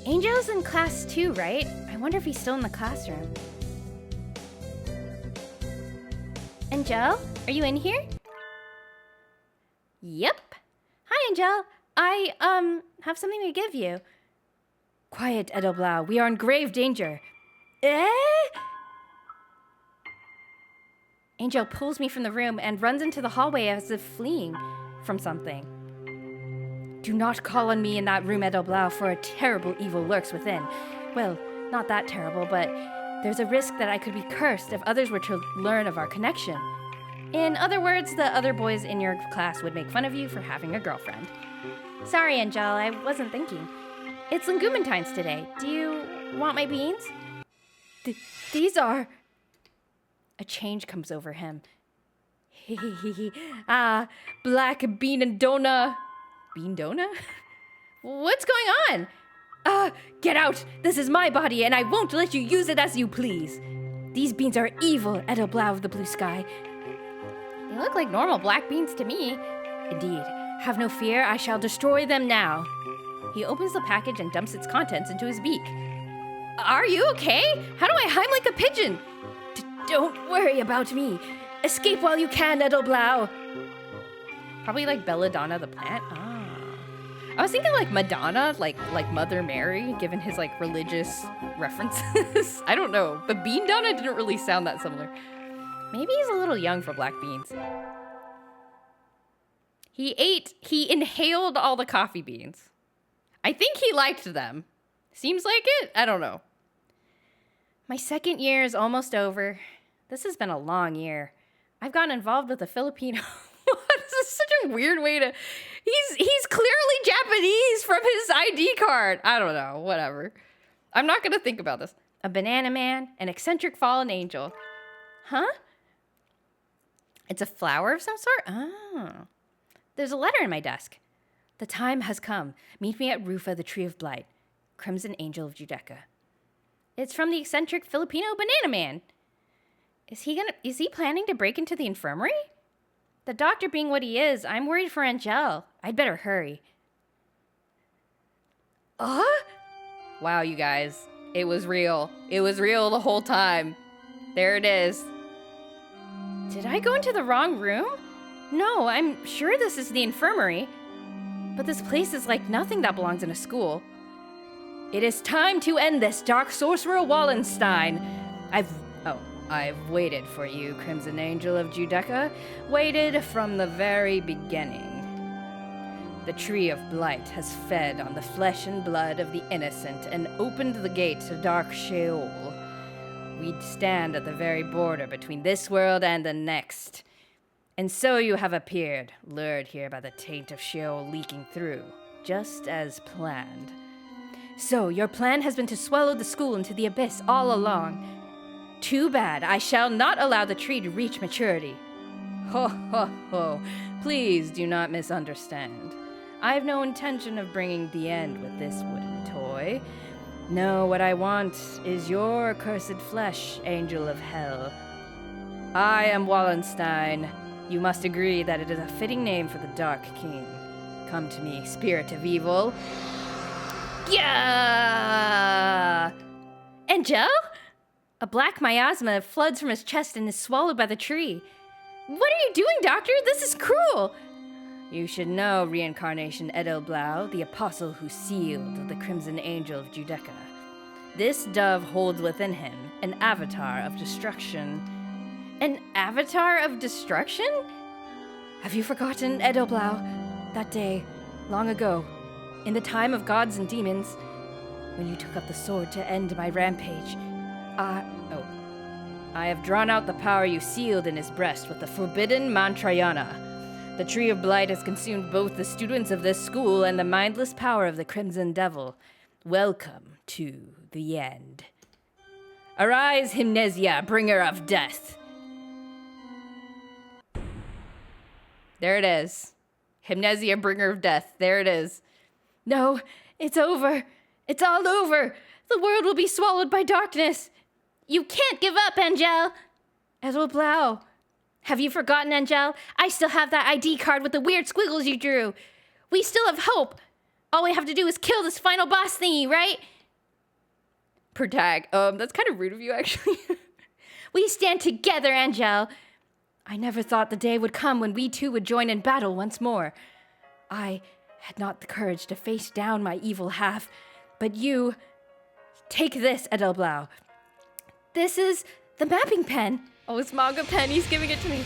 Angel's in class 2, right? I wonder if he's still in the classroom. Anghel, are you in here? Yep. Hi, Anghel. I, have something to give you. Quiet, Edelblau. We are in grave danger. Anghel pulls me from the room and runs into the hallway as if fleeing from something. Do not call on me in that room, Edelblau, for a terrible evil lurks within. Well, not that terrible, but there's a risk that I could be cursed if others were to learn of our connection. In other words, the other boys in your class would make fun of you for having a girlfriend. Sorry, Anghel, I wasn't thinking. It's Legumentine's today. Do you want my beans? These are... A change comes over him. Black bean and dona. Bean dona? What's going on? Get out! This is my body, and I won't let you use it as you please. These beans are evil, Edelblau of the blue sky. They look like normal black beans to me. Indeed. Have no fear, I shall destroy them now. He opens the package and dumps its contents into his beak. Are you okay? How do I Heimlich a pigeon? Don't worry about me. Escape while you can, Edelblau. Probably like Belladonna the plant. I was thinking like Madonna, like Mother Mary, given his like religious references. I don't know, but Bean Donna didn't really sound that similar. Maybe he's a little young for black beans. He inhaled all the coffee beans. I think he liked them. Seems like it. I don't know. My second year is almost over. This has been a long year. I've gotten involved with a Filipino. This is such a weird way to... He's clearly Japanese from his ID card. I don't know, whatever. I'm not going to think about this. A banana man, an eccentric fallen angel. Huh? It's a flower of some sort? Oh. There's a letter in my desk. The time has come. Meet me at Rufa, the Tree of Blight. Crimson Angel of Judeca. It's from the eccentric Filipino banana man. Is he planning to break into the infirmary? The doctor being what he is, I'm worried for Anghel. I'd better hurry. Wow, you guys. It was real. It was real the whole time. There it is. Did I go into the wrong room? No, I'm sure this is the infirmary. But this place is like nothing that belongs in a school. It is time to end this, Dark Sorcerer Wallenstein. I've waited for you, Crimson Angel of Judeca. Waited from the very beginning. The Tree of Blight has fed on the flesh and blood of the innocent and opened the gate to dark Sheol. We stand at the very border between this world and the next. And so you have appeared, lured here by the taint of Sheol leaking through, just as planned. So your plan has been to swallow the school into the abyss all along. Too bad. I shall not allow the tree to reach maturity. Ho, ho, ho. Please do not misunderstand. I have no intention of bringing the end with this wooden toy. No, what I want is your accursed flesh, Angel of Hell. I am Wallenstein. You must agree that it is a fitting name for the Dark King. Come to me, Spirit of Evil. Yeah! Anghel? A black miasma floods from his chest and is swallowed by the tree. What are you doing, Doctor? This is cruel! You should know, Reincarnation Edelblau, the apostle who sealed the Crimson Angel of Judeca. This dove holds within him an avatar of destruction. An avatar of destruction? Have you forgotten, Edelblau, that day, long ago, in the time of gods and demons, when you took up the sword to end my rampage? I have drawn out the power you sealed in his breast with the forbidden Mantrayana. The Tree of Blight has consumed both the students of this school and the mindless power of the Crimson Devil. Welcome to the end. Arise, Hymnesia, bringer of death. There it is. Hymnesia, bringer of death. There it is. No, it's over. It's all over. The world will be swallowed by darkness. You can't give up, Anghel. Edelblau. Have you forgotten, Anghel? I still have that ID card with the weird squiggles you drew. We still have hope. All we have to do is kill this final boss thingy, right? Per tag. That's kind of rude of you, actually. We stand together, Anghel. I never thought the day would come when we two would join in battle once more. I had not the courage to face down my evil half, but you... Take this, Edelblau. This is the mapping pen. Oh, it's manga pen. He's giving it to me.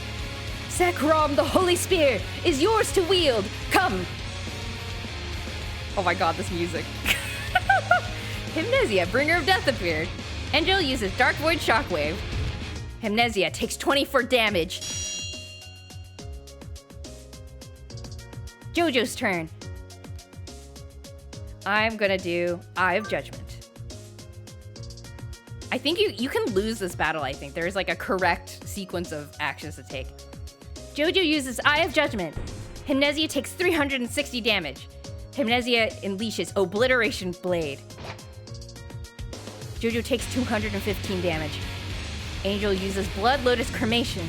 Sekrom, the Holy Spear, is yours to wield. Come. Oh my god, this music. Hymnesia, bringer of death, appeared. Angel uses Dark Void Shockwave. Hymnesia takes 24 damage. Jojo's turn. I'm gonna do Eye of Judgment. I think you can lose this battle, I think. There's like a correct sequence of actions to take. Jojo uses Eye of Judgment. Hymnesia takes 360 damage. Hymnesia unleashes Obliteration Blade. Jojo takes 215 damage. Angel uses Blood Lotus Cremation.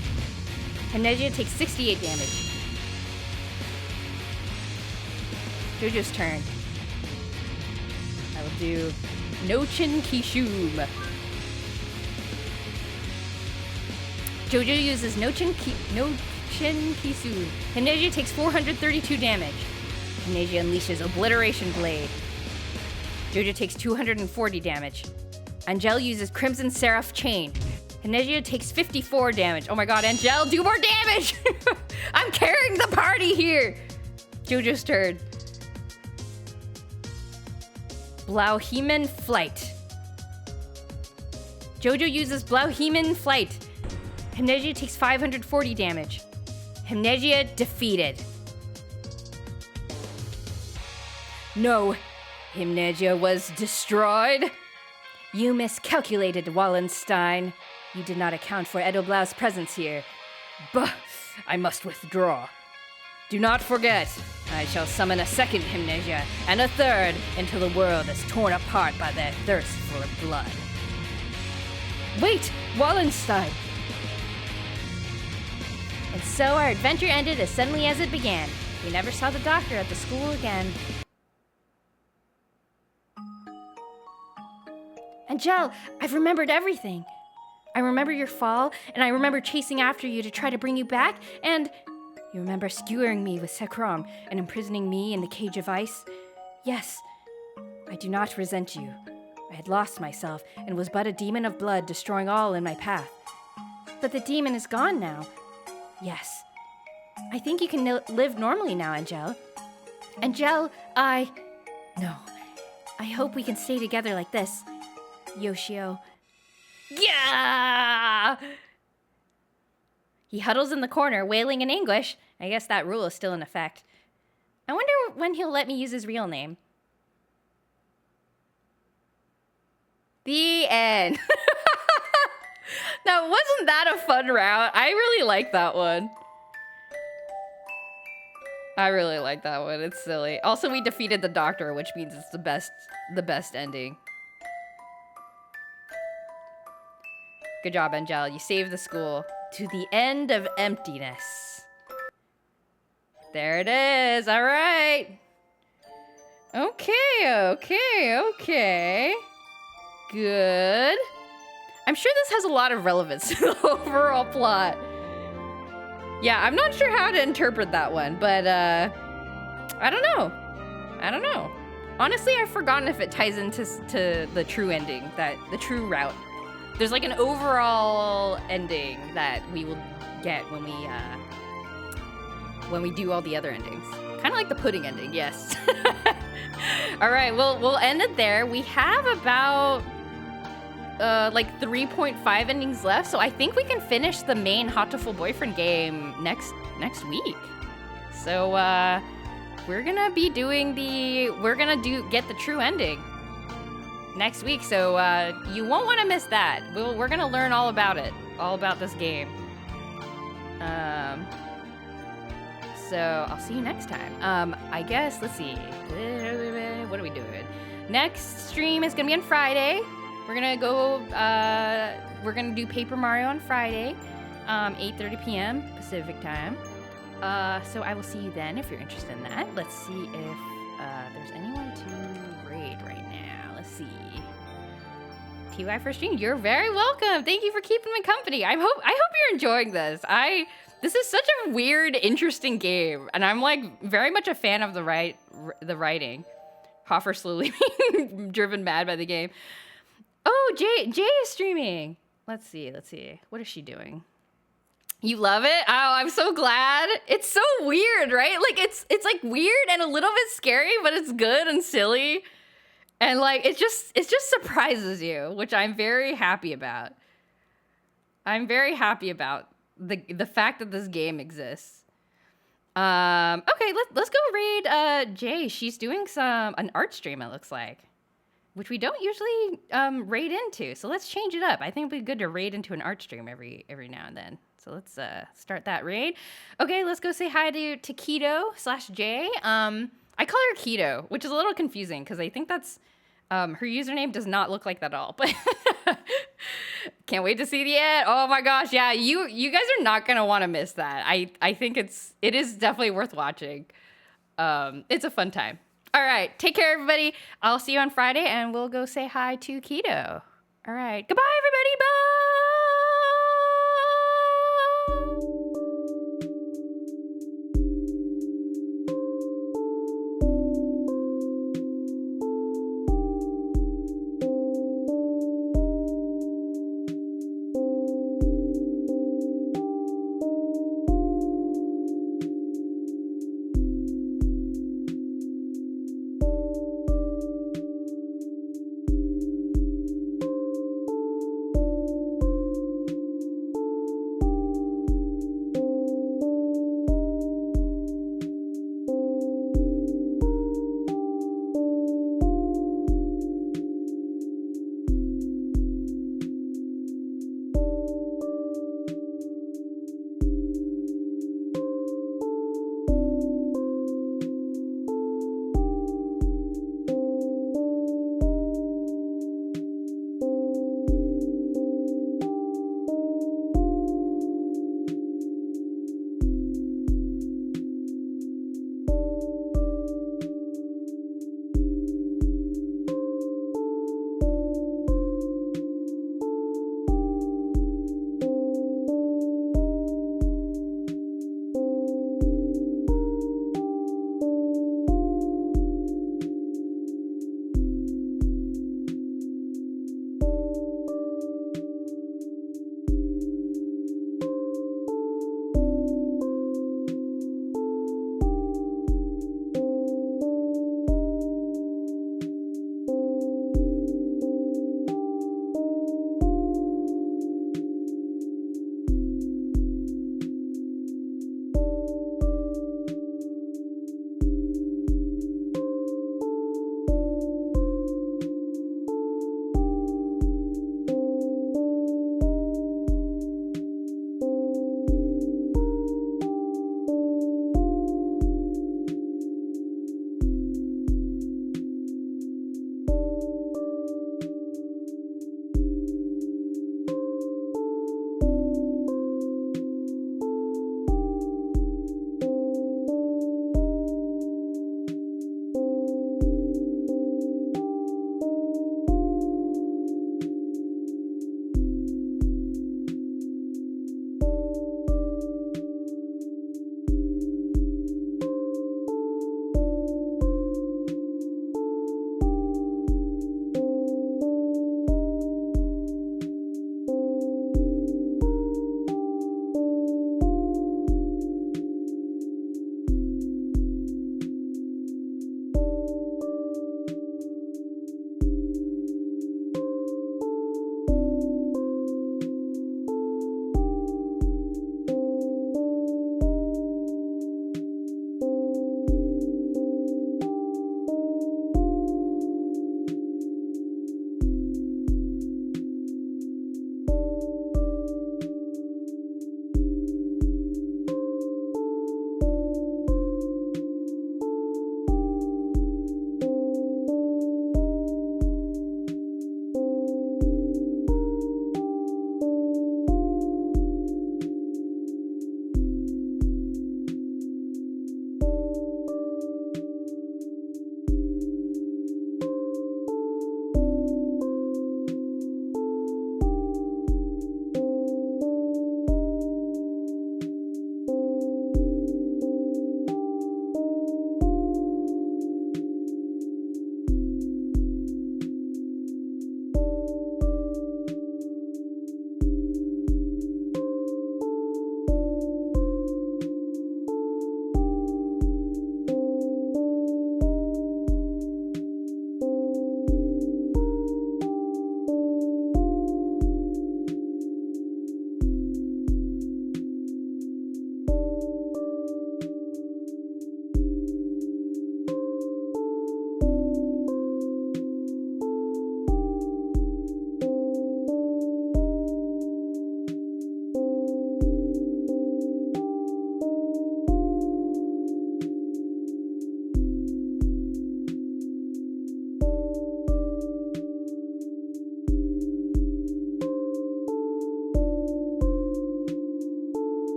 Hymnesia takes 68 damage. Jojo's turn. I will do Nochin Kishum. Jojo uses Nochin Kisu. Hymnesia takes 432 damage. Hymnesia unleashes Obliteration Blade. Jojo takes 240 damage. Anghel uses Crimson Seraph Chain. Hymnesia takes 54 damage. Oh my god, Anghel, do more damage! I'm carrying the party here! Jojo's turn. Blauhemen Flight. Jojo uses Blauhemen Flight. Hymnesia takes 540 damage. Hymnesia defeated. No, Hymnesia was destroyed. You miscalculated, Wallenstein. You did not account for Edoblau's presence here. Bah, I must withdraw. Do not forget, I shall summon a second Hymnesia and a third until the world is torn apart by their thirst for blood. Wait, Wallenstein! And so our adventure ended as suddenly as it began. We never saw the doctor at the school again. Anghel, I've remembered everything. I remember your fall, and I remember chasing after you to try to bring you back, and you remember skewering me with Sekrom and imprisoning me in the cage of ice? Yes, I do not resent you. I had lost myself and was but a demon of blood destroying all in my path. But the demon is gone now. Yes. I think you can live normally now, Anghel. Anghel, No. I hope we can stay together like this. Yoshio. Yeah! He huddles in the corner, wailing in anguish. I guess that rule is still in effect. I wonder when he'll let me use his real name. The end. Now, wasn't that a fun route? I really like that one. I really like that one. It's silly. Also, we defeated the doctor, which means it's the best ending. Good job, Anghel. You saved the school. To the end of emptiness. There it is. All right. Okay. Good. I'm sure this has a lot of relevance to the overall plot. Yeah, I'm not sure how to interpret that one, but I don't know. Honestly, I've forgotten if it ties into the true ending, the true route. There's like an overall ending that we will get when we do all the other endings. Kind of like the pudding ending, yes. All right, we'll end it there. We have about like 3.5 endings left, so I think we can finish the main Hatoful boyfriend game next week. So we're gonna get the true ending next week, so you won't want to miss that. We're gonna learn all about it, all about this game. So I'll see you next time. I guess, let's see. What are we doing? Next stream is gonna be on Friday. We're gonna do Paper Mario on Friday, 8:30 p.m. Pacific time. So I will see you then if you're interested in that. Let's see if there's anyone to raid right now. Let's see. TY for stream, you're very welcome. Thank you for keeping me company. I hope you're enjoying this. This is such a weird, interesting game, and I'm like very much a fan of the writing. Hoffer slowly being driven mad by the game. Oh, Jay is streaming. Let's see. What is she doing? You love it? Oh, I'm so glad. It's so weird, right? Like it's like weird and a little bit scary, but it's good and silly. And like it just surprises you, which I'm very happy about. I'm very happy about the fact that this game exists. Okay, let's go raid Jay. She's doing an art stream, it looks like, which we don't usually raid into. So let's change it up. I think it'd be good to raid into an art stream every now and then. So let's start that raid. Okay, let's go say hi to Keto/Jay. I call her Keto, which is a little confusing because I think that's her username does not look like that at all. But can't wait to see the end. Oh my gosh, yeah, you guys are not gonna want to miss that. I think it is definitely worth watching. It's a fun time. All right, take care, everybody. I'll see you on Friday, and we'll go say hi to Keto. All right, goodbye, everybody. Bye.